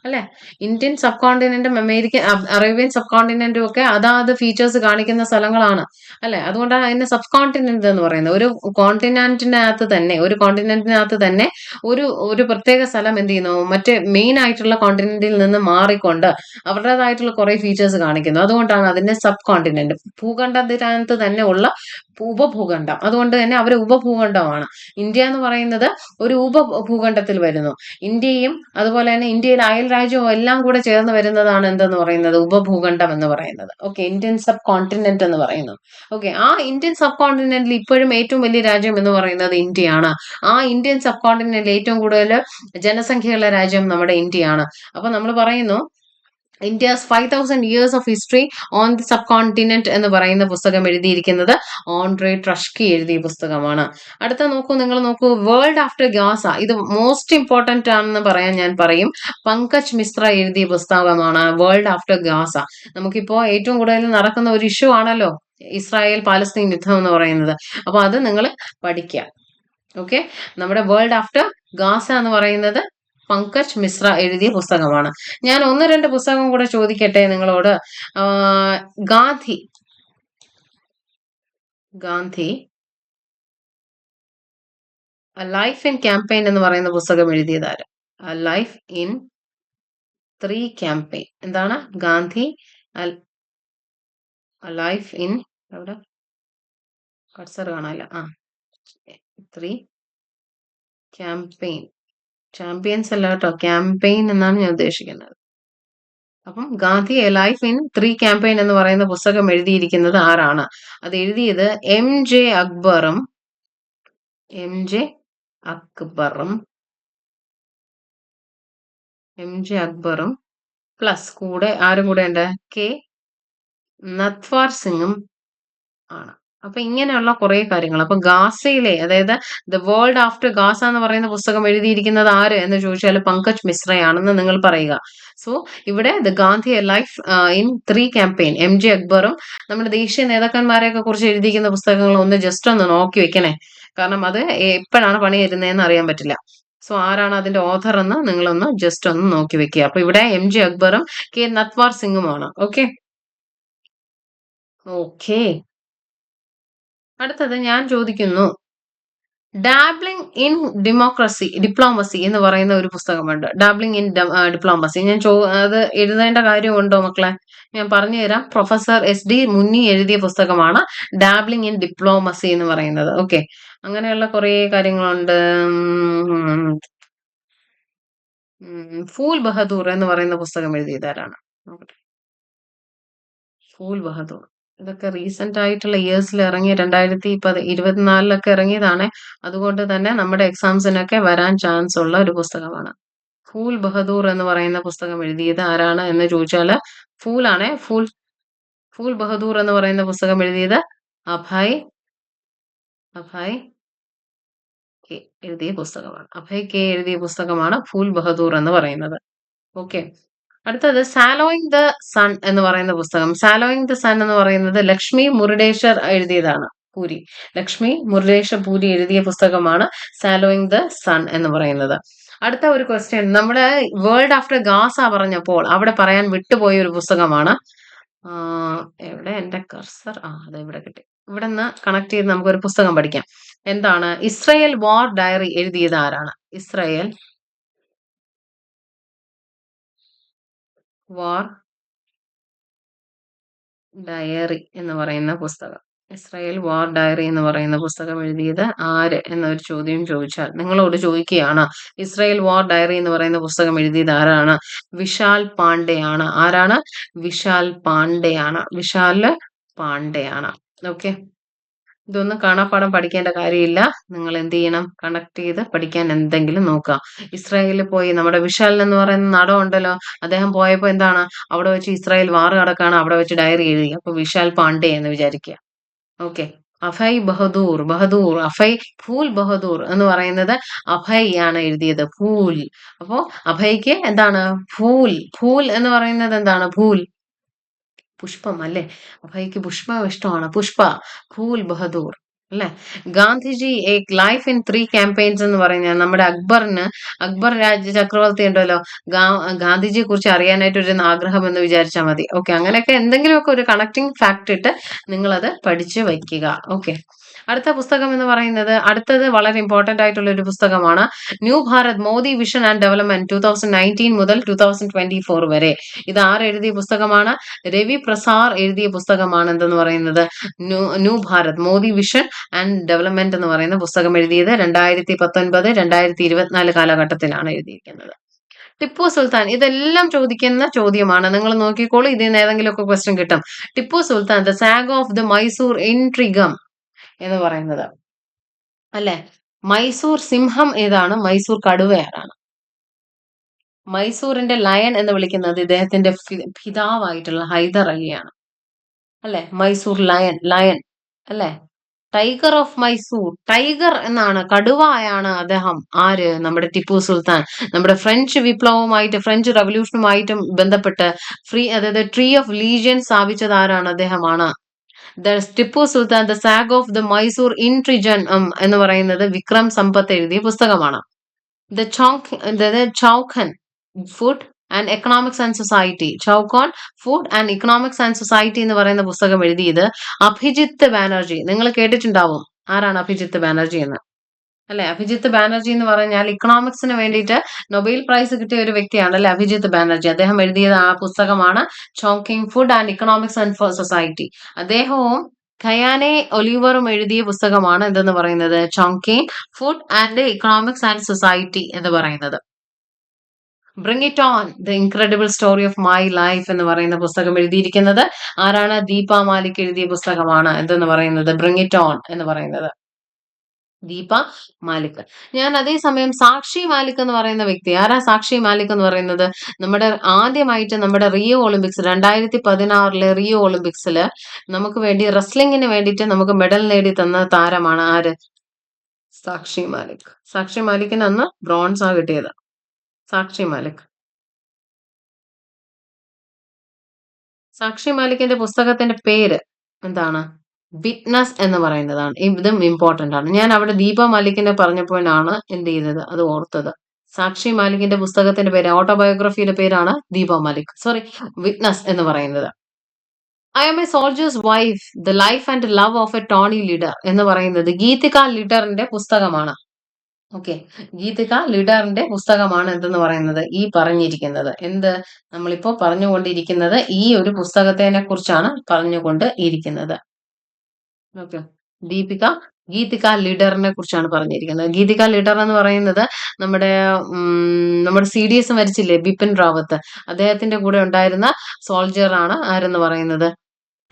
അല്ലെ. ഇന്ത്യൻ സബ് കോണ്ടിനെന്റും അമേരിക്കൻ അറേബ്യൻ സബ് കോണ്ടിനെന്റും ഒക്കെ അതാത് ഫീച്ചേഴ്സ് കാണിക്കുന്ന സ്ഥലങ്ങളാണ് അല്ലെ. അതുകൊണ്ടാണ് അതിനെ സബ് കോണ്ടിനെന്റ് എന്ന് പറയുന്നത്. ഒരു കോണ്ടിനെന്റിനകത്ത് തന്നെ ഒരു പ്രത്യേക സ്ഥലം എന്ത് ചെയ്യുന്നു? മറ്റേ മെയിൻ ആയിട്ടുള്ള കോണ്ടിനെന്റിൽ നിന്ന് മാറിക്കൊണ്ട് അവരുടേതായിട്ടുള്ള കുറെ ഫീച്ചേഴ്സ് കാണിക്കുന്നു. അതുകൊണ്ടാണ് അതിന്റെ സബ് കോണ്ടിനെന്റ്. ഭൂഖണ്ഡത്തിനകത്ത് തന്നെ ഉള്ള ഉപഭൂഖണ്ഡം. അതുകൊണ്ട് തന്നെ അവർ ഉപഭൂഖണ്ഡമാണ്. ഇന്ത്യ എന്ന് പറയുന്നത് ഒരു ഉപഭൂഖണ്ഡത്തിൽ വരുന്നു. ഇന്ത്യയും അതുപോലെ തന്നെ ഇന്ത്യയുടെ അയൽ രാജ്യവും എല്ലാം കൂടെ ചേർന്ന് വരുന്നതാണ് എന്തെന്ന് പറയുന്നത്? ഉപഭൂഖണ്ഡം എന്ന് പറയുന്നത്. ഓക്കെ, ഇന്ത്യൻ സബ് കോണ്ടിനെന്റ് എന്ന് പറയുന്നു. ഓക്കെ, ആ ഇന്ത്യൻ സബ് കോണ്ടിനെന്റിൽ ഇപ്പോഴും ഏറ്റവും വലിയ രാജ്യം എന്ന് പറയുന്നത് ഇന്ത്യയാണ്. ആ ഇന്ത്യൻ സബ് കോണ്ടിനെന്റിൽ ഏറ്റവും കൂടുതൽ ജനസംഖ്യയുള്ള രാജ്യം നമ്മുടെ ഇന്ത്യയാണ്. അപ്പൊ നമ്മൾ പറയുന്നു India's 5000 years of history on the sub continent എന്ന് പറയുന്ന പുസ്തകം എഴുതിയിരിക്കുന്നത് ഓൺട്രേ ട്രഷ്കി എഴുതിയ പുസ്തകമാണ്. അടുത്ത നോക്കൂ, നിങ്ങൾ നോക്കൂ. World after Gaza. ഇത് മോസ്റ്റ് ഇമ്പോർട്ടന്റ് ആണെന്ന് പറയാൻ ഞാൻ പറയും. പങ്കജ് മിശ്ര എഴുതിയ പുസ്തകമാണ് വേൾഡ് ആഫ്റ്റർ ഗാസ. നമുക്കിപ്പോ ഏറ്റവും കൂടുതൽ നടക്കുന്ന ഒരു ഇഷ്യൂ ആണല്ലോ ഇസ്രായേൽ പാലസ്തീൻ യുദ്ധം എന്ന് പറയുന്നത്. അപ്പൊ അത് നിങ്ങൾ പഠിക്കുക. ഓക്കെ, നമ്മുടെ വേൾഡ് ആഫ്റ്റർ ഗാസ എന്ന് പറയുന്നത് പങ്കജ് മിശ്ര എഴുതിയ പുസ്തകമാണ്. ഞാൻ ഒന്ന് രണ്ട് പുസ്തകം കൂടെ ചോദിക്കട്ടെ നിങ്ങളോട്. ഗാന്ധി ലൈഫ് ഇൻ ക്യാമ്പയിൻ എന്ന് പറയുന്ന പുസ്തകം എഴുതിയതാര്? Life in 3 campaign. എന്താണ്? ഗാന്ധി ലൈഫ് ഇൻ, അവിടെ കട്സർ കാണാനില്ല. 3 ക്യാമ്പയിൻ. ചാമ്പ്യൻസ് അല്ല കേട്ടോ, ക്യാമ്പയിൻ എന്നാണ് ഞാൻ ഉദ്ദേശിക്കുന്നത്. അപ്പം Gandhi A life in 3 campaign എന്ന് പറയുന്ന പുസ്തകം എഴുതിയിരിക്കുന്നത് ആരാണ്? അത് എഴുതിയത് എം ജെ അക്ബറും പ്ലസ് കൂടെ ആരും കൂടെ ഉണ്ട്? കെ നത്വാർ സിംഗും ആണ്. അപ്പൊ ഇങ്ങനെയുള്ള കുറെ കാര്യങ്ങൾ. അപ്പൊ ഗാസയിലെ, അതായത് ദ വേൾഡ് ആഫ്റ്റർ ഗാസ എന്ന് പറയുന്ന പുസ്തകം എഴുതിയിരിക്കുന്നത് ആര് എന്ന് ചോദിച്ചാൽ പങ്കജ് മിശ്രയാണെന്ന് നിങ്ങൾ പറയുക. സോ ഇവിടെ the Gandhi life in 3 campaign, M J അക്ബറും നമ്മുടെ ദേശീയ നേതാക്കന്മാരെയൊക്കെ കുറിച്ച് എഴുതിയിരിക്കുന്ന പുസ്തകങ്ങൾ ഒന്ന് ജസ്റ്റ് ഒന്ന് നോക്കി വെക്കണേ. കാരണം അത് എപ്പോഴാണ് പണി തരുന്നതെന്ന് അറിയാൻ പറ്റില്ല. സോ ആരാണ് അതിന്റെ ഓഥർ എന്ന് നിങ്ങളൊന്ന് ജസ്റ്റ് ഒന്ന് നോക്കി വെക്കുക. അപ്പൊ ഇവിടെ എം ജെ അക്ബറും കെ നത്വാർ സിംഗുമാണ്. ഓക്കെ. ഓക്കെ, അടുത്തത് ഞാൻ ചോദിക്കുന്നു, ഡാബ്ലിംഗ് ഇൻ ഡിപ്ലോമസി എന്ന് പറയുന്ന ഒരു പുസ്തകമുണ്ട്. ഡാബ്ലിംഗ് ഇൻ ഡിപ്ലോമസി. അത് എഴുതേണ്ട കാര്യമുണ്ടോ മക്കളെ? ഞാൻ പറഞ്ഞു തരാം. പ്രൊഫസർ SD മുന്നി എഴുതിയ പുസ്തകമാണ് ഡാബ്ലിംഗ് ഇൻ ഡിപ്ലോമസി എന്ന് പറയുന്നത്. ഓക്കെ, അങ്ങനെയുള്ള കുറെ കാര്യങ്ങളുണ്ട്. ഫൂൽ ബഹദൂർ എന്ന് പറയുന്ന പുസ്തകം എഴുതിയതാരാണ്? ഫൂൽ ബഹദൂർ ഇതൊക്കെ റീസെന്റ് ആയിട്ടുള്ള ഇയേഴ്സിൽ ഇറങ്ങിയ 2024 ഇറങ്ങിയതാണ്. അതുകൊണ്ട് തന്നെ നമ്മുടെ എക്സാംസിനൊക്കെ വരാൻ ചാൻസ് ഉള്ള ഒരു പുസ്തകമാണ്. ഫൂൽ ബഹദൂർ എന്ന് പറയുന്ന പുസ്തകം എഴുതിയത് ആരാണ് എന്ന് ചോദിച്ചാല് ഫൂൽ ഫൂൽ ബഹദൂർ എന്ന് പറയുന്ന പുസ്തകം എഴുതിയത് അഭയ് അഭയ് കെ എഴുതിയ പുസ്തകമാണ്. അഭയ് കെ എഴുതിയ പുസ്തകമാണ് ഫൂൽ ബഹദൂർ എന്ന് പറയുന്നത്. ഓക്കെ. അടുത്തത് സാലോയിങ് ദ സൺ എന്ന് പറയുന്ന പുസ്തകം. സാലോയിങ് ദ സൺ എന്ന് പറയുന്നത് ലക്ഷ്മി മുരുടേശ്വർ എഴുതിയതാണ്. പൂരി. ലക്ഷ്മി മുരുടേശ്വർ പൂരി എഴുതിയ പുസ്തകമാണ് സാലോയിങ് ദ സൺ എന്ന് പറയുന്നത്. അടുത്ത ഒരു ക്വസ്റ്റ്യൻ, നമ്മുടെ വേൾഡ് ആഫ്റ്റർ ഗാസ പറഞ്ഞപ്പോൾ അവിടെ പറയാൻ വിട്ടുപോയ ഒരു പുസ്തകമാണ്. എവിടെ എന്റെ കർസർ? അത് ഇവിടെ കിട്ടി. ഇവിടെ നിന്ന് കണക്ട് ചെയ്ത് നമുക്കൊരു പുസ്തകം പഠിക്കാം. എന്താണ്? ഇസ്രയേൽ വാർ ഡയറി എഴുതിയത് ആരാണ്? ഇസ്രയേൽ വാർ ഡയറി എന്ന് പറയുന്ന പുസ്തകം. ഇസ്രായേൽ വാർ ഡയറി എന്ന് പറയുന്ന പുസ്തകം എഴുതിയത് ആര് എന്നൊരു ചോദ്യം ചോദിച്ചാൽ നിങ്ങളോട് ചോദിക്കുകയാണ്, ഇസ്രായേൽ വാർ ഡയറി എന്ന് പറയുന്ന പുസ്തകം എഴുതിയത് ആരാണ്? വിശാൽ പാണ്ഡെയാണ്. ആരാണ്? വിശാൽ പാണ്ഡെയാണ്. വിശാല് പാണ്ഡെയാണ്. ഓക്കെ. ഇതൊന്നും കാണാപ്പാഠം പഠിക്കേണ്ട കാര്യമില്ല. നിങ്ങൾ എന്ത് ചെയ്യണം? കണക്ട് ചെയ്ത് പഠിക്കാൻ എന്തെങ്കിലും നോക്കുക. ഇസ്രായേലിൽ പോയി നമ്മുടെ വിശാൽ എന്ന് പറയുന്ന നടൻ ഉണ്ടല്ലോ, അദ്ദേഹം പോയപ്പോ എന്താണ്, അവിടെ വെച്ച് ഇസ്രായേൽ വാർ നടക്കാണ്, അവിടെ വെച്ച് ഡയറി എഴുതി. അപ്പൊ വിശാൽ പാണ്ഡെ എന്ന് വിചാരിക്കുക. ഓക്കെ. അഭയ് അഭയ് ഫൂൽ ബഹദൂർ എന്ന് പറയുന്നത് അഭയ് ആണ് എഴുതിയത്. ഫൂൽ. അപ്പോ അഭയ്ക്ക് എന്താണ്? ഫൂൽ എന്ന് പറയുന്നത് എന്താണ്? പുഷ്പം അല്ലേ? അഭയ്ക്ക് പുഷ്പം ഇഷ്ടമാണ്. പുഷ്പ. ഫൂൽ ബഹദൂർ അല്ലെ? Gandhiji A life in 3 campaigns എന്ന് പറയുന്നത് നമ്മുടെ അക്ബർ ചക്രവർത്തി ഉണ്ടല്ലോ, ഗാന്ധിജിയെ കുറിച്ച് അറിയാനായിട്ട് ഒരു ആഗ്രഹം എന്ന് വിചാരിച്ചാൽ മതി. ഓക്കെ. അങ്ങനെയൊക്കെ എന്തെങ്കിലുമൊക്കെ ഒരു കണക്ടിങ് ഫാക്ട് ഇട്ട് നിങ്ങളത് പഠിച്ചു വയ്ക്കുക. ഓക്കെ. അടുത്ത പുസ്തകം എന്ന് പറയുന്നത്, അടുത്തത് വളരെ ഇമ്പോർട്ടന്റ് ആയിട്ടുള്ള ഒരു പുസ്തകമാണ്. New Bharat Modi vision and development 2019 മുതൽ 2024 വരെ. ഇത് ആരെഴുതിയ പുസ്തകമാണ്? രവി പ്രസാർ എഴുതിയ പുസ്തകമാണ്. എന്തെന്ന് പറയുന്നത്? New Bharat Modi vision and development എന്ന് പറയുന്ന പുസ്തകം എഴുതിയത് 2019, 2024 കാലഘട്ടത്തിലാണ് എഴുതിയിരിക്കുന്നത്. ടിപ്പു സുൽത്താൻ. ഇതെല്ലാം ചോദിക്കുന്ന ചോദ്യമാണ്. നിങ്ങൾ നോക്കിക്കോളൂ, ഇതിൽ നിന്ന് ഏതെങ്കിലുമൊക്കെ ക്വസ്റ്റ്യൻ കിട്ടും. Tipu Sultan the saga of the Mysore interregnum എന്ന് പറയുന്നത് അല്ലെ? മൈസൂർ സിംഹം ഏതാണ്? മൈസൂർ കടുവ ആരാണ്? മൈസൂറിന്റെ ലയൺ എന്ന് വിളിക്കുന്നത് ഇദ്ദേഹത്തിന്റെ പിതാവായിട്ടുള്ള ഹൈദർ അലിയാണ് അല്ലെ? മൈസൂർ ലയൺ അല്ലെ? ടൈഗർ ഓഫ് മൈസൂർ, ടൈഗർ എന്നാണ്, കടുവയാണ് അദ്ദേഹം. ആര്? നമ്മുടെ ടിപ്പു സുൽത്താൻ. നമ്മുടെ ഫ്രഞ്ച് വിപ്ലവവുമായിട്ട്, ഫ്രഞ്ച് റവല്യൂഷനുമായിട്ടും ബന്ധപ്പെട്ട് അതായത് ട്രീ ഓഫ് ലീജിയൻ സ്ഥാപിച്ചത് ആരാണ്? അദ്ദേഹമാണ്. Tipu Sultan the saga of the Mysore interregnum എന്ന് പറയുന്നത് വിക്രം സമ്പത്ത് എഴുതിയ പുസ്തകമാണ്. ചൗഖൻ food and economics and society, ചൗക്കോൺ food and economics and society എന്ന് പറയുന്ന പുസ്തകം എഴുതിയത് അഭിജിത്ത് ബാനർജി. നിങ്ങൾ കേട്ടിട്ടുണ്ടാവും ആരാണ് അഭിജിത്ത് ബാനർജി എന്ന് അല്ലെ? അഭിജിത്ത് ബാനർജി എന്ന് പറഞ്ഞാൽ ഇക്കണോമിക്സിന് വേണ്ടിയിട്ട് നൊബേൽ പ്രൈസ് കിട്ടിയ ഒരു വ്യക്തിയാണ് അല്ലെ, അഭിജിത്ത് ബാനർജി. അദ്ദേഹം എഴുതിയത് ആ പുസ്തകമാണ് choking food and economics and society. അദ്ദേഹവും ഖയാനെ ഒലിവറും എഴുതിയ പുസ്തകമാണ് എന്തെന്ന് പറയുന്നത്? Choking food and economics and society എന്ന് പറയുന്നത്. Bring it on the incredible story of my life എന്ന് പറയുന്ന പുസ്തകം എഴുതിയിരിക്കുന്നത് ആരാണ്? ദീപ മാലിക് എഴുതിയ പുസ്തകമാണ്. എന്തെന്ന് പറയുന്നത്? ബ്രിങ് ഇറ്റ് ഓൺ എന്ന് പറയുന്നത് ദീപ മാലിക്. ഞാൻ അതേസമയം സാക്ഷി മാലിക് എന്ന് പറയുന്ന വ്യക്തി, ആരാ സാക്ഷി മാലിക് എന്ന് പറയുന്നത്? നമ്മുടെ ആദ്യമായിട്ട് നമ്മുടെ റിയോ ഒളിമ്പിക്സ് 2016 റിയോ ഒളിമ്പിക്സില് നമുക്ക് വേണ്ടി റെസ്ലിംഗിന് വേണ്ടിയിട്ട് നമുക്ക് മെഡൽ നേടി തന്ന താരമാണ്. ആര്? സാക്ഷി മാലിക്. സാക്ഷി മാലിക്കിന് അന്ന് ബ്രോൺസാ കിട്ടിയത്. സാക്ഷി മാലിക്. സാക്ഷി മാലിക്കിന്റെ പുസ്തകത്തിന്റെ പേര് എന്താണ്? വിറ്റ്നസ് എന്ന് പറയുന്നതാണ്. ഇതും ഇമ്പോർട്ടന്റ് ആണ്. ഞാൻ അവിടെ ദീപ മാലിക്കിനെ പറഞ്ഞപ്പോഴാണ് എന്ത് ചെയ്തത്, അത് ഓർത്തത്. സാക്ഷി മാലിക്കിന്റെ പുസ്തകത്തിന്റെ പേര്, ഓട്ടോബയോഗ്രഫിയുടെ പേരാണ് ദീപ മാലിക്, സോറി, വിറ്റ്നസ് എന്ന് പറയുന്നത്. I M A soldiers wife the life and love of A Tony Lidder എന്ന് പറയുന്നത് ഗീതിക ലിഡറിന്റെ പുസ്തകമാണ്. ഓക്കെ. ഗീതിക ലിഡറിന്റെ പുസ്തകമാണ് എന്തെന്ന് പറയുന്നത്? ഈ പറഞ്ഞിരിക്കുന്നത്. എന്ത് നമ്മളിപ്പോ പറഞ്ഞുകൊണ്ടിരിക്കുന്നത് ഈ ഒരു പുസ്തകത്തിനെ കുറിച്ചാണ് പറഞ്ഞുകൊണ്ട് ഇരിക്കുന്നത്. ഓക്കെ. ഗീതിക ലിഡറിനെ കുറിച്ചാണ് പറഞ്ഞിരിക്കുന്നത്. ഗീതിക ലിഡർ എന്ന് പറയുന്നത് നമ്മുടെ CDS മരിച്ചില്ലേ, ബിപിൻ റാവത്ത്, അദ്ദേഹത്തിന്റെ കൂടെ ഉണ്ടായിരുന്ന സോൾജർ ആണ്. ആരെന്ന് പറയുന്നത്?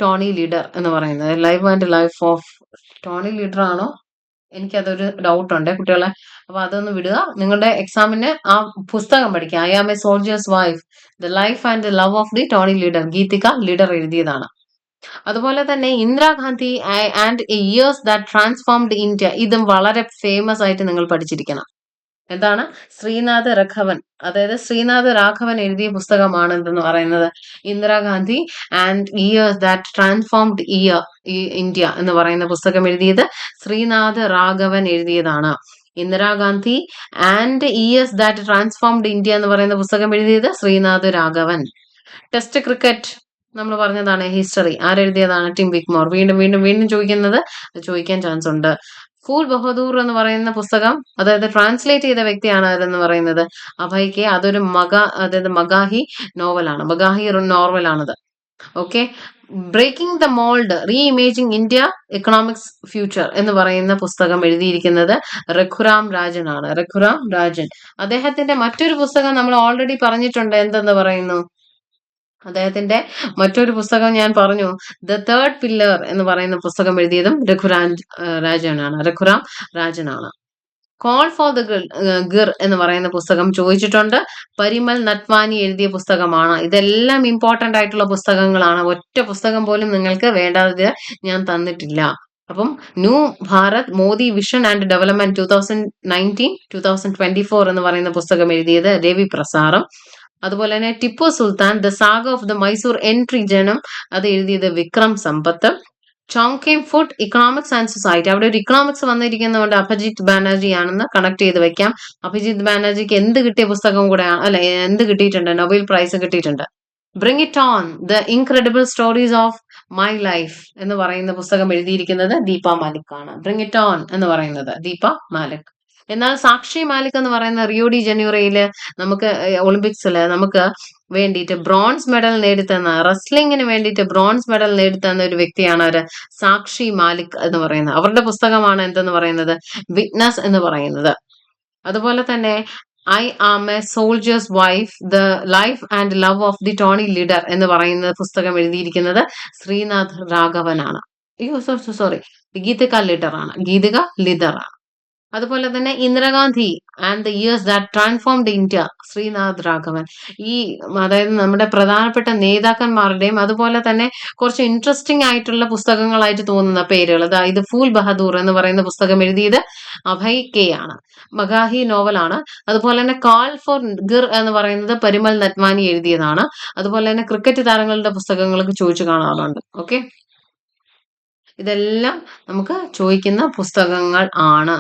ടോണി ലീഡർ എന്ന് പറയുന്നത്. Life and life of Tony leader ആണോ? എനിക്കതൊരു ഡൗട്ട് ഉണ്ട് കുട്ടികളെ. അപ്പൊ അതൊന്ന് വിടുക. നിങ്ങളുടെ എക്സാമിന് ആ പുസ്തകം പഠിക്കുക. I am a soldier's wife, the life and love of the Tony Lidder, Geetika Lidder എഴുതിയതാണ്. അതുപോലെ തന്നെ Indira Gandhi and years that transformed India, ഇതും വളരെ ഫേമസ് ആയിട്ട് നിങ്ങൾ പഠിച്ചിരിക്കണം. എന്താണ്? ശ്രീനാഥ് രാഘവൻ, അതായത് ശ്രീനാഥ് രാഘവൻ എഴുതിയ പുസ്തകമാണ് എന്തെന്ന് പറയുന്നത് Indira Gandhi and years that transformed India എന്ന് പറയുന്ന പുസ്തകം എഴുതിയത് ശ്രീനാഥ് രാഘവൻ എഴുതിയതാണ്. Indira Gandhi and years that transformed India എന്ന് പറയുന്ന പുസ്തകം എഴുതിയത് ശ്രീനാഥ് രാഘവൻ. ടെസ്റ്റ് ക്രിക്കറ്റ് നമ്മൾ പറഞ്ഞതാണ്, ഹിസ്റ്ററി ആരെഴുതിയതാണ്? ടിം വിക്മോർ. വീണ്ടും വീണ്ടും വീണ്ടും ചോദിക്കാൻ ചാൻസ് ഉണ്ട്. ഫൂൽ ബഹദൂർ എന്ന് പറയുന്ന പുസ്തകം, അതായത് ട്രാൻസ്ലേറ്റ് ചെയ്ത വ്യക്തിയാണ് അതെന്ന് പറയുന്നത് അഭയ് കെ. അതൊരു അതായത് മഗാഹി നോവലാണ്, മഗാഹി നോവലാണത്. Okay. Breaking the mould, re imaging India economics future എന്ന് പറയുന്ന പുസ്തകം എഴുതിയിരിക്കുന്നത് രഘുറാം രാജൻ ആണ്. രഘുറാം രാജൻ. അദ്ദേഹത്തിന്റെ മറ്റൊരു പുസ്തകം നമ്മൾ ഓൾറെഡി പറഞ്ഞിട്ടുണ്ട്, എന്തെന്ന് പറയുന്നു? അദ്ദേഹത്തിന്റെ മറ്റൊരു പുസ്തകം ഞാൻ പറഞ്ഞു, ദ തേർഡ് പില്ലർ എന്ന് പറയുന്ന പുസ്തകം എഴുതിയതും രഘുറാം രാജനാണ്. കോൾ ഫോർ ദ ഗിർ എന്ന് പറയുന്ന പുസ്തകം ചോദിച്ചിട്ടുണ്ട്, പരിമൽ നട്വാനി എഴുതിയ പുസ്തകമാണ്. ഇതെല്ലാം ഇമ്പോർട്ടന്റ് ആയിട്ടുള്ള പുസ്തകങ്ങളാണ്. ഒറ്റ പുസ്തകം പോലും നിങ്ങൾക്ക് വേണ്ടാതെ ഞാൻ തന്നിട്ടില്ല. അപ്പം new Bharat Modi vision and development 2019-2024 എന്ന് പറയുന്ന പുസ്തകം എഴുതിയത് രവി പ്രസാറും. അതുപോലെ തന്നെ Tipu Sultan, the saga of the Mysore interregnum, അത് എഴുതിയത് വിക്രം സമ്പത്ത്. ചോങ്കേം ഫുഡ്, ഇക്കണോമിക്സ് ആൻഡ് സൊസൈറ്റി, അവിടെ ഒരു ഇക്കണോമിക്സ് വന്നിരിക്കുന്നതുകൊണ്ട് അഭിജിത്ത് ബാനർജി ആണെന്ന് കണക്ട് ചെയ്ത് വെക്കാം. അഭിജിത്ത് ബാനർജിക്ക് എന്ത് കിട്ടിയ പുസ്തകം കൂടെ അല്ലെ, എന്ത് കിട്ടിയിട്ടുണ്ട്? നൊബേൽ പ്രൈസ് കിട്ടിയിട്ടുണ്ട്. Bring it on, the incredible stories of my life എന്ന് പറയുന്ന പുസ്തകം എഴുതിയിരിക്കുന്നത് ദീപ മാലിക് ആണ്. ബ്രിങ് ഇറ്റ് ഓൺ എന്ന് പറയുന്നത് ദീപ മാലിക്. എന്നാൽ സാക്ഷി മാലിക് എന്ന് പറയുന്ന റിയോ ഡി ജനീറോയില് നമുക്ക് ഒളിമ്പിക്സില് നമുക്ക് വേണ്ടിയിട്ട് ബ്രോൺസ് മെഡൽ നേടിത്തന്ന, റെസ്ലിംഗിന് വേണ്ടിയിട്ട് ബ്രോൺസ് മെഡൽ നേടിത്തന്ന ഒരു വ്യക്തിയാണ് ഒരു സാക്ഷി മാലിക് എന്ന് പറയുന്നത്. അവരുടെ പുസ്തകമാണ് എന്തെന്ന് പറയുന്നത്? വിറ്റ്നസ് എന്ന് പറയുന്നത്. അതുപോലെ തന്നെ I am a soldier's wife, the life and love of the Tony Lidder എന്ന് പറയുന്ന പുസ്തകം എഴുതിയിരിക്കുന്നത് ശ്രീനാഥ് രാഘവനാണ്. സോറി, ഗീതിക ലീഡർ ആണ്. ഗീതിക ലീഡർ ആണ്. അതുപോലെ തന്നെ Indira Gandhi and the years that transformed India, Srinath Raghavan. ഈ അതായത് നമ്മുടെ പ്രധാനപ്പെട്ട നേതാക്കന്മാരുടെയും അതുപോലെ തന്നെ കുറച്ച് ഇൻട്രസ്റ്റിംഗ് ആയിട്ടുള്ള പുസ്തകങ്ങളായിട്ട് തോന്നുന്ന പേരുകൾ. അതായത് ഫൂൽ ബഹദൂർ എന്ന് പറയുന്ന പുസ്തകം എഴുതിയത് അഭയ് കെ ആണ്. മഗാഹി നോവലാണ്. അതുപോലെ തന്നെ കാൾ ഫോർ ഗിർ എന്ന് പറയുന്നത് പരിമൽ നട്വാനി എഴുതിയതാണ്. അതുപോലെ തന്നെ ക്രിക്കറ്റ് താരങ്ങളുടെ പുസ്തകങ്ങളൊക്കെ ചോദിച്ചു കാണാറുണ്ട്. ഓക്കെ, ഇതെല്ലാം നമുക്ക് ചോദിക്കുന്ന പുസ്തകങ്ങൾ ആണ്.